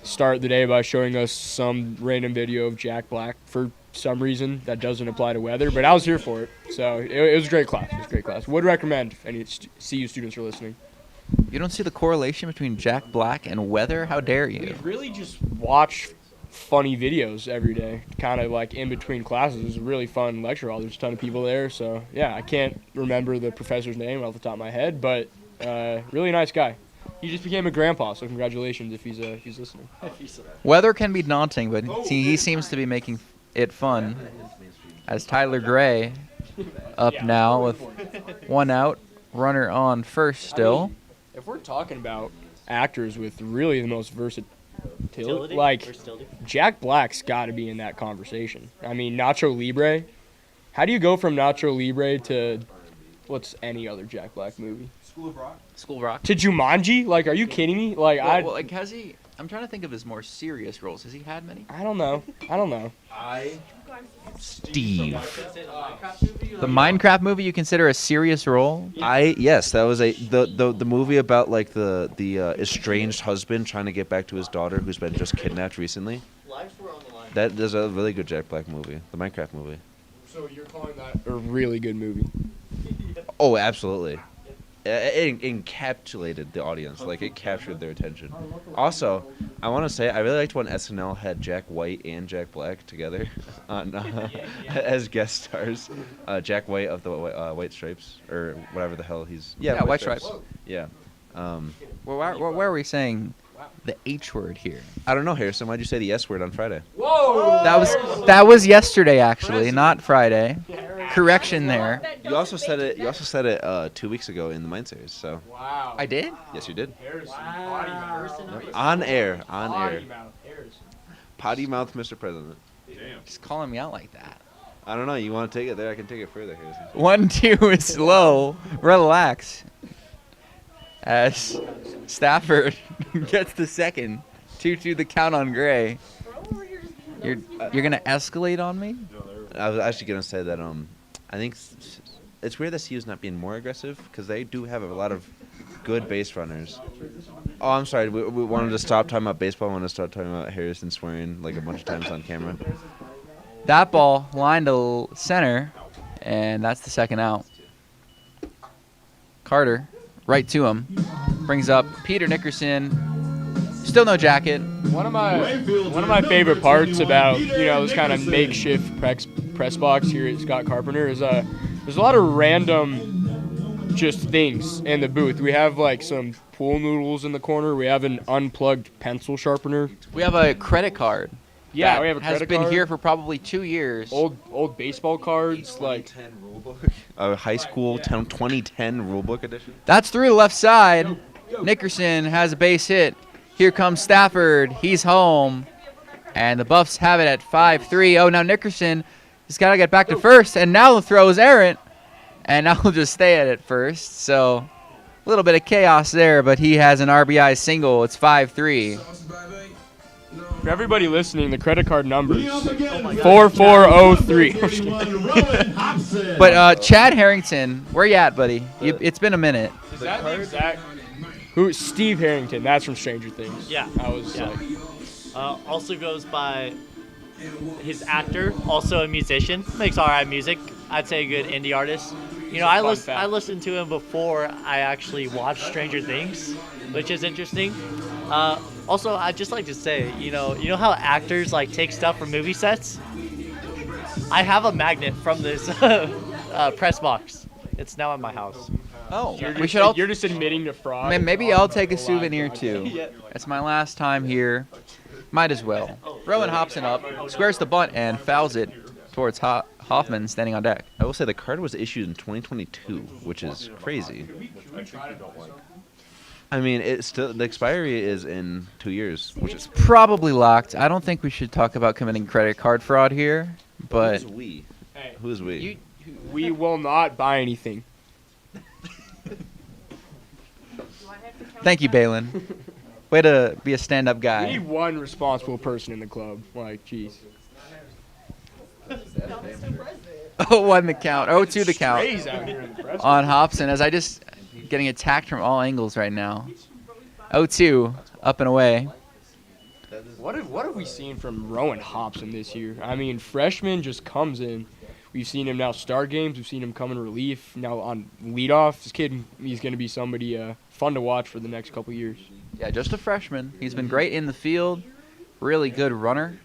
start the day by showing us some random video of Jack Black for some reason that doesn't apply to weather, but I was here for it. So it was a great class. It was a great class. Would recommend if any CU students are listening. You don't see the correlation between Jack Black and weather? How dare you? Really just watch funny videos every day, kind of like in between classes. It was a really fun lecture hall. There's a ton of people there. So, yeah, I can't remember the professor's name off the top of my head, but really nice guy. He just became a grandpa, so congratulations if he's listening. Weather can be daunting, but he seems to be making it fun. As Tyler Gray up now with 1 out, runner on first still. I mean, if we're talking about actors with really the most versatility, like Jack Black's got to be in that conversation. I mean, Nacho Libre. How do you go from Nacho Libre to what's any other Jack Black movie? School of Rock. To Jumanji? Like, are you kidding me? Like, has he? I'm trying to think of his more serious roles. Has he had many? I don't know. Steve. The Minecraft movie you consider a serious role? Yes, that was the movie about like the estranged husband trying to get back to his daughter who's been just kidnapped recently. That is a really good Jack Black movie, the Minecraft movie. So you're calling that a really good movie? Oh, absolutely. It encapsulated the audience, like it captured their attention. Also, I want to say I really liked when SNL had Jack White and Jack Black together on, as guest stars. Jack White of the White Stripes, or whatever the hell he's. Yeah, White Stripes. Yeah. Well, why are we saying the H word here? I don't know, Harrison. Why'd you say the S word on Friday? Whoa! That was yesterday, actually, not Friday. Correction there. You also said it 2 weeks ago in the Mind Series. So. Wow. I did? Yes, you did. Wow. On air. Potty Potty mouth, Mr. President. Damn. Just calling me out like that. I don't know. You want to take it there? I can take it further, Harrison. 1-2 is slow. Relax. As Stafford gets the second. 2-2 the count on Gray. You're gonna escalate on me? I was actually gonna say that I think it's weird that CU's not being more aggressive because they do have a lot of good base runners. Oh, I'm sorry. We wanted to stop talking about baseball. We wanted to start talking about Harrison swearing like a bunch of times on camera. That ball lined to center, and that's the second out. Carter, right to him, brings up Peter Nickerson. Still no jacket. One of my favorite parts about this kind of makeshift press box here at Scott Carpenter is there's a lot of random just things in the booth. We have like some pool noodles in the corner. We have an unplugged pencil sharpener. We have a credit card. Yeah, we have a credit card. card. Has been here for probably 2 years. Old baseball cards, like a high school 2010 rulebook edition. That's through the left side. Nickerson has a base hit. Here comes Stafford. He's home. And the Buffs have it at 5-3. Oh, now Nickerson has got to get back to first. And now the throw is errant. And now he'll just stay at it first. So a little bit of chaos there, but he has an RBI single. It's 5-3. For everybody listening, the credit card number is 4403. But Chad Harrington, where you at, buddy? It's been a minute. Is that the exact? Who? Steve Harrington. That's from Stranger Things. Yeah. I was like. Also goes by his actor, also a musician. Makes alright music. I'd say a good indie artist. I listened to him before I actually watched Stranger Things, which is interesting. Also, I'd just like to say, you know how actors like take stuff from movie sets? I have a magnet from this press box. It's now in my house. Oh, you're just admitting to fraud. Maybe I'll take a souvenir too. It's my last time here. Might as well. Rowan Hobson up, squares the bunt and fouls it towards Hoffman standing on deck. I will say the card was issued in 2022, which is crazy. I mean, the expiry is in 2 years, which is probably locked. I don't think we should talk about committing credit card fraud here, but who's we? Who's we? We will not buy anything. Thank you, Balin. Way to be a stand-up guy. We need one responsible person in the club. Like, jeez. 0-1 the count. 0-2 the count on Hobson as I just getting attacked from all angles right now. 0-2 up and away. What have we seen from Rowan Hobson this year? I mean, freshman just comes in. We've seen him now start games. We've seen him come in relief. Now on leadoff. This kid, he's going to be somebody fun to watch for the next couple years. Yeah, just a freshman. He's been great in the field. really good runner.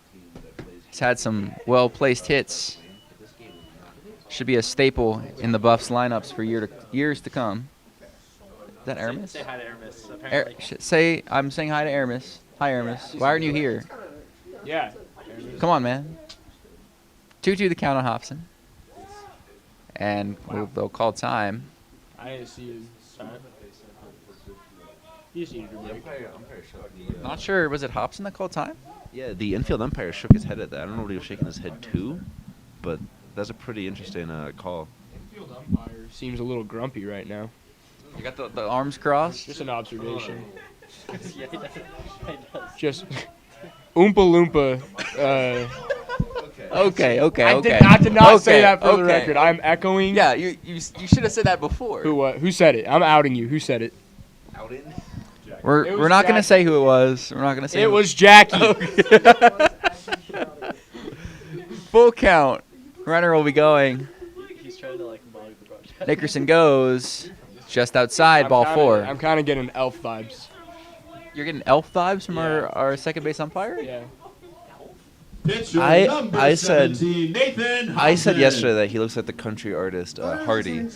He's had some well-placed hits. Should be a staple in the Buffs lineups for years to come. Is that Aramis? Say hi to Aramis, apparently. I'm saying hi to Aramis. Hi, Aramis. Why aren't you here? Yeah. Come on, man. 2-2 the count on Hobson. And they'll call time. I didn't see his shot. You just needed a break. Not sure. Was it Hobson that called time? Yeah, the infield umpire shook his head at that. I don't know what he was shaking his head to, but that's a pretty interesting call. Infield umpire seems a little grumpy right now. You got the arms crossed? Just an observation. Yeah, he does. Just Oompa Loompa. Okay. I did not say that for the record. I'm echoing. Yeah, you should have said that before. Who said it? I'm outing you. Who said it? Outing? We're not gonna say who it was. We're not gonna say. It was Jackie. Full count. Runner will be going. He's trying to monitor the broadcast. Nickerson goes just outside, ball 4. I'm kind of getting elf vibes. You're getting elf vibes from our second base umpire? Yeah. I said Nathan yesterday that he looks like the country artist Hardy.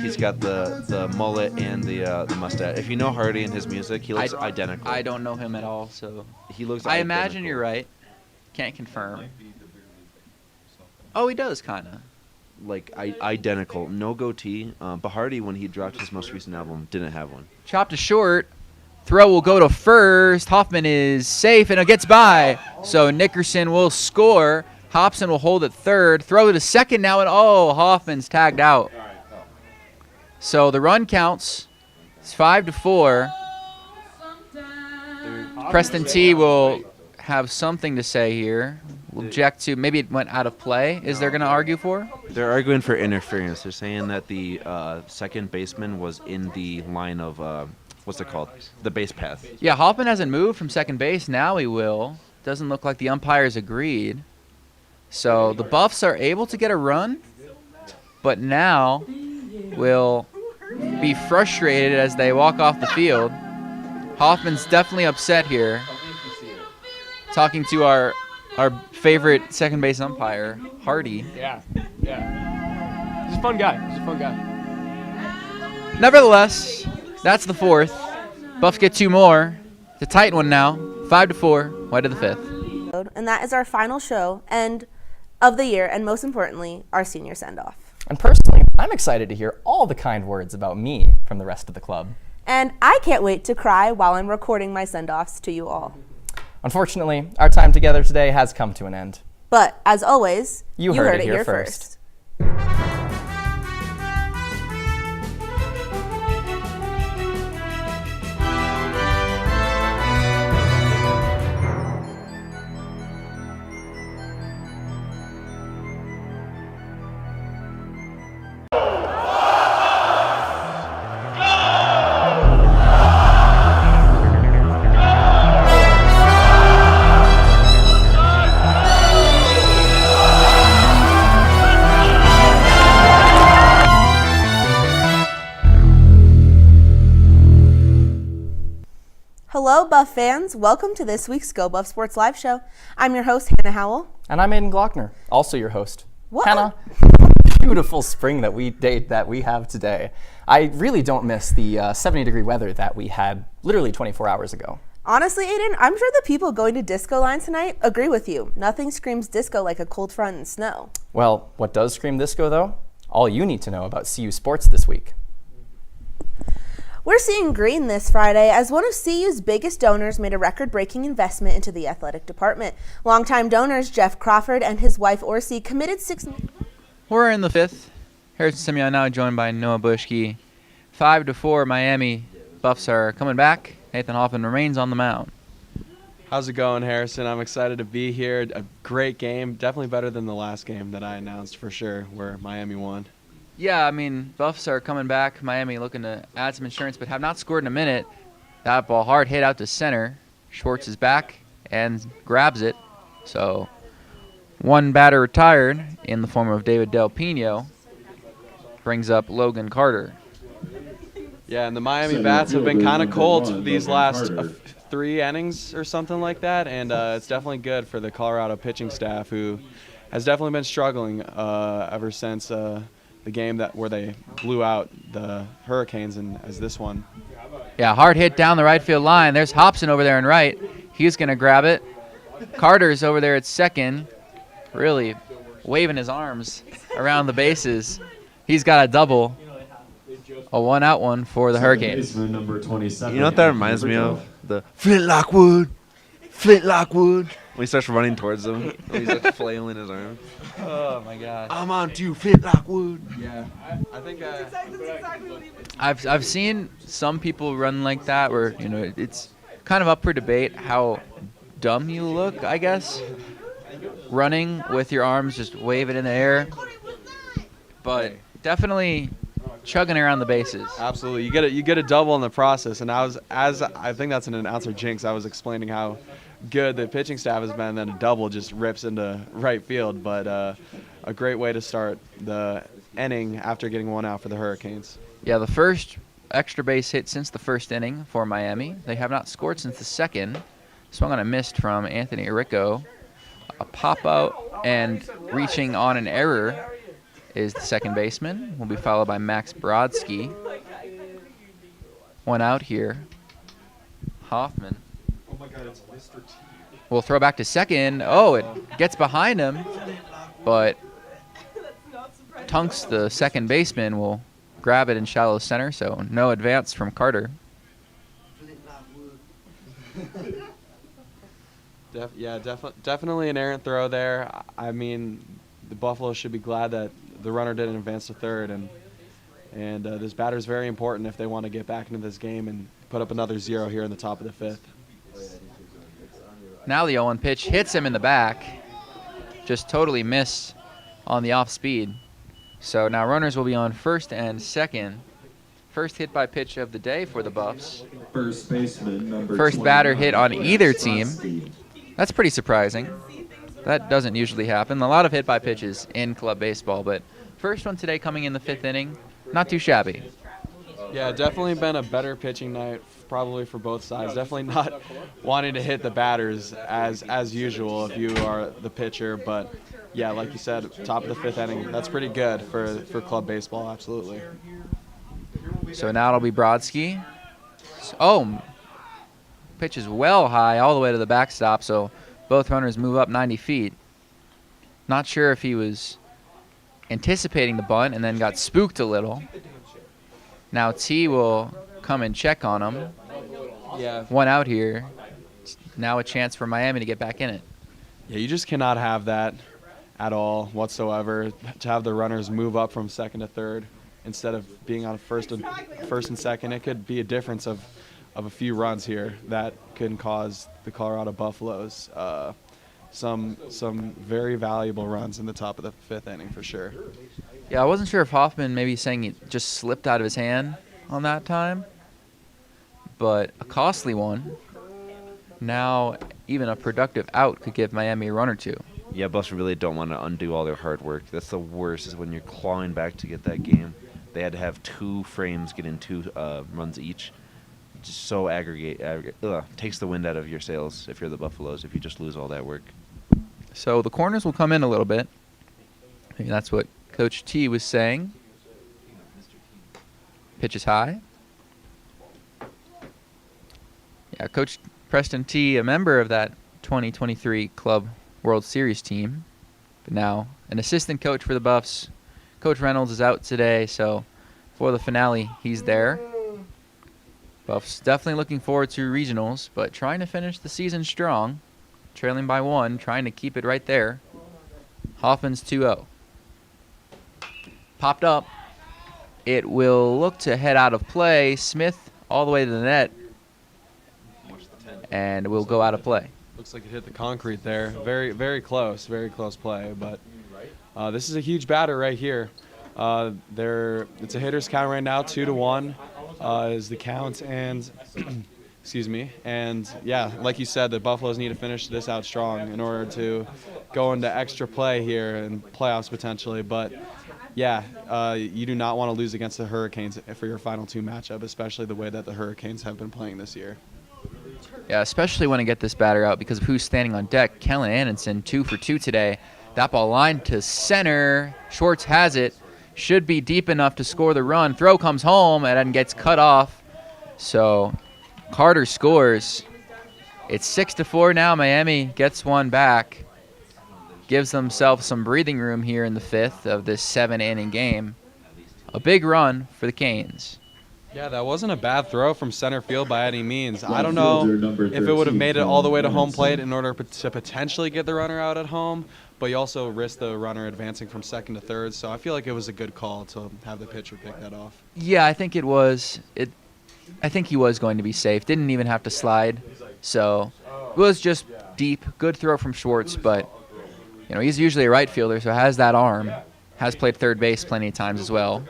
He's got the mullet and the mustache. If you know Hardy and his music, he looks identical. I don't know him at all, so he looks. I identical. imagine you're right. Can't confirm. Oh, he does kind of. Like identical, no goatee. But Hardy, when he dropped his most recent album, didn't have one. Chopped to short. Throw will go to first. Hoffman is safe, and it gets by. So Nickerson will score. Hobson will hold at third. Throw to second now, and Hoffman's tagged out. So the run counts. It's 5-4. Preston T will have something to say here. Will object to maybe it went out of play. Is they're going to argue for? They're arguing for interference. They're saying that the second baseman was in the line of what's it called? The base path. Yeah, Hoffman hasn't moved from second base. Now he will. Doesn't look like the umpires agreed. So the Buffs are able to get a run, but now will be frustrated as they walk off the field. Hoffman's definitely upset here. Talking to our favorite second base umpire, Hardy. Yeah. He's a fun guy. Nevertheless, that's the 4th. Buffs get 2 more. It's a tight one now. 5-4. Wide of the 5th. And that is our final show and of the year, and most importantly, our senior send-off. And personally, I'm excited to hear all the kind words about me from the rest of the club. And I can't wait to cry while I'm recording my send-offs to you all. Unfortunately, our time together today has come to an end. But, as always, you heard it here first. Hello, Buff fans. Welcome to this week's Go Buff Sports Live Show. I'm your host, Hannah Howell. And I'm Aiden Glockner, also your host. What? Hannah, beautiful spring that we have today. I really don't miss the 70-degree weather that we had literally 24 hours ago. Honestly, Aiden, I'm sure the people going to disco line tonight agree with you. Nothing screams disco like a cold front and snow. Well, what does scream disco, though? All you need to know about CU sports this week. We're seeing green this Friday as one of CU's biggest donors made a record-breaking investment into the athletic department. Longtime donors Jeff Crawford and his wife Orsi committed We're in the 5th. Harrison Simeon now joined by Noah Bushke. 5-4 Miami. Buffs are coming back. Nathan Hoffman remains on the mound. How's it going, Harrison? I'm excited to be here. A great game. Definitely better than the last game that I announced for sure, where Miami won. Yeah, I mean, Buffs are coming back. Miami looking to add some insurance, but have not scored in a minute. That ball hard hit out to center. Schwartz is back and grabs it. So one batter retired in the form of David Del Pino. Brings up Logan Carter. Yeah, and the Miami bats have been kind of cold these last 3 innings or something like that, and it's definitely good for the Colorado pitching staff, who has definitely been struggling ever since the game where they blew out the Hurricanes, and as this one. Yeah, hard hit down the right field line. There's Hobson over there in right. He's going to grab it. Carter's over there at second, really waving his arms around the bases. He's got a double. A one-out one for the Hurricanes. Number 27. You know what that reminds me of? The Flint Lockwood. When he starts running towards him, he's like flailing his arms. Oh my God! I'm on to you, Flint Lockwood. Yeah, I think I've seen some people run like that, where it's kind of up for debate how dumb you look, I guess, running with your arms just waving in the air. But definitely chugging around the bases. Absolutely, you get a double in the process, and I think that's an announcer jinx. I was explaining how good the pitching staff has been, and then a double just rips into right field. But a great way to start the inning after getting one out for the Hurricanes. Yeah, the first extra base hit since the first inning for Miami. They have not scored since the second. Swung on a missed from Anthony Irico. A pop out and reaching on an error is the second baseman. Will be followed by Max Brodsky. One out here. Hoffman. Oh my God, it's Mr. T. Will throw back to second. Oh, it gets behind him, but Tunks, the second baseman, will grab it in shallow center, so no advance from Carter. Definitely an errant throw there. I mean, the Buffalo should be glad that the runner didn't advance to third, and this batter is very important if they want to get back into this game and put up another 0 here in the top of the 5th. Now the 0-1 pitch hits him in the back. Just totally missed on the off speed. So now runners will be on first and second. First hit by pitch of the day for the Buffs. First baseman, number First batter hit on either team. That's pretty surprising. That doesn't usually happen. A lot of hit by pitches in club baseball, but first one today coming in the 5th inning. Not too shabby. Yeah, definitely been a better pitching night, probably for both sides. Definitely not wanting to hit the batters as usual if you are the pitcher, but yeah, like you said, top of the 5th inning, that's pretty good for club baseball, absolutely. So now it'll be Brodsky. Oh, pitch is well high all the way to the backstop, so both runners move up 90 feet. Not sure if he was anticipating the bunt and then got spooked a little. Now T will come and check on him. Yeah. One out here. Now a chance for Miami to get back in it. Yeah, you just cannot have that at all whatsoever, to have the runners move up from second to third instead of being on first and second. It could be a difference of a few runs here that could cause the Colorado Buffaloes some very valuable runs in the top of the 5th inning for sure. Yeah, I wasn't sure if Hoffman maybe saying he just slipped out of his hand on that time, but a costly one. Now even a productive out could give Miami a run or two. Yeah, Buffs really don't want to undo all their hard work. That's the worst, is when you're clawing back to get that game. They had to have 2 frames get in 2 runs each. Just so takes the wind out of your sails if you're the Buffaloes, if you just lose all that work. So the corners will come in a little bit. I think that's what Coach T was saying. Pitch is high. Yeah, Coach Preston T, a member of that 2023 Club World Series team, but now an assistant coach for the Buffs. Coach Reynolds is out today, so for the finale, he's there. Buffs definitely looking forward to regionals, but trying to finish the season strong. Trailing by 1, trying to keep it right there. Hoffman's 2-0. Popped up. It will look to head out of play. Smith all the way to the net. And will go out of play. Looks like it hit the concrete there. Very, very close play. But this is a huge batter right here. It's a hitter's count right now, 2-1 is the count. And excuse me. And yeah, like you said, the Buffaloes need to finish this out strong in order to go into extra play here and playoffs potentially. But yeah, you do not want to lose against the Hurricanes for your final 2 matchup, especially the way that the Hurricanes have been playing this year. Yeah, especially when I get this batter out because of who's standing on deck. Kellen Anderson, 2 for 2 today. That ball lined to center. Schwartz has it. Should be deep enough to score the run. Throw comes home and then gets cut off. So Carter scores. It's 6-4 now. Miami gets one back. Gives themselves some breathing room here in the 5th of this 7-inning game. A big run for the Canes. Yeah, that wasn't a bad throw from center field by any means. I don't know if it would have made it all the way to home plate in order to potentially get the runner out at home, but you also risk the runner advancing from second to third, so I feel like it was a good call to have the pitcher pick that off. Yeah, I think it was. I think he was going to be safe. Didn't even have to slide, so it was just deep. Good throw from Schwartz, but he's usually a right fielder, so has that arm. Has played third base plenty of times as well.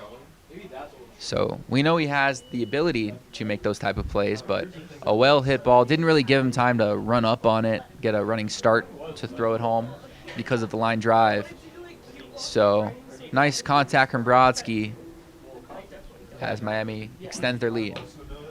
So we know he has the ability to make those type of plays, but a well-hit ball didn't really give him time to run up on it, get a running start to throw it home because of the line drive. So nice contact from Brodsky as Miami extends their lead.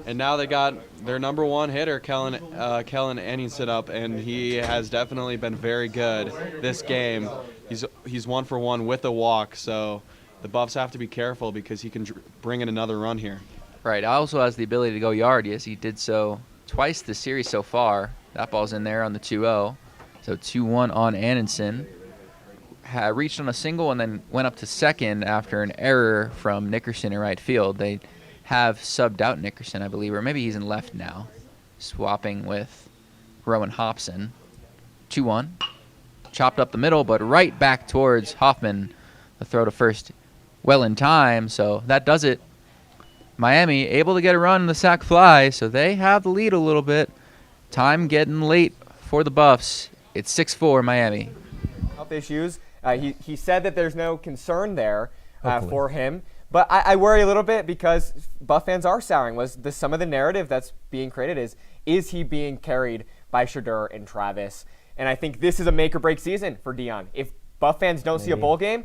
And now they got their number one hitter, Kellen Anderson, up, and he has definitely been very good this game. He's 1 for 1 with a walk, so the Buffs have to be careful because he can bring in another run here. Right. Also has the ability to go yard. Yes, he did so twice this series so far. That ball's in there on the 2-0. So 2-1 on Anderson. Reached on a single and then went up to second after an error from Nickerson in right field. They have subbed out Nickerson, I believe, or maybe he's in left now, swapping with Rowan Hobson. 2-1. Chopped up the middle, but right back towards Hoffman. The throw to first well in time, so that does it. Miami able to get a run in the sac fly, so they have the lead a little bit. Time getting late for the Buffs. It's 6-4 Miami. Health issues. He said that there's no concern there for him, but I worry a little bit because Buff fans are souring. Some of the narrative that's being created is he being carried by Shadur and Travis? And I think this is a make or break season for Dion. If Buff fans don't see a bowl game,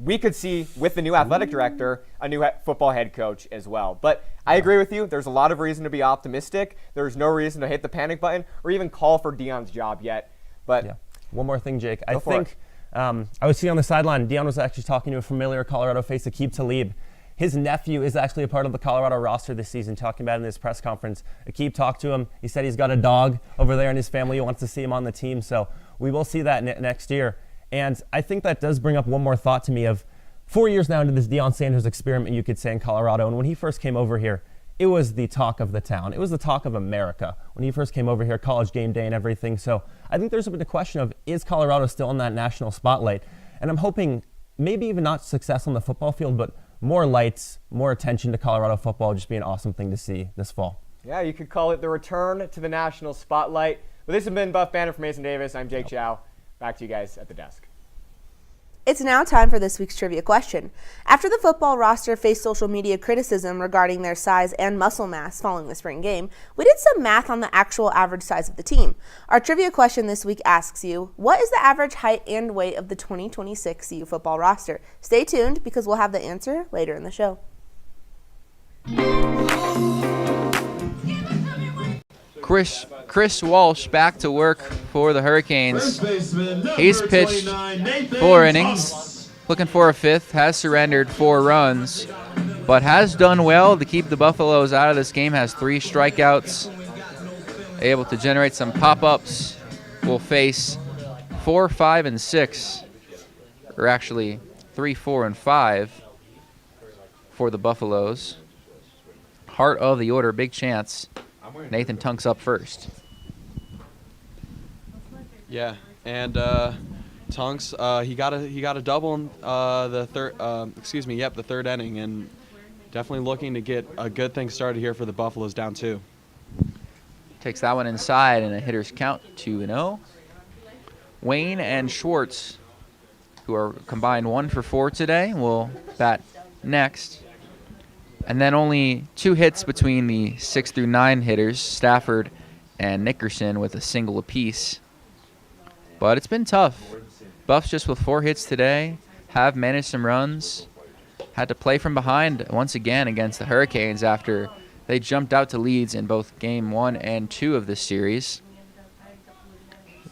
we could see, with the new athletic director, a new football head coach as well. But I agree with you. There's a lot of reason to be optimistic. There's no reason to hit the panic button or even call for Dion's job yet. But one more thing, Jake. I think I was sitting on the sideline. Dion was actually talking to a familiar Colorado face, Aqib Talib. His nephew is actually a part of the Colorado roster this season, talking about it in his press conference. Aqib talked to him. He said he's got a dog over there in his family. He wants to see him on the team. So we will see that next year. And I think that does bring up one more thought to me of 4 years now into this Deion Sanders experiment, you could say, in Colorado. And when he first came over here, it was the talk of the town. It was the talk of America when he first came over here, college game day and everything. So I think there's been a question of, is Colorado still in that national spotlight? And I'm hoping maybe even not success on the football field, but more lights, more attention to Colorado football would just be an awesome thing to see this fall. Yeah, you could call it the return to the national spotlight. But this has been Buff Banner from Mason Davis. I'm Jake Chow. Back to you guys at the desk. It's now time for this week's trivia question. After the football roster faced social media criticism regarding their size and muscle mass following the spring game, we did some math on the actual average size of the team. Our trivia question this week asks you, what is the average height and weight of the 2026 CU football roster? Stay tuned because we'll have the answer later in the show. Chris Walsh back to work for the Hurricanes. He's pitched 4 innings, looking for a 5th, has surrendered 4 runs, but has done well to keep the Buffaloes out of this game, has 3 strikeouts, able to generate some pop-ups. Will face 4, 5, and 6, or actually 3, 4, and 5 for the Buffaloes. Heart of the order, big chance. Nathan Tunk's up first. Yeah, and Tunks he got a double in the third inning, and definitely looking to get a good thing started here for the Buffaloes down 2. Takes that one inside, and a hitter's count 2-0. Wayne and Schwartz, who are combined 1 for 4 today, will bat next. And then only 2 hits between the 6 through 9 hitters, Stafford and Nickerson, with a single apiece. But it's been tough. Buffs just with 4 hits today, have managed some runs. Had to play from behind once again against the Hurricanes after They jumped out to leads in both Game 1 and 2 of this series.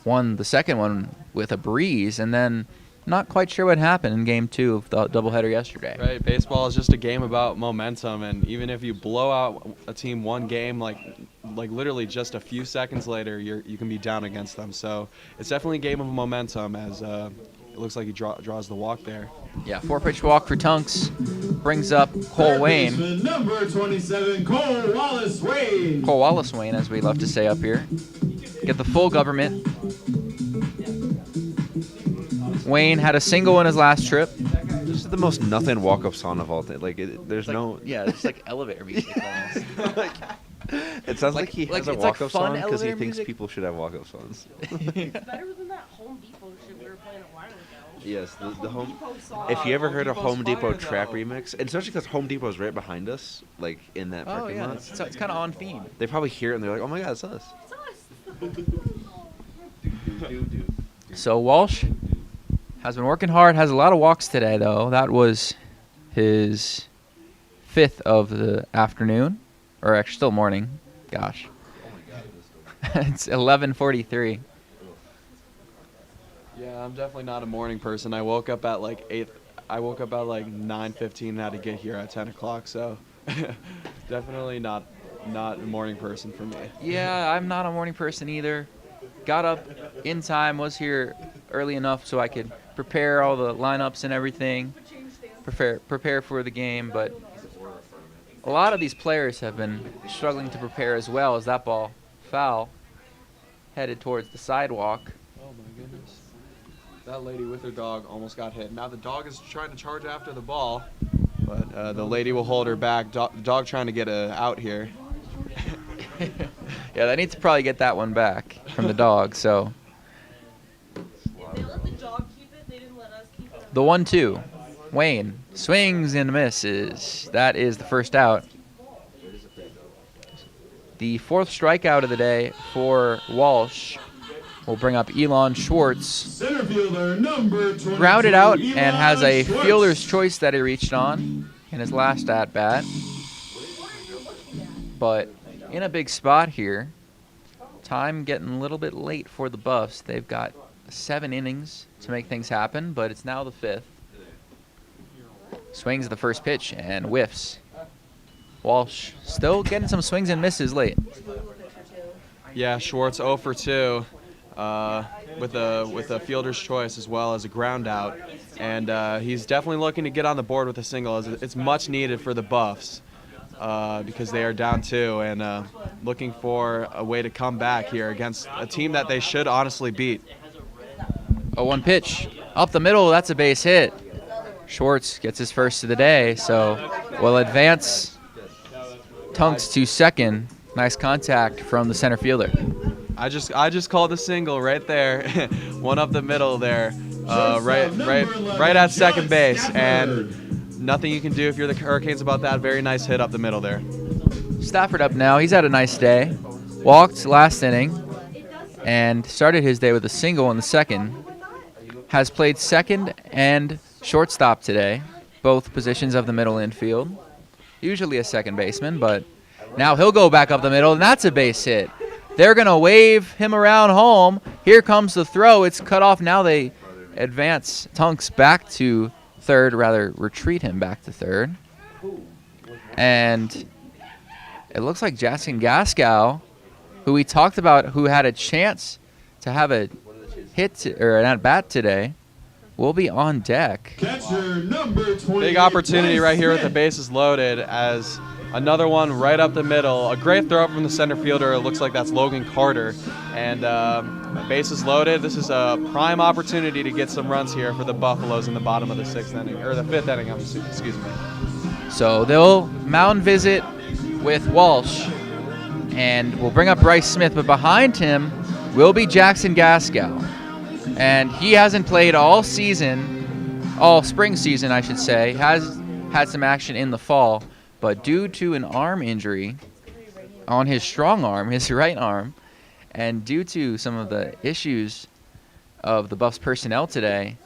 Won the second one with a breeze, and then not quite sure what happened in Game 2 of the doubleheader yesterday. Right, baseball is just a game about momentum, and even if you blow out a team one game, like literally just a few seconds later, you can be down against them. So it's definitely a game of momentum, as it looks like he draws the walk there. Yeah, 4-pitch walk for Tunks brings up Cole Wayne. Number 27, Cole Wallace Wayne. Cole Wallace Wayne, as we love to say up here. Get the full government. Wayne had a single in his last trip. This is the most nothing walk-up song of all time. Like, there's no... Yeah, it's like elevator music almost. It sounds like he has a walk-up song because he thinks music. people should have walk-up songs. It's better than that Home Depot shit we were playing a while ago. Yes, the Home... If you ever heard a Home Depot trap remix, and especially because Home Depot's right behind us, like, in that parking lot. So it's kind of on theme. They probably hear it and they're like, oh my god, it's us. So Walsh has been working hard, has a lot of walks today, though. That was his 5th of the afternoon, or actually still morning. Gosh. It's 11:43. Yeah, I'm definitely not a morning person. I woke up at like 8. I woke up at like 9:15 and had to get here at 10 o'clock. So definitely not a morning person for me. Yeah, I'm not a morning person either. Got up in time, was here early enough so I could prepare all the lineups and everything, prepare for the game. But a lot of these players have been struggling to prepare as well, as that ball foul headed towards the sidewalk. Oh my goodness. That lady with her dog almost got hit. Now the dog is trying to charge after the ball, but the lady will hold her back. Dog trying to get out here. Yeah, they need to probably get that one back from the dog. So They let the dog keep it. They didn't let us keep it. the 1-2, Wayne swings and misses. That is the first out. The 4th strikeout of the day for Walsh will bring up Elon Schwartz. Center fielder number 22, Grounded out and Elon has a Schwartz. fielder's choice that he reached on in his last at bat. But in a big spot here. Time getting a little bit late for the Buffs. They've got 7 innings to make things happen, but it's now the 5th. Swings the first pitch and whiffs. Walsh still getting some swings and misses late. Yeah, Schwartz 0 for 2 with a fielder's choice as well as a ground out. And he's definitely looking to get on the board with a single. It's much needed for the Buffs. Because they are down 2 and looking for a way to come back here against a team that they should honestly beat. 0-1 pitch. Up the middle, that's a base hit. Schwartz gets his first of the day, so will advance Tunks to second. Nice contact from the center fielder. I just called a single right there. One up the middle there. Right at second base, and nothing you can do if you're the Hurricanes about that. Very nice hit up the middle there. Stafford up now. He's had a nice day. Walked last inning and started his day with a single in the second. Has played second and shortstop today, both positions of the middle infield. Usually a second baseman, but now he'll go back up the middle, and that's a base hit. They're going to wave him around home. Here comes the throw. It's cut off. Now they advance Tunks back to third, rather retreat him back to third. And it looks like Jackson Gaskow, who we talked about, who had a chance to have a hit or an at-bat today, will be on deck. Catcher number 20. Big opportunity right here with the bases loaded as another one right up the middle. A great throw from the center fielder. It looks like that's Logan Carter. And bases loaded. This is a prime opportunity to get some runs here for the Buffaloes in the bottom of the 6th inning, or the 5th inning, excuse me. So they'll mound visit with Walsh, and we'll bring up Bryce Smith, but behind him will be Jackson Gaskow. And he hasn't played all season, all spring season, I should say. Has had some action in the fall, but due to an arm injury on his strong arm, his right arm, and due to some of the issues of the Buffs personnel today,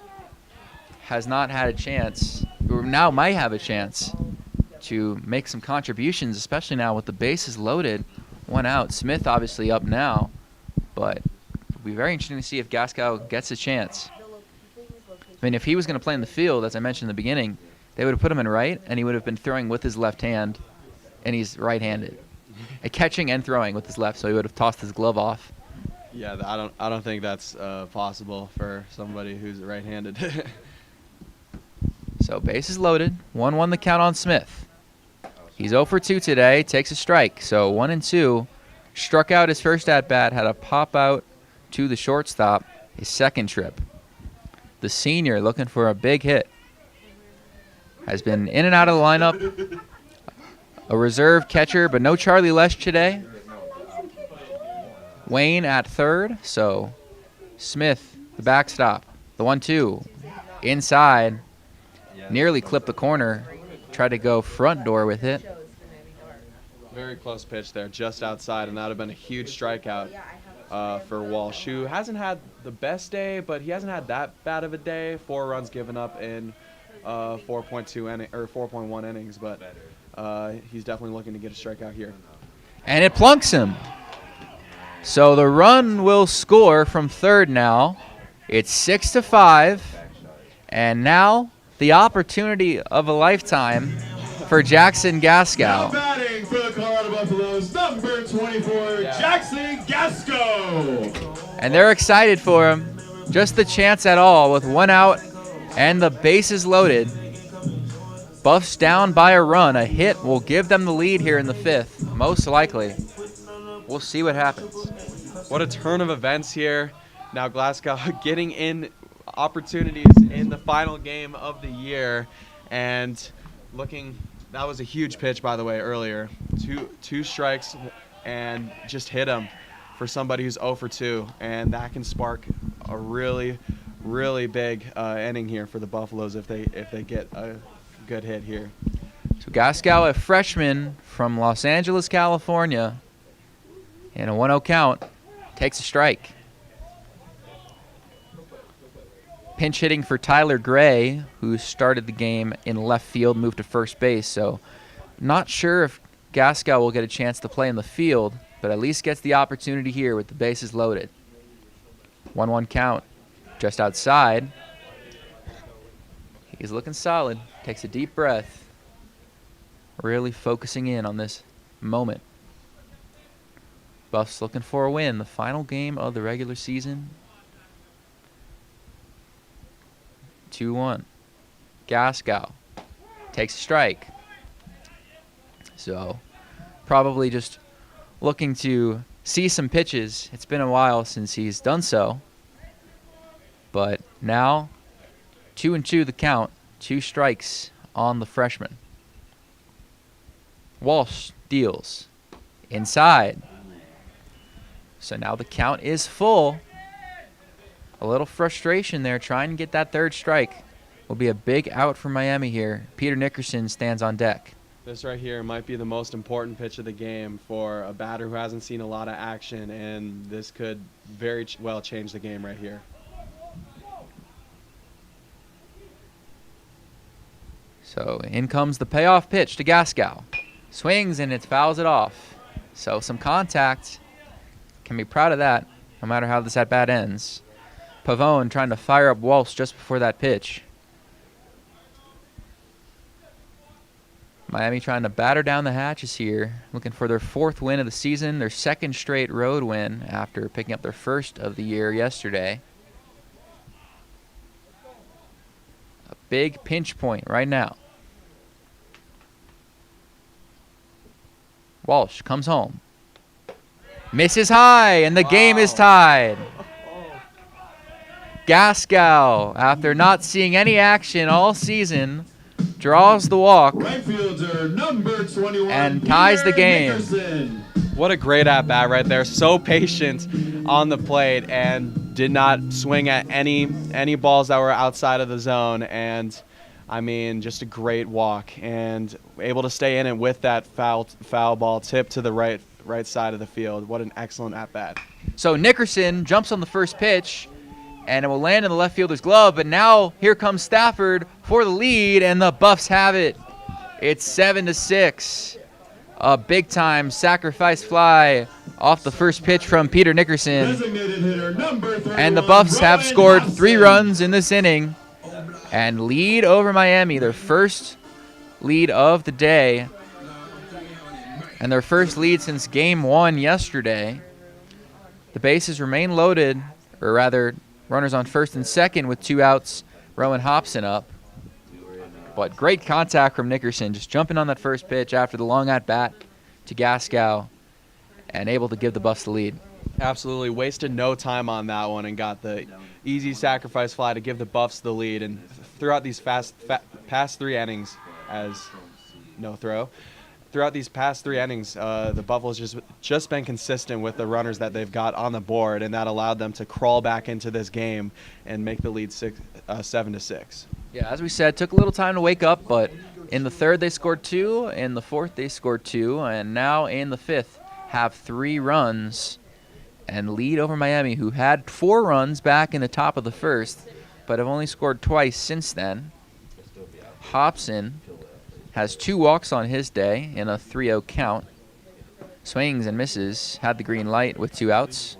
has not had a chance, or now might have a chance to make some contributions, especially now with the bases loaded. One out. Smith obviously up now, but it'll be very interesting to see if Gaskow gets a chance. I mean, if he was going to play in the field, as I mentioned in the beginning, they would have put him in right, and he would have been throwing with his left hand, and he's right-handed. Catching and throwing with his left, so he would have tossed his glove off. Yeah, I don't think that's possible for somebody who's right-handed. So bases loaded. 1-1 the count on Smith. He's 0 for 2 today, takes a strike. So 1-2. Struck out his first at-bat, had a pop out to the shortstop, his second trip. The senior looking for a big hit. Has been in and out of the lineup. A reserve catcher, but no Charlie Lesh today. Wayne at third, so Smith, the backstop. The 1-2. Inside. Nearly clipped the corner. Tried to go front door with it. Very close pitch there, just outside, and that would have been a huge strikeout for Walsh, who hasn't had the best day, but he hasn't had that bad of a day. 4 runs given up in 4.1 innings, but he's definitely looking to get a strikeout here. And it plunks him. So the run will score from third now. It's 6-5, and now the opportunity of a lifetime for Jackson Now Gaskow. batting for the Colorado Buffaloes, number 24, Jackson Gaskow. And they're excited for him. Just the chance at all with 1 out and the bases loaded. Buffs down by a run. A hit will give them the lead here in the 5th, most likely. We'll see what happens. What a turn of events here. Now Glasgow getting in opportunities in the final game of the year, and looking, that was a huge pitch, by the way, earlier. Two strikes and just hit him for somebody who's 0 for 2, and that can spark a really, really big inning here for the Buffaloes if they get a good hit here. So Gaskow, a freshman from Los Angeles, California, in a 1-0 count, takes a strike. Pinch hitting for Tyler Gray, who started the game in left field, moved to first base. So not sure if Gaskow will get a chance to play in the field, but at least gets the opportunity here with the bases loaded. 1-1 count, just outside. He's looking solid. Takes a deep breath. Really focusing in on this moment. Buffs looking for a win. The final game of the regular season. 2-1. Gaskow takes a strike. So probably just looking to see some pitches. It's been a while since he's done so. But now 2-2 the count. 2 strikes on the freshman. Walsh deals inside. So now the count is full. A little frustration there trying to get that 3rd strike. Will be a big out for Miami here. Peter Nickerson stands on deck. This right here might be the most important pitch of the game for a batter who hasn't seen a lot of action, and this could very well change the game right here. So in comes the payoff pitch to Gaskow. Swings and it fouls it off. So some contact. Can be proud of that, no matter how this at-bat ends. Pavone trying to fire up Walsh just before that pitch. Miami trying to batter down the hatches here, looking for their 4th win of the season, their 2nd straight road win after picking up their 1st of the year yesterday. A big pinch point right now. Walsh comes home. Misses high, and the game is tied. Gaskow, after not seeing any action all season, draws the walk Right fielder, number 21, and ties the Peter game. Nickerson. What a great at-bat right there. So patient on the plate and did not swing at any balls that were outside of the zone. And, I mean, just a great walk and able to stay in it with that foul ball tipped to the right side of the field. What an excellent at-bat. So Nickerson jumps on the first pitch, and it will land in the left fielder's glove. But now here comes Stafford for the lead, and the Buffs have it. It's 7-6. A big-time sacrifice fly off the first pitch from Peter Nickerson. And the Buffs have scored 3 runs in this inning and lead over Miami, their first lead of the day. And their first lead since game 1 yesterday. The bases remain loaded, or rather, runners on first and second with 2 outs. Rowan Hobson up. But great contact from Nickerson, just jumping on that first pitch after the long at-bat to Gaskow and able to give the Buffs the lead. Absolutely wasted no time on that one and got the easy sacrifice fly to give the Buffs the lead. And throughout these past 3 innings, throughout these past 3 innings, the Buffaloes just been consistent with the runners that they've got on the board, and that allowed them to crawl back into this game and make the lead 7-6. Yeah, as we said, took a little time to wake up, but in the third they scored 2, in the fourth they scored 2, and now in the fifth have 3 runs and lead over Miami, who had 4 runs back in the top of the first, but have only scored twice since then. Hobson has 2 walks on his day in a 3-0 count. Swings and misses, had the green light with 2 outs.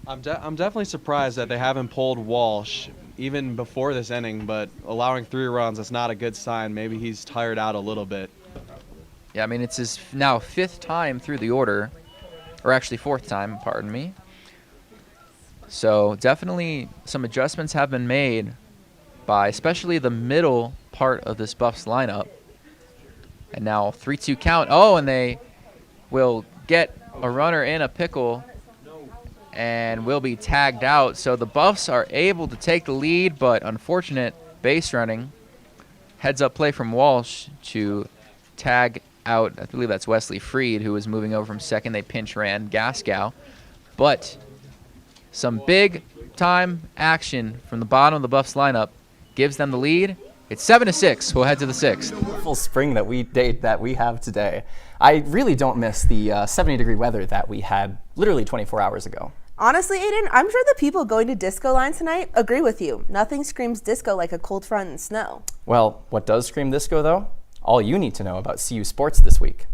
I'm definitely surprised that they haven't pulled Walsh even before this inning, but allowing 3 runs, that's not a good sign. Maybe he's tired out a little bit. Yeah, I mean, it's his now 5th time through the order, or actually 4th time, pardon me. So definitely some adjustments have been made by especially the middle part of this Buffs lineup. And now 3-2 count. Oh, and they will get a runner in a pickle and will be tagged out. So the Buffs are able to take the lead, but unfortunate base running. Heads up play from Walsh to tag out, I believe that's Wesley Freed, who was moving over from second. They pinch ran Gaskow. But some big time action from the bottom of the Buffs lineup gives them the lead. It's 7-6. We'll head to the 6th. Full spring that we have today. I really don't miss the 70-degree weather that we had literally 24 hours ago. Honestly, Aiden, I'm sure the people going to disco line tonight agree with you. Nothing screams disco like a cold front and snow. Well, what does scream disco, though? All you need to know about CU sports this week.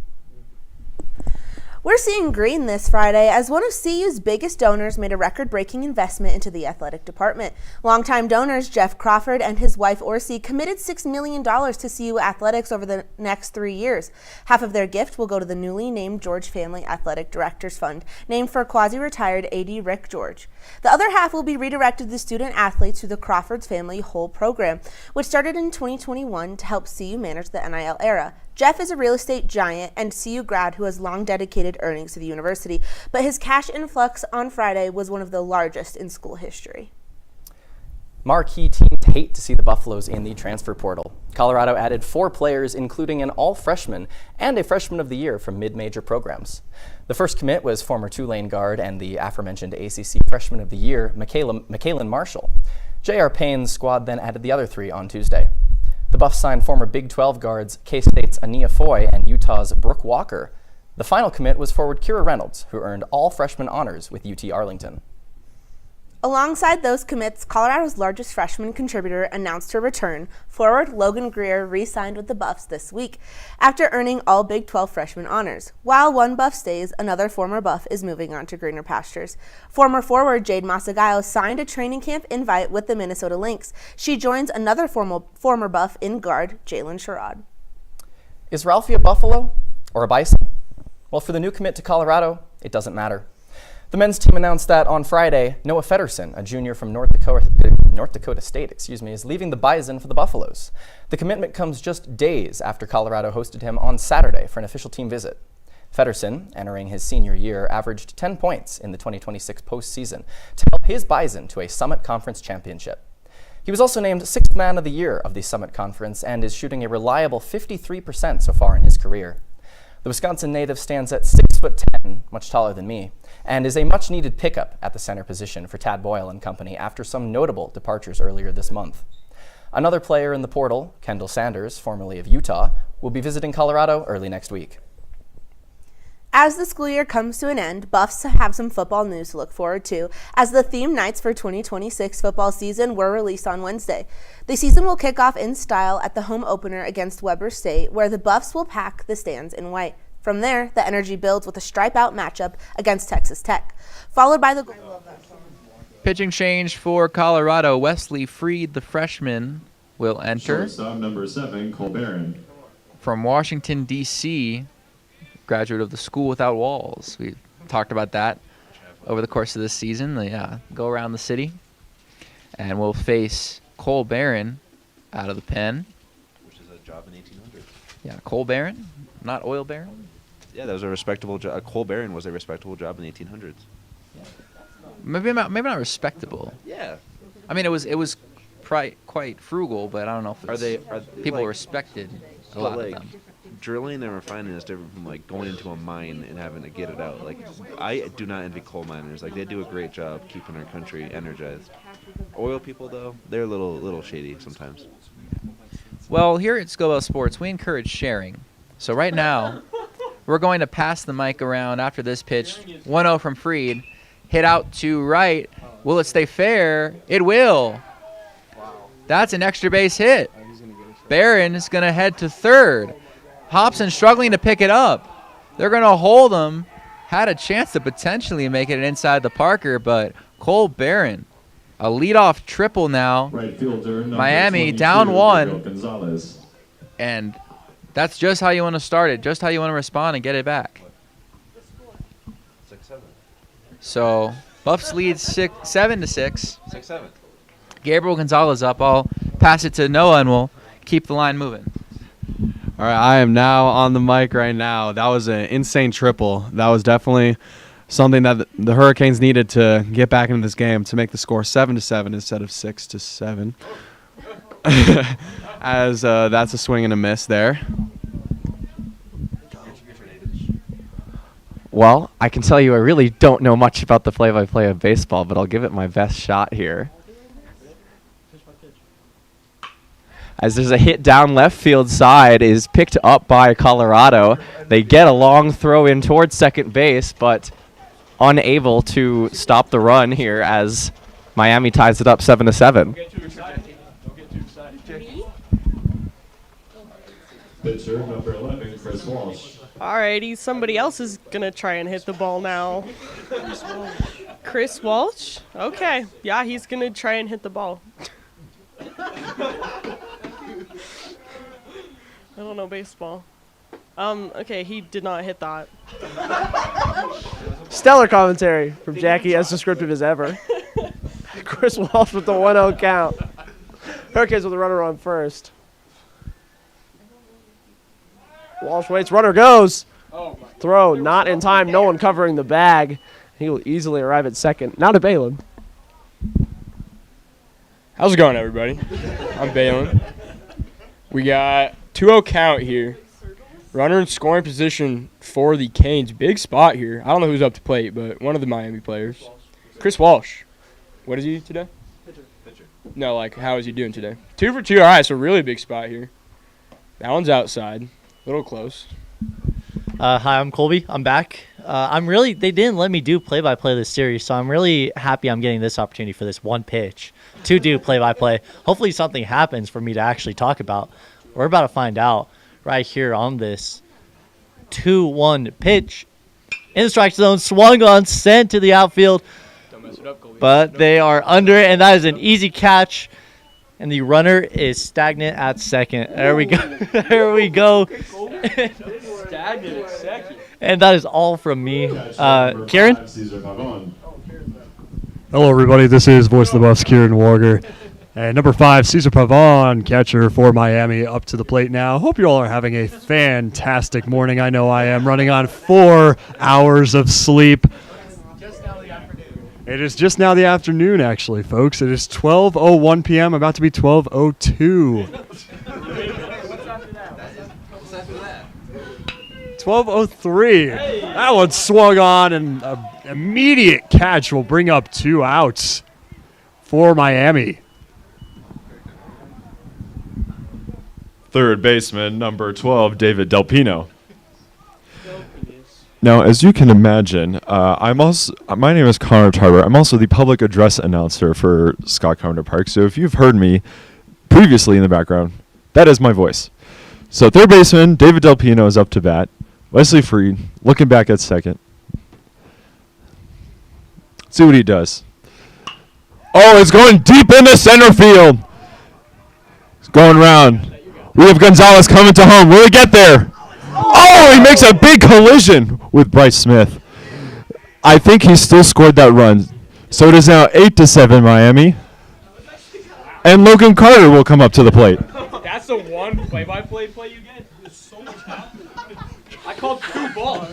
We're seeing green this Friday as one of CU's biggest donors made a record-breaking investment into the athletic department. Longtime donors Jeff Crawford and his wife Orsi committed $6 million to CU athletics over the next 3 years. Half of their gift will go to the newly named George Family Athletic Directors Fund, named for quasi-retired AD Rick George. The other half will be redirected to student athletes through the Crawford's Family Whole program, which started in 2021 to help CU manage the NIL era. Jeff is a real estate giant and CU grad who has long dedicated earnings to the university, but his cash influx on Friday was one of the largest in school history. Marquee teams hate to see the Buffaloes in the transfer portal. Colorado added 4 players, including an all-freshman and a freshman of the year from mid-major programs. The first commit was former Tulane guard and the aforementioned ACC freshman of the year, Michaelin Marshall. J.R. Payne's squad then added the other 3 on Tuesday. The Buffs signed former Big 12 guards K-State's Ania Foy and Utah's Brooke Walker. The final commit was forward Kira Reynolds, who earned all freshman honors with UT Arlington. Alongside those commits, Colorado's largest freshman contributor announced her return. Forward Logan Greer re-signed with the Buffs this week after earning all Big 12 freshman honors. While one Buff stays, another former Buff is moving on to greener pastures. Former forward Jade Masagayo signed a training camp invite with the Minnesota Lynx. She joins another former Buff in guard, Jalen Sherrod. Is Ralphie a Buffalo or a Bison? Well, for the new commit to Colorado, it doesn't matter. The men's team announced that on Friday, Noah Federson, a junior from North Dakota State, is leaving the Bison for the Buffaloes. The commitment comes just days after Colorado hosted him on Saturday for an official team visit. Federson, entering his senior year, averaged 10 points in the 2026 postseason to help his Bison to a Summit Conference championship. He was also named 6th Man of the Year of the Summit Conference and is shooting a reliable 53% so far in his career. The Wisconsin native stands at 6'10", much taller than me, and is a much-needed pickup at the center position for Tad Boyle and company after some notable departures earlier this month. Another player in the portal, Kendall Sanders, formerly of Utah, will be visiting Colorado early next week. As the school year comes to an end, Buffs have some football news to look forward to, as the theme nights for 2026 football season were released on Wednesday. The season will kick off in style at the home opener against Weber State, where the Buffs will pack the stands in white. From there, the energy builds with a stripe-out matchup against Texas Tech, followed by the... Pitching change for Colorado. Wesley Freed, the freshman, will enter. Shortstop number 7, Cole Barron. From Washington, D.C., graduate of the School Without Walls. We talked about that over the course of this season. They go around the city. And we'll face Cole Barron out of the pen. Which is a job in 1800. Yeah, Cole Barron, not Oil Baron. Yeah, that was a respectable job. Cole Barron was a respectable job in the 1800s. Maybe not respectable. Yeah. I mean, it was quite frugal, but I don't know if people like, respected a but lot like, of them. Drilling and refining is different from like going into a mine and having to get it out. Like, I do not envy coal miners. Like, they do a great job keeping our country energized. Oil people, though, they're a little shady sometimes. Well, here at Scobell Sports, we encourage sharing. So right now, we're going to pass the mic around after this pitch. 1-0 from Freed. Hit out to right. Will it stay fair? It will. That's an extra base hit. Barron is going to head to third. Hobson struggling to pick it up. They're going to hold him. Had a chance to potentially make it inside the Parker, but Cole Barron, a leadoff triple now. Right fielder, Miami 22, down one. Gabriel Gonzalez. And that's just how you want to start it, just how you want to respond and get it back. 6-7. So Buffs lead 7-6. 6-7. Gabriel Gonzalez up. I'll pass it to Noah and we'll keep the line moving. All right, I am now on the mic right now. That was an insane triple. That was definitely something that the Hurricanes needed to get back into this game to make the score 7-7 instead of 6-7. As that's a swing and a miss there. Well, I can tell you I really don't know much about the play-by-play of baseball, but I'll give it my best shot here. As there's a hit down left field side, is picked up by Colorado. They get a long throw in towards second base, but unable to stop the run here as Miami ties it up 7-7. Pitcher number 11, Chris Walsh. Alrighty, somebody else is gonna try and hit the ball now. Chris Walsh? Okay, yeah, he's gonna try and hit the ball. I don't know baseball. Okay, he did not hit that. Stellar commentary from Jackie, as descriptive as ever. Chris Walsh with the 1-0 count. Hurricanes with a runner on first. Walsh waits, runner goes. Throw not in time, no one covering the bag. He will easily arrive at second. Now to Balin. How's it going, everybody? I'm Balin. We got 2-0 count here. Runner in scoring position for the Canes. Big spot here. I don't know who's up to plate, but one of the Miami players. Chris Walsh. What is he today? Pitcher. No, like, how is he doing today? 2 for 2. All right, so really big spot here. That one's outside. A little close. Hi, I'm Colby. I'm back. They didn't let me do play-by-play this series, so I'm really happy I'm getting this opportunity for this one pitch to do play-by-play. Hopefully something happens for me to actually talk about. We're about to find out right here on this 2-1 pitch. In the strike zone, swung on, sent to the outfield. Don't mess it up, Colby. But they are under it, and that is an easy catch. And the runner is stagnant at second. There we go. There we go. Stagnant at second. And that is all from me. Kieran? Hello, everybody. This is Voice of the Buffs, Kieran Warger. And number 5, Cesar Pavon, catcher for Miami, up to the plate now. Hope you all are having a fantastic morning. I know I am, running on 4 hours of sleep. It is just now the afternoon, actually, folks. It is 12:01 p.m., about to be 12:02. 12:03. That one swung on, and an immediate catch will bring up 2 outs for Miami. Third baseman, number 12, David Delpino. Now, as you can imagine, my name is Connor Tarver. I'm also the public address announcer for Scott Carpenter Park. So if you've heard me previously in the background, that is my voice. So third baseman David Del Pino is up to bat. Wesley Freed looking back at second. See what he does. Oh, it's going deep into center field. It's going round. We have Gonzalez coming to home. Will he get there? Oh, he makes a big collision with Bryce Smith. I think he still scored that run. So it is now 8-7 Miami. And Logan Carter will come up to the plate. That's the one play-by-play play you get? There's so much happening. I called 2 balls.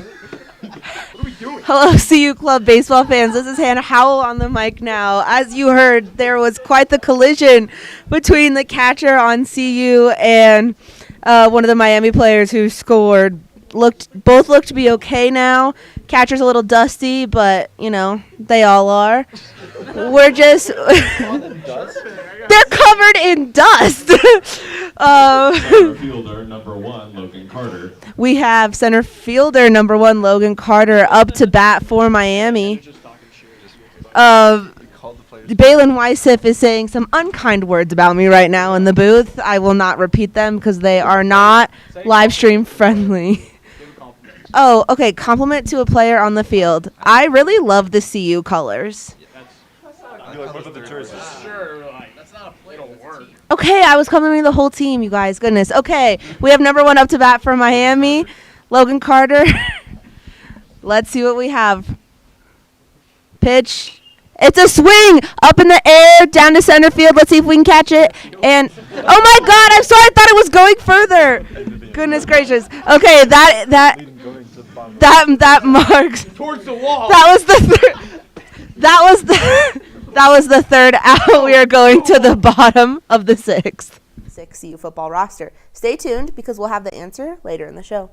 What are we doing? Hello, CU Club baseball fans. This is Hannah Howell on the mic now. As you heard, there was quite the collision between the catcher on CU and one of the Miami players who scored. Both look to be okay now. Catcher's a little dusty, but, they all are. We're just... They're covered in dust. Center fielder number 1, Logan Carter. We have center fielder number 1, Logan Carter, up to bat for Miami. Balin Weissif is saying some unkind words about me right now in the booth. I will not repeat them because they are not live stream friendly. Oh, okay. Compliment to a player on the field. I really love the CU colors. Okay, I was complimenting the whole team, you guys. Goodness. Okay, we have number 1 up to bat for Miami, Logan Carter. Let's see what we have. Pitch. It's a swing up in the air, down to center field. Let's see if we can catch it. And oh my God, I'm sorry, I thought it was going further. Goodness gracious. Okay, that marks. Towards the wall. That was the third out. We are going to the bottom of the 6th. 6 CU football roster. Stay tuned because we'll have the answer later in the show.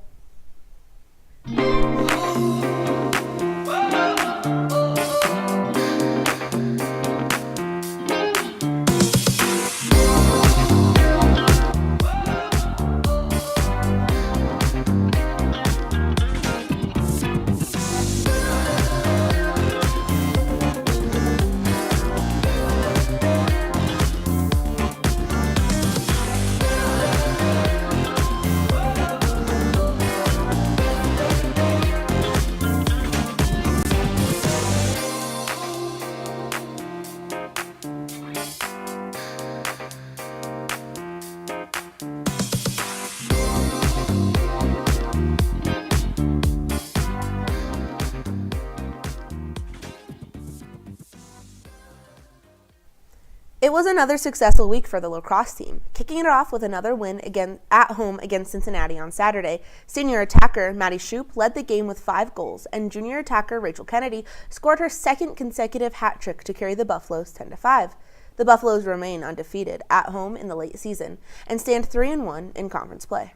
It was another successful week for the lacrosse team, kicking it off with another win again at home against Cincinnati on Saturday. Senior attacker Maddie Shoup led the game with 5 goals, and junior attacker Rachel Kennedy scored her second consecutive hat trick to carry the Buffaloes 10-5. The Buffaloes remain undefeated at home in the late season and stand 3-1 in conference play.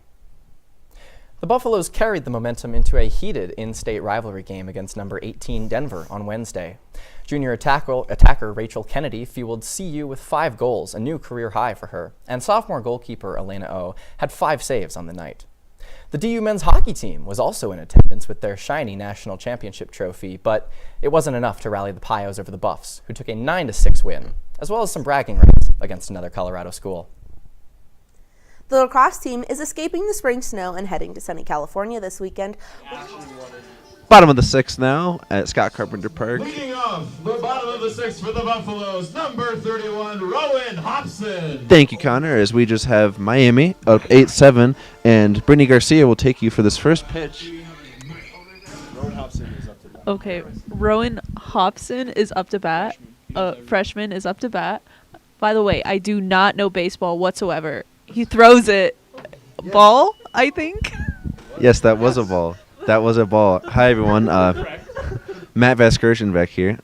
The Buffaloes carried the momentum into a heated in-state rivalry game against number 18 Denver on Wednesday. Junior attacker Rachel Kennedy fueled CU with 5 goals, a new career high for her, and sophomore goalkeeper Elena O had 5 saves on the night. The DU men's hockey team was also in attendance with their shiny national championship trophy, but it wasn't enough to rally the Pios over the Buffs, who took a 9-6 win, as well as some bragging rights against another Colorado school. The lacrosse team is escaping the spring snow and heading to sunny California this weekend. Bottom of the 6th now at Scott Carpenter Park. Leading off the bottom of the 6th for the Buffaloes, number 31, Rowan Hobson. Thank you, Connor, as we just have Miami up 8-7, and Brittany Garcia will take you for this first pitch. Okay, Rowan Hobson is up to bat. Freshman is up to bat. By the way, I do not know baseball whatsoever. He throws it. Yes. Ball, I think. Yes, that was a ball. That was a ball. Hi, everyone. Matt Vasgersian back here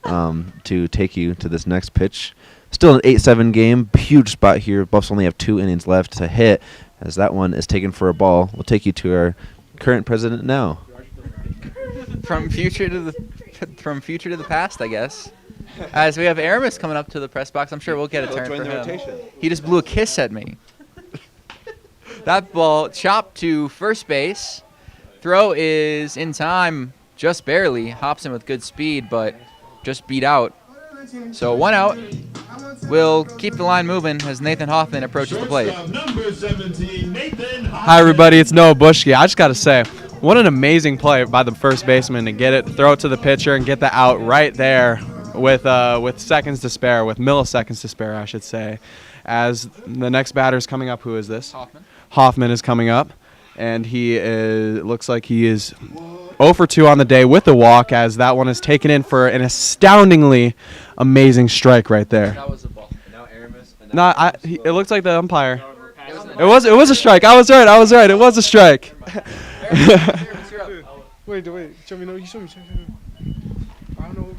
to take you to this next pitch. Still an 8-7 game. Huge spot here. Buffs only have 2 innings left to hit, as that one is taken for a ball. We'll take you to our current president now. From future to the past, I guess. As we have Aramis coming up to the press box, I'm sure we'll get a turn for him. Rotation. He just blew a kiss at me. That ball chopped to first base. Throw is in time just barely. Hobson with good speed, but just beat out. So 1 out. We'll keep the line moving as Nathan Hoffman approaches the plate. Number 17, Nathan Hoffman. Hi, everybody. It's Noah Bushke. I just got to say, what an amazing play by the first baseman to get it, throw it to the pitcher, and get the out right there with seconds to spare, with milliseconds to spare, I should say. As the next batter is coming up, who is this? Hoffman is coming up, and looks like he is 0 for 2 on the day with the walk, as that one is taken in for an astoundingly amazing strike right there. That was a ball. It looks like the umpire. It was a strike. I was right. It was a strike. Wait. Show me. You show me. I don't know.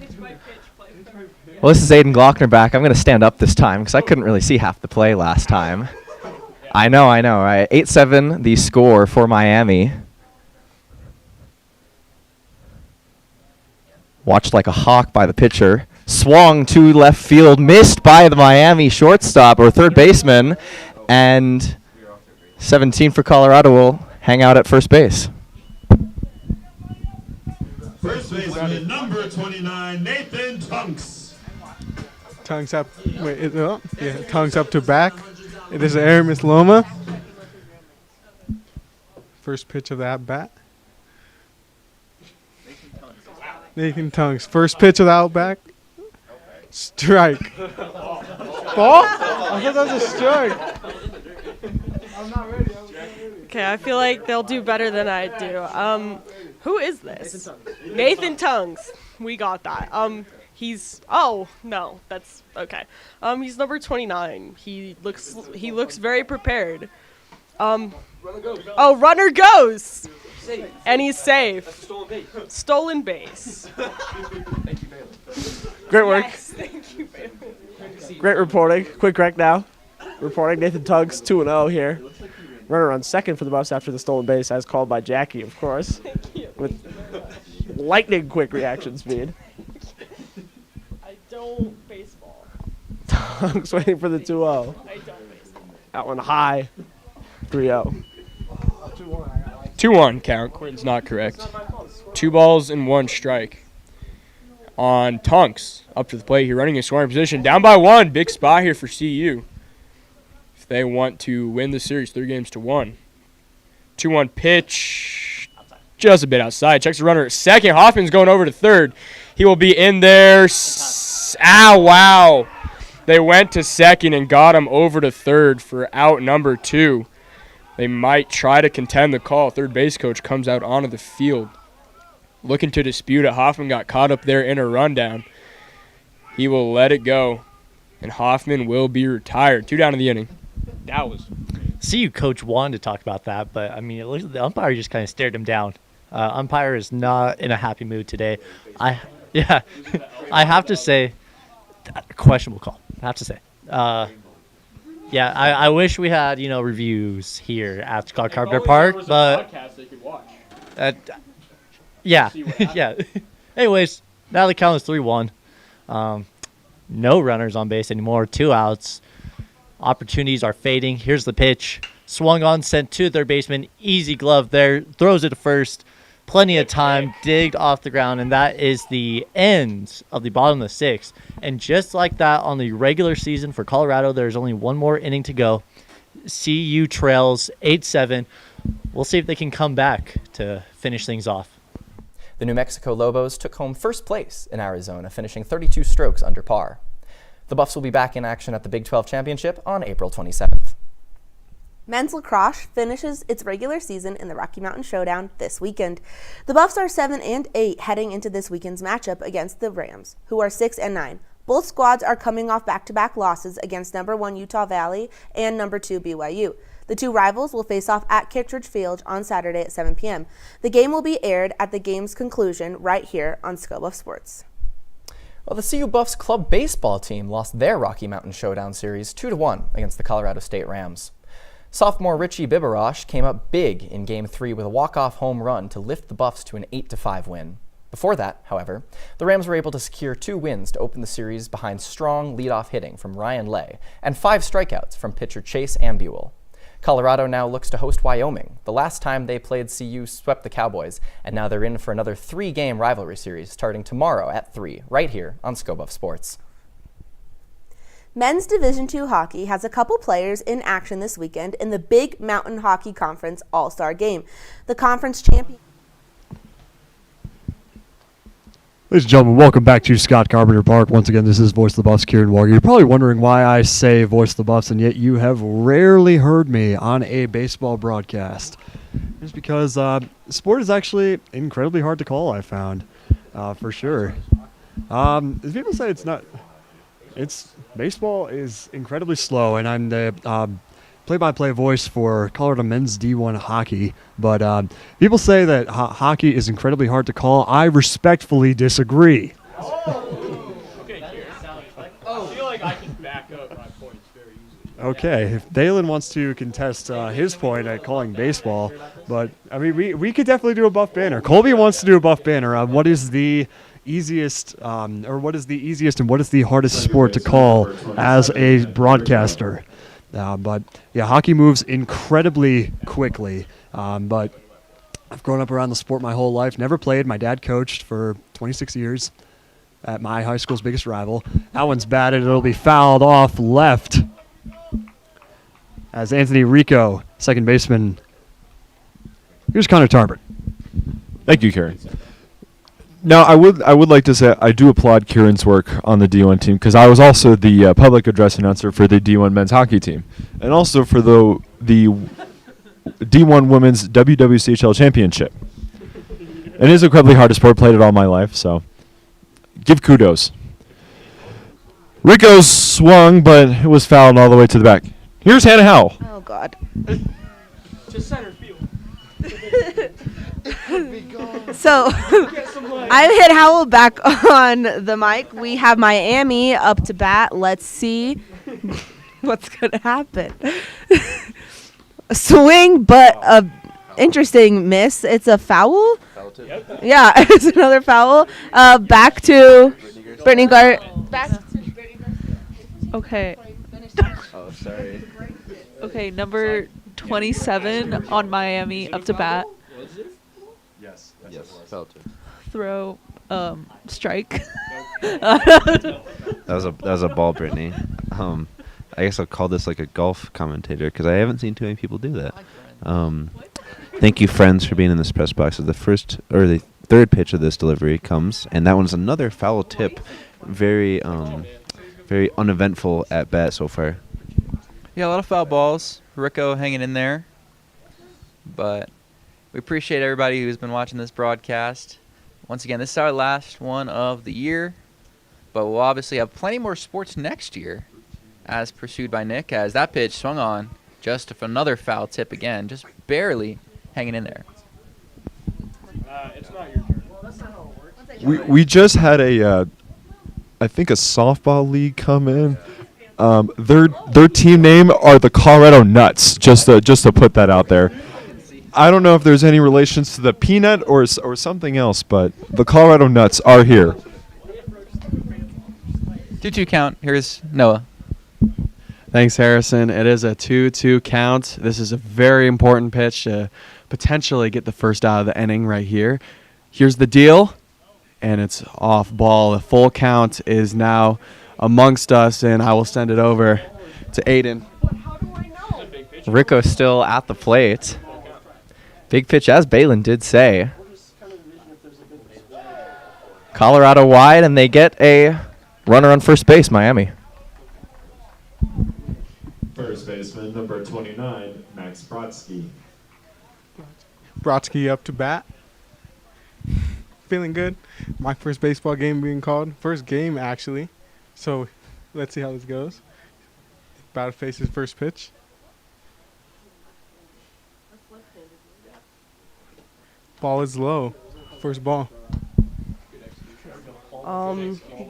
Well, this is Aiden Glockner back. I'm going to stand up this time because I couldn't really see half the play last time. I know, right? 8-7, the score for Miami. Watched like a hawk by the pitcher. Swung to left field, missed by the Miami shortstop or third baseman. And 17 for Colorado will hang out at first base. First baseman, number 29, Nathan Tunks. Tongues up. Wait, is it up? Yeah, tongues up to back. It is Aramis Loma. First pitch of the at bat. Nathan Tunks. First pitch of the out back. Strike. Ball? I thought that was a strike. I'm not ready. Okay, I feel like they'll do better than I do. Who is this? Nathan Tunks. We got that. No, that's okay. He's number 29. He looks very prepared. Runner goes. And he's safe. Stolen base. Thank you, Bailey. Great work. Yes, thank you, Bailey. Great reporting. Quick rec now. Reporting Nathan Tunks 2-0 here. Runner on second for the Buffs after the stolen base, as called by Jackie, of course. Thank you. With lightning quick reaction speed. I don't baseball. Tunks waiting for the 2-0. I don't baseball. That one high. 3-0. 2-1 count. Quentin's not correct. 2 balls and 1 strike. On Tunks, up to the plate here, running in scoring position. Down by 1. Big spot here for CU. If they want to win the series 3-1. 2-1 pitch. Just a bit outside. Checks the runner at second. Hoffman's going over to third. He will be in there. Wow. They went to second and got him over to third for out number 2. They might try to contend the call. Third base coach comes out onto the field looking to dispute it. Hoffman got caught up there in a rundown. He will let it go, and Hoffman will be retired. 2 down in the inning. That was. CU coach wanted to talk about that, but I mean, it looks, the umpire just kind of stared him down. Umpire is not in a happy mood today. I have to say, questionable call. I have to say. I wish we had, reviews here at Scott Carpenter Park, but yeah. Anyways, now the count is 3-1. No runners on base anymore. 2 outs. Opportunities are fading. Here's the pitch. Swung on, sent to third baseman. Easy glove there. Throws it to first. Plenty of time. Digged off the ground. And that is the end of the bottom of the 6th. And just like that on the regular season for Colorado, there's only 1 more inning to go. CU trails 8-7. We'll see if they can come back to finish things off. The New Mexico Lobos took home first place in Arizona, finishing 32 strokes under par. The Buffs will be back in action at the Big 12 Championship on April 27th. Men's lacrosse finishes its regular season in the Rocky Mountain Showdown this weekend. The Buffs are 7-8 heading into this weekend's matchup against the Rams, who are 6-9. Both squads are coming off back-to-back losses against number 1 Utah Valley and number 2 BYU. The 2 rivals will face off at Kittredge Field on Saturday at 7 p.m. The game will be aired at the game's conclusion right here on Scobuff Sports. Well, the CU Buffs club baseball team lost their Rocky Mountain Showdown series 2-1 against the Colorado State Rams. Sophomore Richie Bibarosh came up big in Game 3 with a walk-off home run to lift the Buffs to an 8-5 win. Before that, however, the Rams were able to secure 2 wins to open the series behind strong leadoff hitting from Ryan Lay and 5 strikeouts from pitcher Chase Ambuel. Colorado now looks to host Wyoming. The last time they played, CU swept the Cowboys, and now they're in for another 3-game rivalry series starting tomorrow at 3, right here on ScoBuff Sports. Men's Division II hockey has a couple players in action this weekend in the Big Mountain Hockey Conference All-Star Game. The conference champion... Ladies and gentlemen, welcome back to Scott Carpenter Park. Once again, this is Voice of the Buffs, Kieran Walker. You're probably wondering why I say Voice of the Buffs, and yet you have rarely heard me on a baseball broadcast. It's because sport is actually incredibly hard to call, I found, for sure. People say it's not... baseball is incredibly slow, and I'm the play-by-play voice for Colorado men's D1 hockey. But people say that hockey is incredibly hard to call. I respectfully disagree. Okay, I feel like I can back up my points very easily. Okay, if Dalen wants to contest his point at calling baseball, but I mean, we could definitely do a buff banner. Colby wants to do a buff banner. What is the easiest, what is the easiest and what is the hardest sport to call as a broadcaster? But yeah, hockey moves incredibly quickly. But I've grown up around the sport my whole life. Never played. My dad coached for 26 years at my high school's biggest rival. That one's batted. It'll be fouled off left as Anthony Rico, second baseman. Here's Connor Tarbert. Thank you, Kieran. Now, I would like to say I do applaud Kieran's work on the D1 team because I was also the public address announcer for the D1 men's hockey team and also for the D1 women's WWCHL championship. It is incredibly hard to sport, played it all my life, so give kudos. Rico swung, but it was fouled all the way to the back. Here's Hannah Howell. Oh, God. To center field. So I've hit Howell back on the mic. We have Miami up to bat. Let's see what's going to happen. A swing, but a interesting miss. It's a foul? Yep. Yeah, it's another foul. Back to Brittany Back to Brittany Okay. Oh, sorry. Okay, number 27 on Miami up to bat. Yes. Foul tip. Throw, strike. That was a ball, Brittany. I guess I'll call this like a golf commentator because I haven't seen too many people do that. Thank you, friends, for being in this press box. The third pitch of this delivery comes, and that one's another foul tip. Very uneventful at bat so far. Yeah, a lot of foul balls. Rico hanging in there. But we appreciate everybody who's been watching this broadcast. Once again, this is our last one of the year. But we'll obviously have plenty more sports next year, as pursued by Nick, as that pitch swung on just for another foul tip again, just barely hanging in there. It's not your turn. Well, that's not how it We works. just had I think a softball league come in. Their team name are the Colorado Nuts. Just to put that out there. I don't know if there's any relations to the peanut or something else, but the Colorado Nuts are here. 2-2 count. Here's Noah. Thanks, Harrison. It is a 2-2 count. This is a very important pitch to potentially get the first out of the inning right here. Here's the deal, and it's off ball. The full count is now amongst us, and I will send it over to Aiden. Rico still at the plate. Big pitch, as Balin did say. Colorado wide, and they get a runner on first base, Miami. First baseman, number 29, Max Brodsky. Brodsky up to bat. Feeling good. My first baseball game being called. First game, actually. So let's see how this goes. Batter faces first pitch. Ball is low. First ball.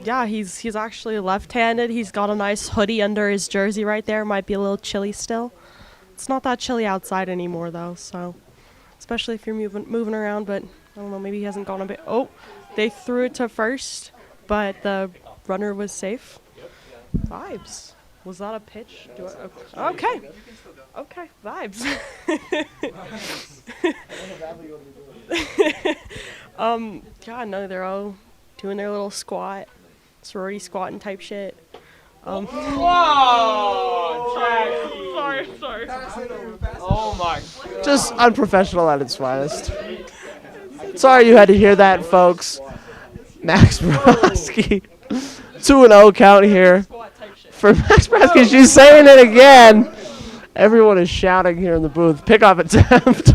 Yeah, he's actually left-handed. He's got a nice hoodie under his jersey right there. Might be a little chilly still. It's not that chilly outside anymore though, so especially if you're moving around, but I don't know, maybe he hasn't gone a bit. Oh, they threw it to first, but the runner was safe. Vibes. Was that a pitch? Okay. Okay, vibes. God, no, they're all doing their little squat, sorority squatting type shit. Whoa, Jackie! Sorry. Oh my. Just unprofessional at its finest. Sorry you had to hear that, folks. Max Broski, 2-0 count here for Max Broski. She's saying it again. Everyone is shouting here in the booth. Pickoff attempt.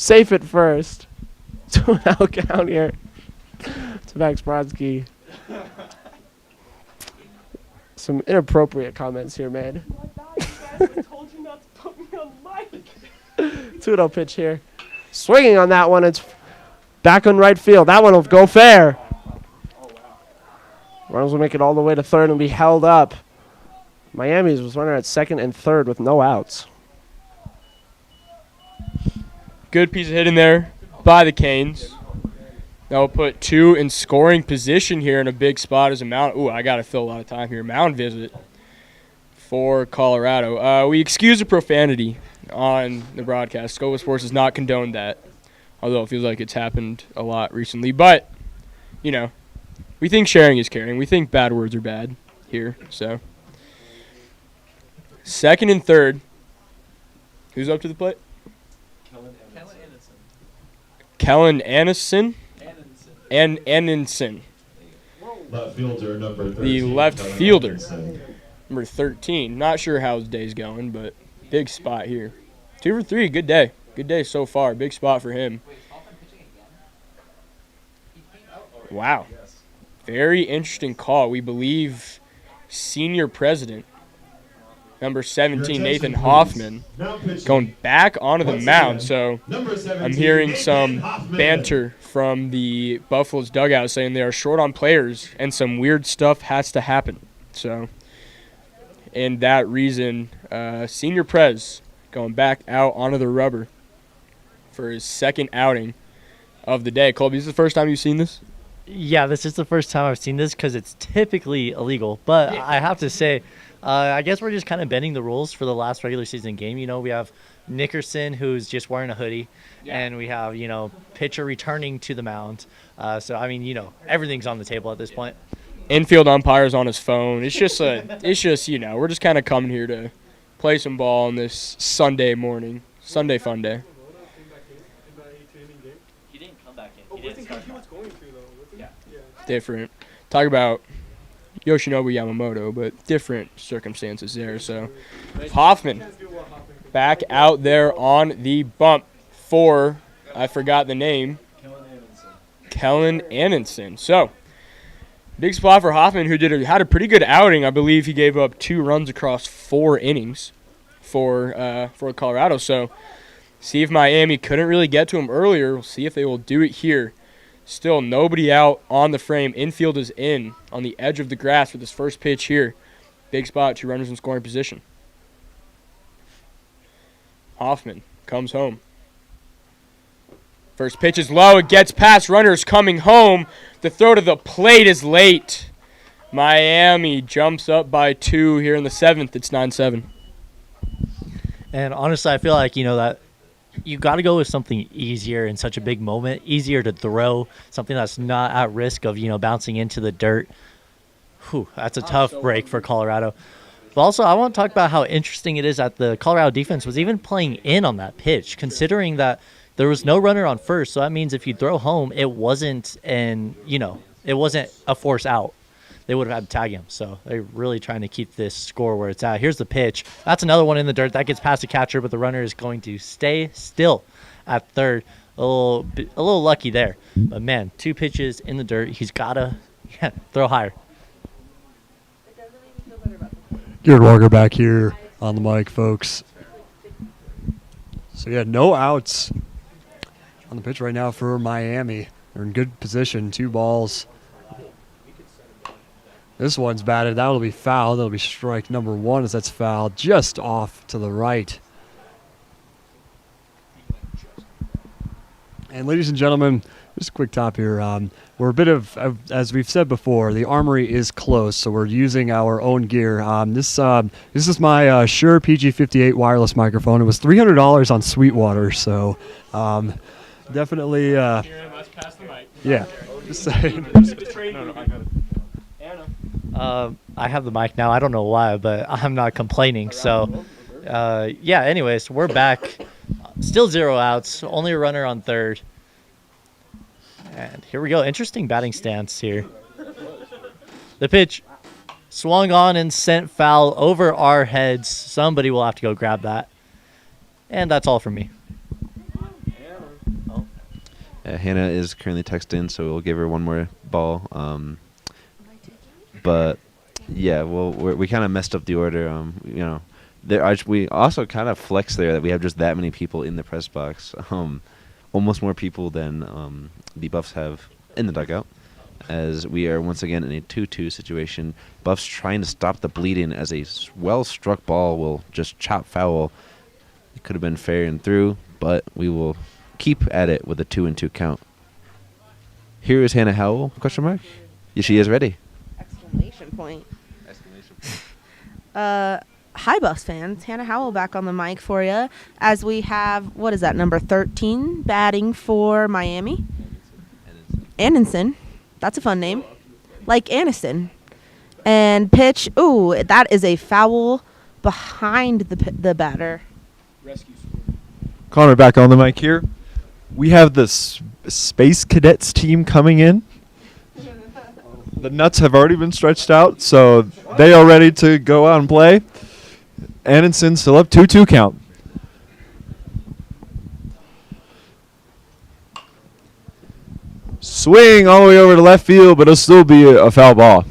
Safe at first. 2-0 count here to Max Broski. Some inappropriate comments here made. 2-0 pitch here. Swinging on that one. It's back on right field. That one will go fair. Runners will make it all the way to third and be held up. Miami's was running at second and third with no outs. Good piece of hitting there by the Canes. That will put 2 in scoring position here in a big spot as a mound. Ooh, I got to fill a lot of time here. Mound visit for Colorado. We excuse the profanity on the broadcast. Scopa Sports does not condone that, although it feels like it's happened a lot recently. But, you know, we think sharing is caring. We think bad words are bad here. So, second and third. Who's up to the plate? Kellen Anderson. Anderson. Left fielder number 13. The left fielder, number 13. Not sure how his day's going, but big spot here. 2 for 3, good day. Good day so far. Big spot for him. Wow. Very interesting call. We believe senior president, number 17, Nathan Hoffman, going back onto the mound. So I'm hearing some banter from the Buffalo's dugout saying they are short on players and some weird stuff has to happen. So, and that reason, senior Prez going back out onto the rubber for his second outing of the day. Colby, this is the first time you've seen this? Yeah, this is the first time I've seen this because it's typically illegal. But I have to say, I guess we're just kind of bending the rules for the last regular season game. You know, we have Nickerson, who's just wearing a hoodie, and we have, you know, pitcher returning to the mound. So, I mean, you know, everything's on the table at this point. Infield umpire's on his phone. It's just, you know, we're just kind of coming here to play some ball on this Sunday morning. Sunday fun day. He didn't come back in. He didn't start. Yeah. Different. Talk about Yoshinobu Yamamoto, but different circumstances there. So Hoffman back out there on the bump for, I forgot the name, Kellen Anderson. So big spot for Hoffman, who had a pretty good outing. I believe he gave up 2 runs across 4 innings for Colorado. So see if Miami couldn't really get to him earlier. We'll see if they will do it here. Still nobody out on the frame. Infield is in on the edge of the grass for this first pitch here. Big spot, 2 runners in scoring position. Hoffman comes home. First pitch is low. It gets past runners coming home. The throw to the plate is late. Miami jumps up by 2 here in the 7th. It's 9-7. And honestly, I feel like, you know, that you got to go with something easier in such a big moment, easier to throw, something that's not at risk of, you know, bouncing into the dirt. Whew, that's a tough break for Colorado. But also, I want to talk about how interesting it is that the Colorado defense was even playing in on that pitch, considering that there was no runner on first. So that means if you throw home, it wasn't a force out. They would have had to tag him. So they're really trying to keep this score where it's at. Here's the pitch. That's another one in the dirt. That gets past the catcher, but the runner is going to stay still at third. A little lucky there. But, man, 2 pitches in the dirt. He's got to throw higher. Garrett Walker back here on the mic, folks. So, yeah, no outs on the pitch right now for Miami. They're in good position, 2 balls. This one's batted. That'll be foul. That'll be strike number 1 as that's fouled just off to the right. And ladies and gentlemen, just a quick top here. We're a bit of, as we've said before, the armory is closed, so we're using our own gear. This is my Shure PG58 wireless microphone. It was $300 on Sweetwater, so definitely. Yeah. Just saying. I have the mic now. I don't know why, but I'm not complaining. So, yeah, anyways, we're back. Still 0 outs. Only a runner on third. And here we go. Interesting batting stance here. The pitch swung on and sent foul over our heads. Somebody will have to go grab that. And that's all from me. Hannah is currently texting, so we'll give her one more ball. But yeah, well, we kind of messed up the order. We also kind of flexed there that we have just that many people in the press box. Almost more people than the Buffs have in the dugout, as we are once again in a 2-2 situation. Buffs trying to stop the bleeding as a well-struck ball will just chop foul. It could have been fair and through, but we will keep at it with a 2-2 count. Here is Hannah Howell, question mark? Yes, she is ready. Exclamation point. Hi, Buffs fans. Hannah Howell back on the mic for you as we have, what is that, number 13 batting for Miami? Anderson. That's a fun name. Like Aniston. And pitch, ooh, that is a foul behind the batter. Connor back on the mic here. We have the Space Cadets team coming in. The nuts have already been stretched out, so they are ready to go out and play. Anderson still up 2-2 count. Swing all the way over to left field, but it'll still be a foul ball. I'm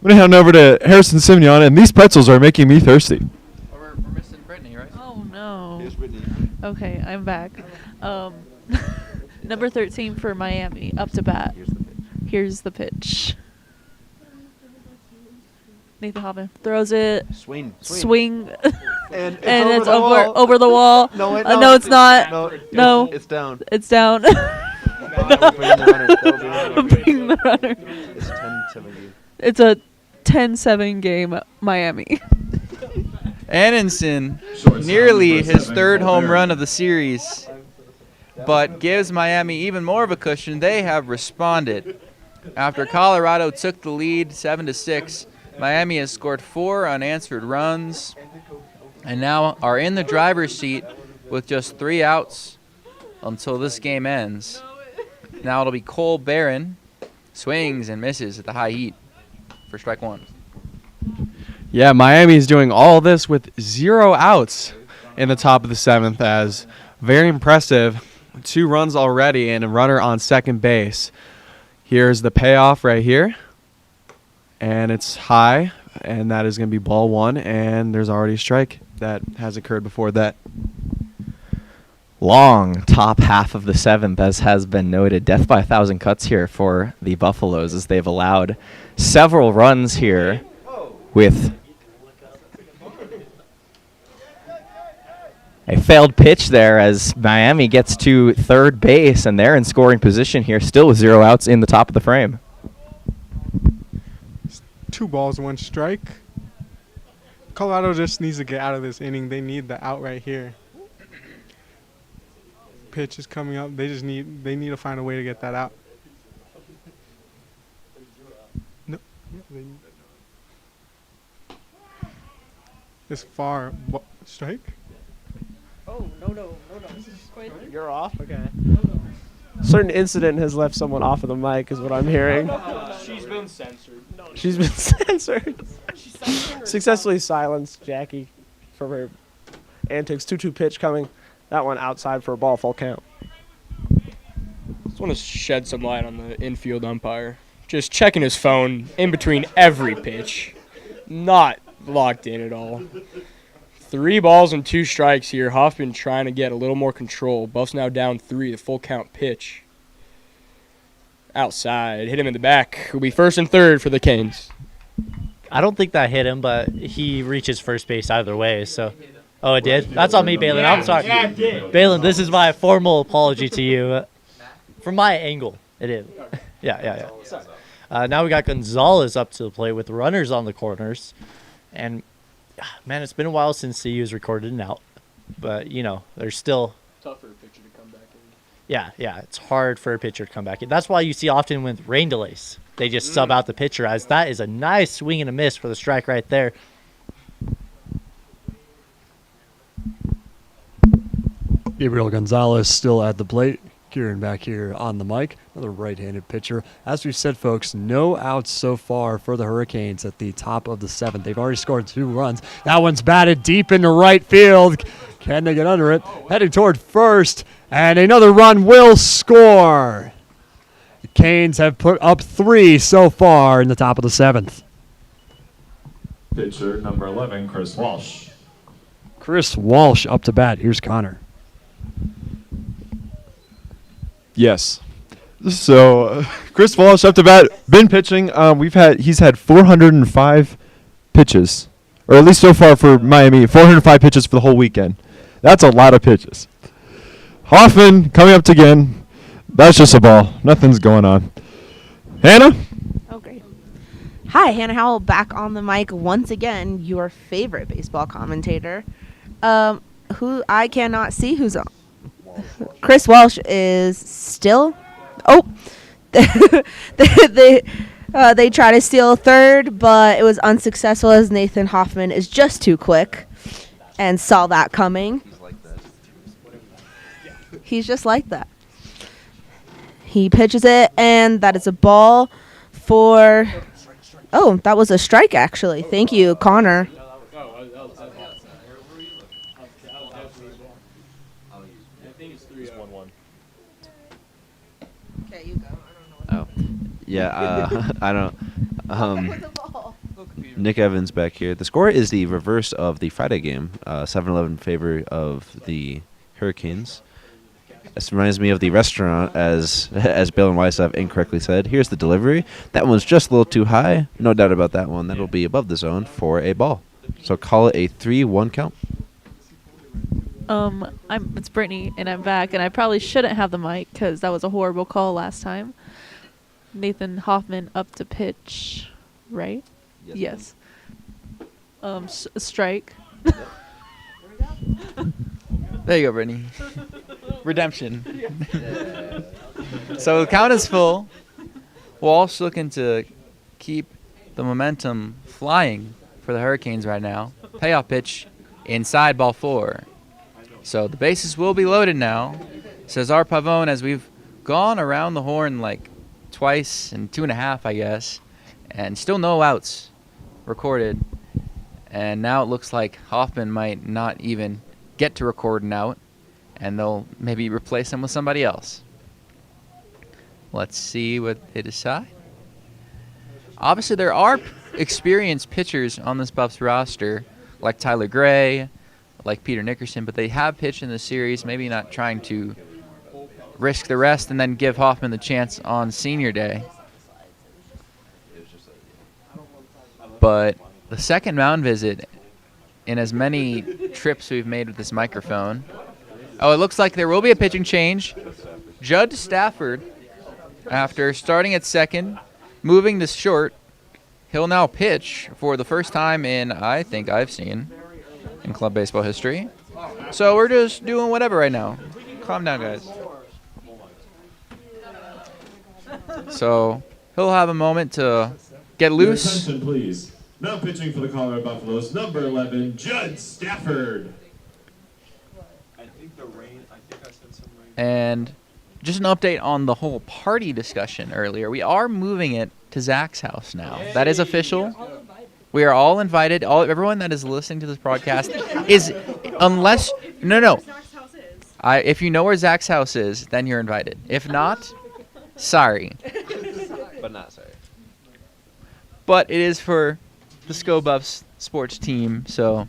going to hand over to Harrison Simeon, and these pretzels are making me thirsty. We're missing Brittany, right? Oh, no. Here's Brittany. Okay, I'm back. Number 13 for Miami, up to bat. Here's the pitch. Nathan Hoffman throws it. Swing. And it's over the wall. No, it's not. No. It's down. It's down. Bring the runner. It's 10-7 game. It's a 10-7 game, Miami. Anderson, nearly his third home run of the series, but gives Miami even more of a cushion. They have responded. After Colorado took the lead 7-6, Miami has scored 4 unanswered runs and now are in the driver's seat with just 3 outs until this game ends. Now it'll be Cole Barron, swings and misses at the high heat for strike 1. Yeah, Miami's doing all this with 0 outs in the top of the 7th, as very impressive. 2 runs already and a runner on second base. Here's the payoff right here. And it's high, and that is going to be ball 1, and there's already a strike that has occurred before that. Long top half of the 7th, as has been noted. Death by 1,000 cuts here for the Buffaloes, as they've allowed several runs here with a failed pitch there, as Miami gets to third base, and they're in scoring position here, still with 0 outs in the top of the frame. 2 balls, 1 strike. Colorado just needs to get out of this inning. They need the out right here. Pitch is coming up. They need to find a way to get that out. No. It's far. Strike? Oh, no. You're off? Okay. Certain incident has left someone off of the mic is what I'm hearing. She's been censored. She's been censored. Successfully silenced Jackie for her antics. 2-2 pitch coming. That one outside for a ball, full count. Just want to shed some light on the infield umpire. Just checking his phone in between every pitch. Not locked in at all. 3 balls and 2 strikes here. Hoffman trying to get a little more control. Buffs now down 3, the full count pitch. Outside, hit him in the back. It'll be 1st and 3rd for the Canes. I don't think that hit him, but he reaches first base either way. So Oh, it did? That's on me, Balin. I'm sorry. Balin, this is my formal apology to you. From my angle, it is. Yeah. Now we got Gonzalez up to the plate with runners on the corners. And, man, it's been a while since CU's recorded an out. But, there's still... Tough for a pitcher to come back in. Yeah, it's hard for a pitcher to come back in. That's why you see often with rain delays, they just sub out the pitcher, as that is a nice swing and a miss for the strike right there. Gabriel Gonzalez still at the plate. Kieran back here on the mic. Another right-handed pitcher. As we said, folks, no outs so far for the Hurricanes at the top of the 7th. They've already scored 2 runs. That one's batted deep into right field. Can they get under it? Heading toward first, and another run will score. The Canes have put up 3 so far in the top of the 7th. Pitcher number 11, Chris Walsh. Chris Walsh up to bat. Here's Connor. Yes. So Chris Walsh up to bat, been pitching. He's had 405 pitches, or at least so far for Miami, 405 pitches for the whole weekend. That's a lot of pitches. Hoffman coming up again. That's just a ball. Nothing's going on. Hannah? Oh, great. Hi, Hannah Howell back on the mic once again, your favorite baseball commentator. Who I cannot see who's on. Chris Walsh is still. Oh, they try to steal third, but it was unsuccessful as Nathan Hoffman is just too quick and saw that coming. He's just like that. He pitches it, and that is a ball for. Oh, that was a strike, actually. Thank you, Connor. Yeah, I don't. Nick Evans back here. The score is the reverse of the Friday game, 7-11 in favor of the Hurricanes. This reminds me of the restaurant, as Bill and Weiss have incorrectly said. Here's the delivery. That one's just a little too high. No doubt about that one. That'll be above the zone for a ball. So call it a 3-1 count. It's Brittany, and I'm back, and I probably shouldn't have the mic because that was a horrible call last time. Nathan Hoffman up to pitch, right? Yes. Strike. There you go, Brittany. Redemption. So the count is full. Walsh looking to keep the momentum flying for the Hurricanes right now. Payoff pitch inside, ball 4. So the bases will be loaded now. Cesar Pavone, as we've gone around the horn like twice and 2.5, I guess, and still no outs recorded. And now it looks like Hoffman might not even get to record an out, and they'll maybe replace him with somebody else. Let's see what they decide. Obviously, there are experienced pitchers on this Buffs roster, like Tyler Gray, like Peter Nickerson, but they have pitched in the series, maybe not trying to risk the rest and then give Hoffman the chance on senior day. But the second mound visit in as many trips we've made with this microphone. Oh, it looks like there will be a pitching change. Judd Stafford, after starting at second, moving to short, he'll now pitch for the first time in, I think I've seen, in club baseball history. So we're just doing whatever right now. Calm down, guys. So he'll have a moment to get loose. Your attention, please. Now pitching for the Colorado Buffaloes, number 11, Judd Stafford. And just an update on the whole party discussion earlier. We are moving it to Zach's house now. That is official. We are all invited. Everyone that is listening to this broadcast is, unless no. If you know where Zach's house is, then you're invited. If not, sorry. But not sorry. But it is for the SCO Buffs sports team, so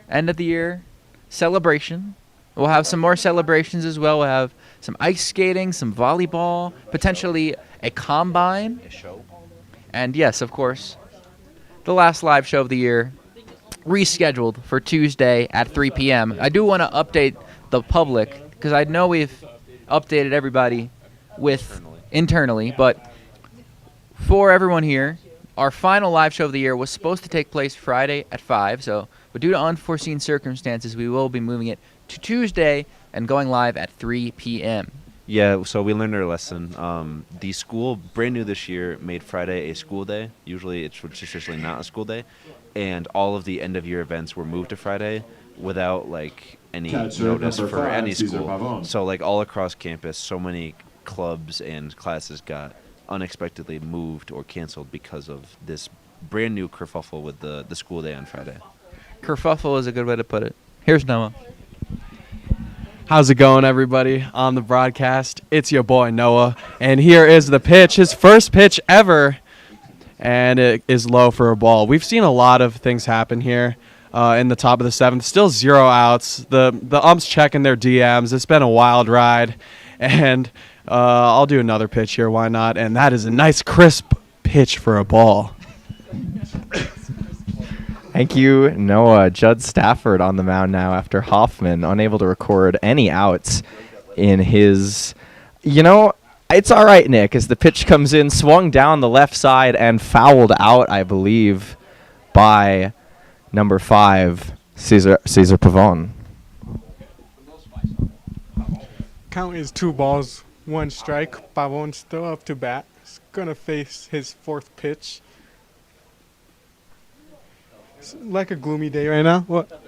end of the year celebration. We'll have some more celebrations as well. We'll have some ice skating, some volleyball, potentially a combine. A show. And yes, of course, the last live show of the year rescheduled for Tuesday at 3 p.m. I do want to update the public because I know we've updated everybody with internally, but for everyone here, our final live show of the year was supposed to take place Friday at 5, but due to unforeseen circumstances, we will be moving it to Tuesday and going live at 3 p.m. Yeah, so we learned our lesson. The school, brand new this year, made Friday a school day. Usually it's traditionally not a school day. And all of the end-of-year events were moved to Friday without, any notice for any school. So, all across campus, so many clubs and classes got unexpectedly moved or canceled because of this brand new kerfuffle with the school day on Friday. Kerfuffle is a good way to put it. Here's Noah. How's it going, everybody? On the broadcast, it's your boy Noah, and here is the pitch, his first pitch ever, and it is low for a ball. We've seen a lot of things happen here in the top of the 7th. Still 0 outs. The umps checking their DMs. It's been a wild ride, and I'll do another pitch here. Why not? And that is a nice, crisp pitch for a ball. Thank you, Noah. Judd Stafford on the mound now after Hoffman unable to record any outs in his... it's all right, Nick, as the pitch comes in, swung down the left side and fouled out, I believe, by number 5, Cesar Pavon. Count is 2 balls, 1 strike. Pavon still up to bat. He's going to face his 4th pitch. It's like a gloomy day right now. What?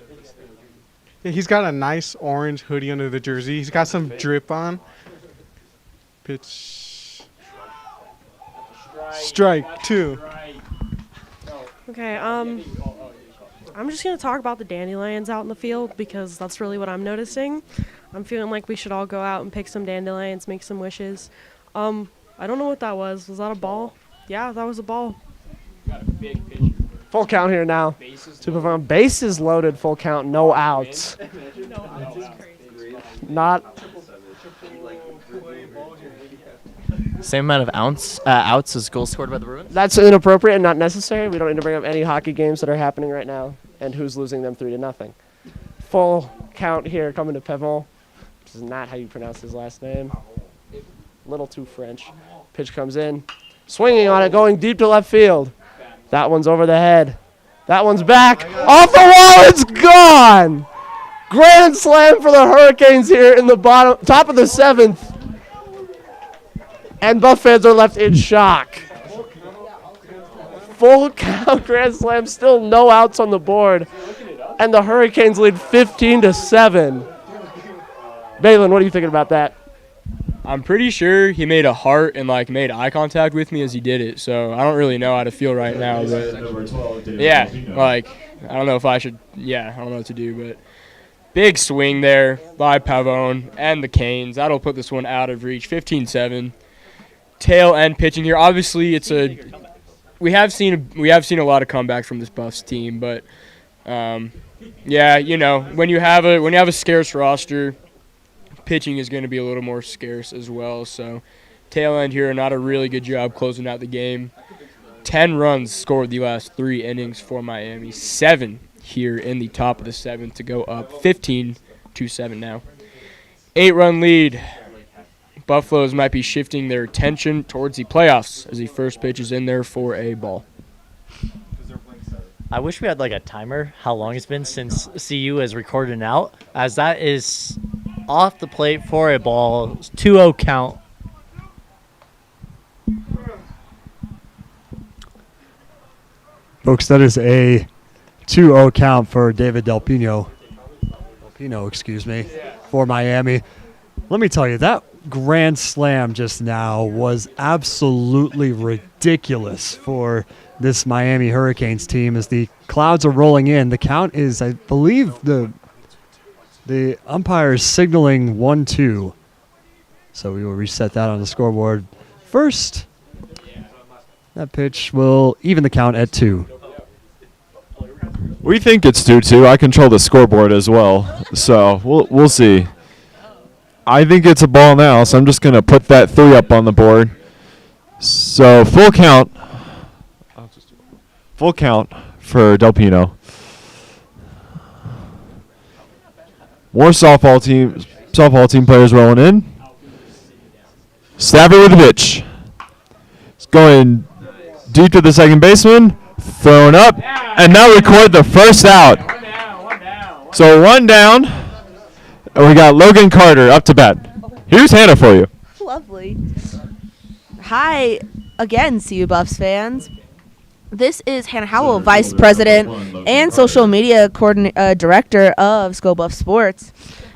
Yeah, he's got a nice orange hoodie under the jersey. He's got some drip on. Pitch. Strike 2. Okay, I'm just going to talk about the dandelions out in the field because that's really what I'm noticing. I'm feeling like we should all go out and pick some dandelions, make some wishes. I don't know what that was. Was that a ball? Yeah, that was a ball. Got a big pitcher. Full count here now. Bases loaded, full count, no outs. Not. Same amount of outs as goals scored by the Bruins? That's inappropriate and not necessary. We don't need to bring up any hockey games that are happening right now and who's losing them 3-0. Full count here coming to Pavon. This is not how you pronounce his last name. A little too French. Pitch comes in. Swinging on it, going deep to left field. That one's over the head. That one's back. Off the wall, it's gone! Grand slam for the Hurricanes here in the top of the 7th. And Buff fans are left in shock. Full count grand slam, still no outs on the board. And the Hurricanes lead 15-7. Balin, what are you thinking about that? I'm pretty sure he made a heart and made eye contact with me as he did it. So I don't really know how to feel right now, but yeah, I don't know if I should. Yeah, I don't know what to do, but big swing there by Pavon and the Canes. That'll put this one out of reach. 15-7. Tail end pitching here. Obviously, we have seen a lot of comebacks from this Buffs team, but yeah, when you have a scarce roster, pitching is going to be a little more scarce as well. So tail end here, not a really good job closing out the game. 10 runs scored the last 3 innings for Miami. 7 here in the top of the 7th to go up 15-7 now. 8-run lead. Buffaloes might be shifting their attention towards the playoffs as the first pitch is in there for a ball. I wish we had a timer how long it's been since CU has recorded an out, as that is off the plate for a ball. 2-0 count. Folks, that is a 2-0 count for David Del Pino, for Miami. Let me tell you, that grand slam just now was absolutely ridiculous for this Miami Hurricanes team as the clouds are rolling in. The count is, I believe, the umpire is signaling 1-2. So we will reset that on the scoreboard. First, that pitch will even the count at 2. We think it's 2-2. I control the scoreboard as well, so we'll see. I think it's a ball now, so I'm just going to put that 3 up on the board. So full count for Del Pino. More softball team players rolling in. Stafford with the pitch. It's going deep to the second baseman. Thrown up. And now record the first out. So one down. And we got Logan Carter up to bat. Here's Hannah for you. Lovely. Hi again, CU Buffs fans. This is Hannah Howell, Vice President and Social Media Director of School Buff Sports.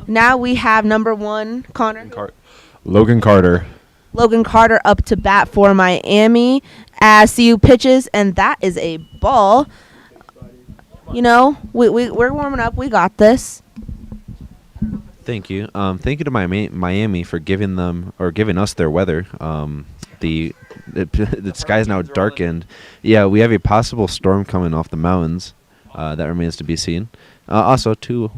Now we have number one, Connor. Logan Carter. Logan Carter up to bat for Miami as CU pitches, and that is a ball. You know, we're warming up. We got this. Thank you. Thank you to Miami for giving us their weather. The sky is now darkened. Yeah, we have a possible storm coming off the mountains. That remains to be seen. Also,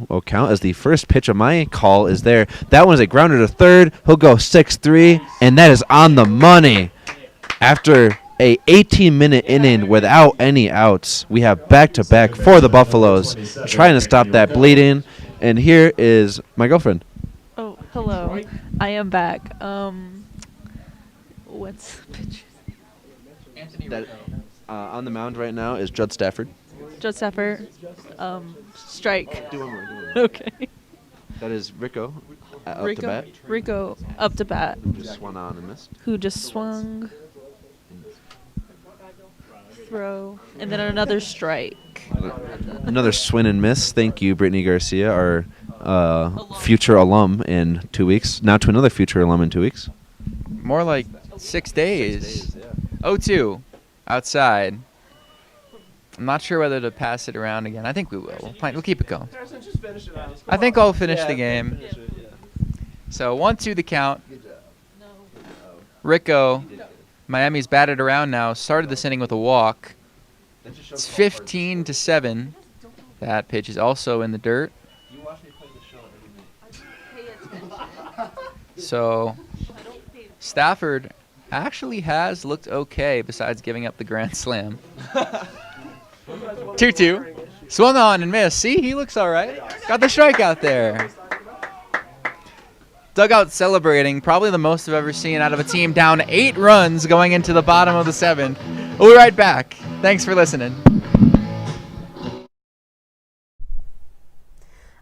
will count as the first pitch of my call is there. That one's a grounder to third. He'll go 6-3, and that is on the money. After a 18-minute inning without any outs, we have back-to-back for the Buffaloes, trying to stop that bleeding. And here is my girlfriend. Oh, hello. I am back. What's the pitch? On the mound right now is Judd Stafford. Judd Stafford. Strike. Do one more. Okay. That is Rico up to bat. Rico up to bat. Just swung on and missed. Who just swung. Throw. And then another strike. Another swing and miss. Thank you, Brittany Garcia, our future alum in 2 weeks. Now to another future alum in 2 weeks. More like 6 days. 0-2 outside. I'm not sure whether to pass it around again. I think we will. We'll keep it going. I think I'll finish the game. So 1-2 the count. Rico, Miami's batted around now. Started this inning with a walk. It's 15-7. That pitch is also in the dirt. So Stafford actually has looked okay besides giving up the grand slam. 2-2. Swung on and missed. See, he looks all right. Got the strikeout there. Dugout celebrating, probably the most I've ever seen out of a team down 8 runs going into the bottom of the 7th. We'll be right back. Thanks for listening.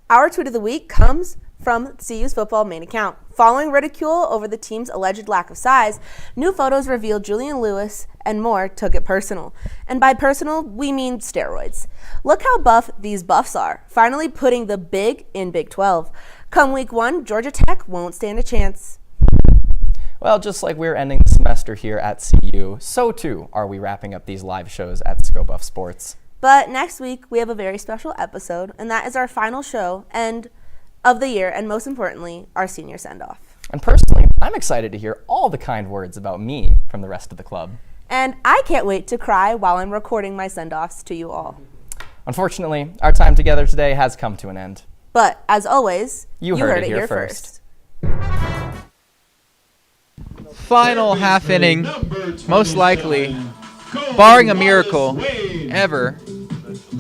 Our tweet of the week comes from CU's football main account. Following ridicule over the team's alleged lack of size, new photos revealed Julian Lewis and more took it personal. And by personal, we mean steroids. Look how buff these Buffs are, finally putting the big in Big 12. Come week 1, Georgia Tech won't stand a chance. Well, just like we're ending the semester here at CU, so too are we wrapping up these live shows at ScoBuff Sports. But next week, we have a very special episode, and that is our final show of the year, and most importantly, our senior send-off. And personally, I'm excited to hear all the kind words about me from the rest of the club. And I can't wait to cry while I'm recording my send-offs to you all. Unfortunately, our time together today has come to an end. But, as always, you heard it here first. Final half inning, most likely, barring a miracle, ever,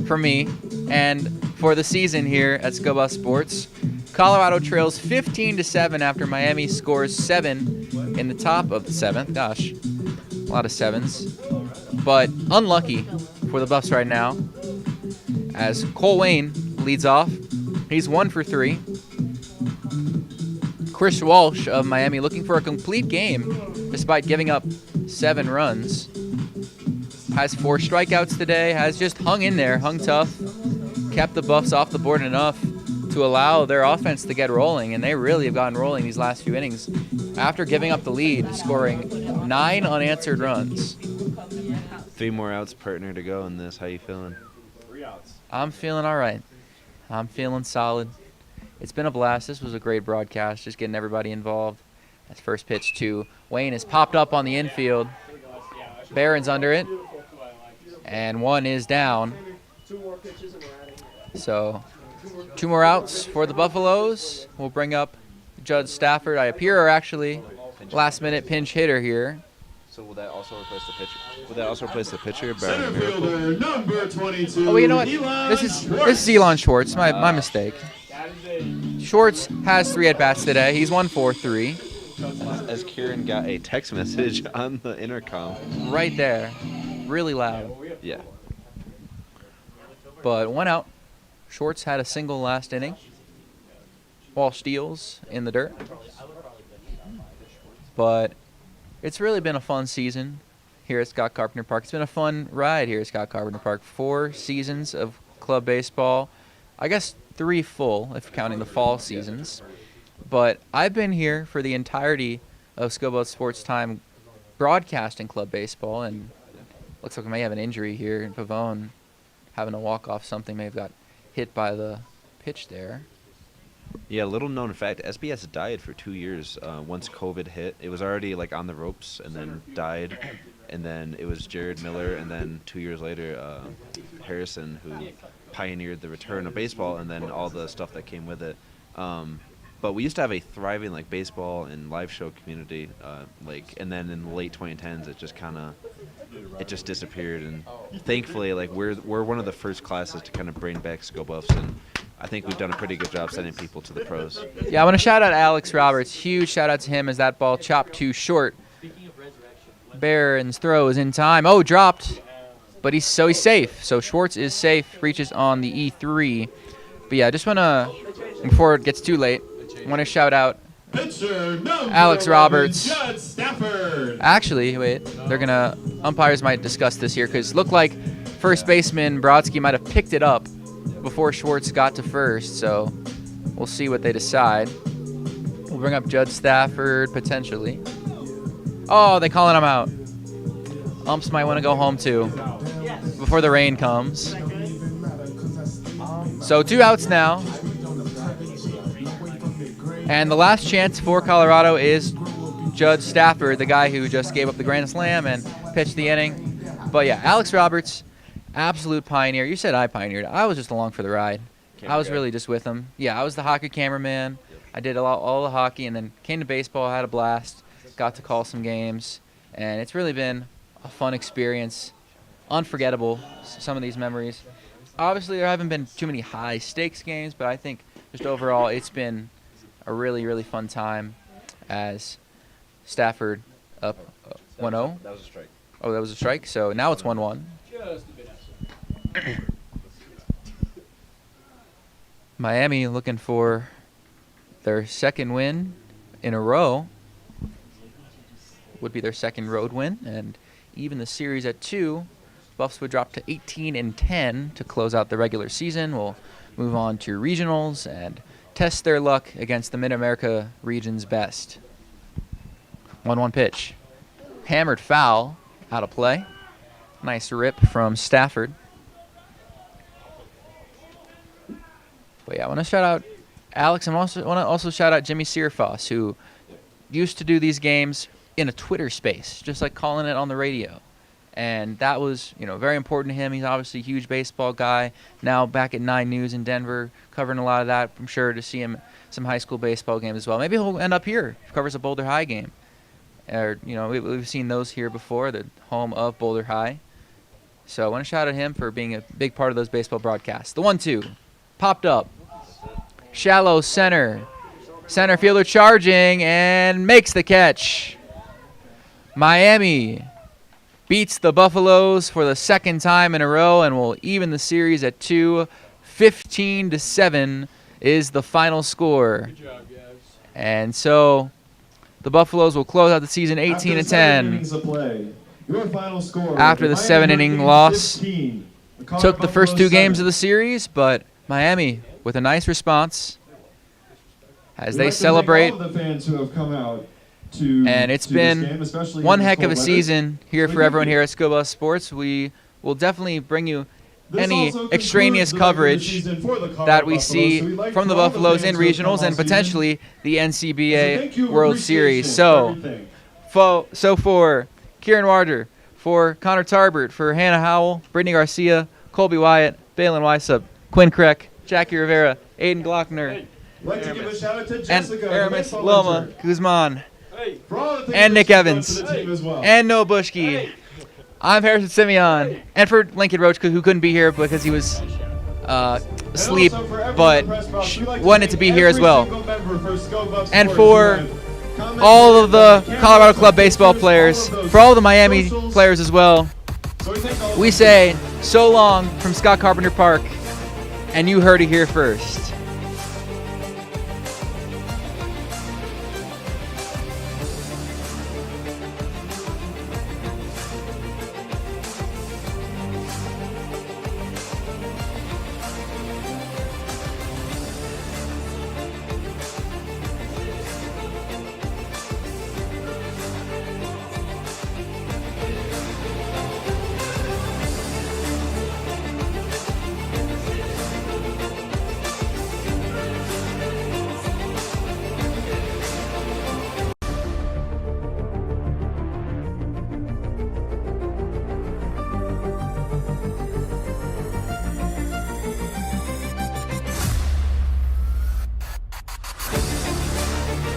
for me, and for the season here at ScoBuff Sports. Colorado trails 15-7 after Miami scores 7 in the top of the 7th. Gosh, a lot of 7s. But unlucky for the Buffs right now, as Cole Wayne leads off. He's 1 for 3. Chris Walsh of Miami looking for a complete game despite giving up 7 runs. Has 4 strikeouts today, has just hung in there, hung tough, kept the Buffs off the board enough to allow their offense to get rolling, and they really have gotten rolling these last few innings after giving up the lead, scoring 9 unanswered runs. 3 more outs, partner, to go in this. How you feeling? 3 outs. I'm feeling all right. I'm feeling solid. It's been a blast. This was a great broadcast, just getting everybody involved. That's first pitch to Wayne has popped up on the infield. Barron's under it, and 1 is down. So 2 more outs for the Buffaloes. We'll bring up Judd Stafford. I appear are actually last-minute pinch hitter here. So will that also replace the pitcher? Will that also replace the pitcher? Center fielder number 22. Oh, you know what? This is Elon Schwartz. My mistake. Schwartz has 3 at-bats today. He's won 4-3. As Kieran got a text message on the intercom. Right there. Really loud. Yeah. But 1 out. Schwartz had a single last inning. Walsh steals in the dirt. But it's really been a fun season here at Scott Carpenter Park. It's been a fun ride here at Scott Carpenter Park. 4 seasons of club baseball. I guess 3 full, if counting the fall seasons. But I've been here for the entirety of Scobo Sports time broadcasting club baseball, and looks like we may have an injury here in Pavone, having to walk off something, may have got hit by the pitch there. Yeah, little known fact, SBS died for 2 years once COVID hit. It was already like on the ropes and then died. And then it was Jared Miller, and then 2 years later, Harrison, who pioneered the return of baseball and then all the stuff that came with it. But we used to have a thriving like baseball and live show community, and then in the late 2010s, it just disappeared. And thankfully, like we're one of the first classes to kind of bring back Scobuffs, and I think we've done a pretty good job sending people to the pros. Yeah, I want to shout out Alex Roberts. Huge shout out to him as that ball chopped too short. Barron's throw is in time. Oh, dropped. But he's safe. So Schwartz is safe, reaches on the E3. But yeah, I just want to, before it gets too late, I want to shout out Alex Roberts. Actually, wait, umpires might discuss this here because it looked like first baseman Brodsky might have picked it up before Schwartz got to first. So we'll see what they decide. We'll bring up Judge Stafford potentially. Oh, they calling him out. Umps might want to go home too before the rain comes. So 2 outs now. And the last chance for Colorado is Judge Stafford, the guy who just gave up the grand slam and pitched the inning. But yeah, Alex Roberts, absolute pioneer. You said I pioneered. I was just along for the ride. I was really just with him. Yeah, I was the hockey cameraman. I did all the hockey and then came to baseball, had a blast. Got to call some games, and it's really been a fun experience. Unforgettable, some of these memories. Obviously, there haven't been too many high-stakes games, but I think just overall it's been a really, really fun time as Stafford up 1-0. That was a strike. Oh, that was a strike? So now it's 1-1. Miami looking for their second win in a row. Would be their second road win, and even the series at 2, Buffs would drop to 18-10 to close out the regular season. We'll move on to regionals and test their luck against the Mid-America region's best. 1-1 pitch. Hammered foul, out of play. Nice rip from Stafford. But yeah, I want to shout out Alex, and want to also shout out Jimmy Searfoss, who used to do these games in a Twitter space, just like calling it on the radio. And that was, very important to him. He's obviously a huge baseball guy. Now back at 9 News in Denver, covering a lot of that. I'm sure to see him some high school baseball games as well. Maybe he'll end up here, covers a Boulder High game. Or, we've seen those here before, the home of Boulder High. So I want to shout out him for being a big part of those baseball broadcasts. The 1-2, popped up. Shallow center. Center fielder charging and makes the catch. Miami beats the Buffaloes for the second time in a row and will even the series at 2. 15-7 is the final score. Good job, guys. And so the Buffaloes will close out the season 18-10. After the 7-inning loss, took the first 2 games of the series, but Miami with a nice response as they celebrate. And it's been one heck of a season here for everyone here at Scobo Sports. We will definitely bring you any extraneous coverage that we see from the Buffaloes in regionals and potentially the NCBA World Series. So for Kieran Warder, for Connor Tarbert, for Hannah Howell, Brittany Garcia, Colby Wyatt, Balin Weisup, Quinn Kreck, Jackie Rivera, Aiden Glockner, Aramis Loma Guzman, and Nick Evans, and Noah Bushke. I'm Harrison Simeon, and for Lincoln Roach, who couldn't be here because he was sleep, but wanted to be here as well. And for all of the Colorado Club baseball players, for all the Miami players as well, we say so long from Scott Carpenter Park, and you heard it here first.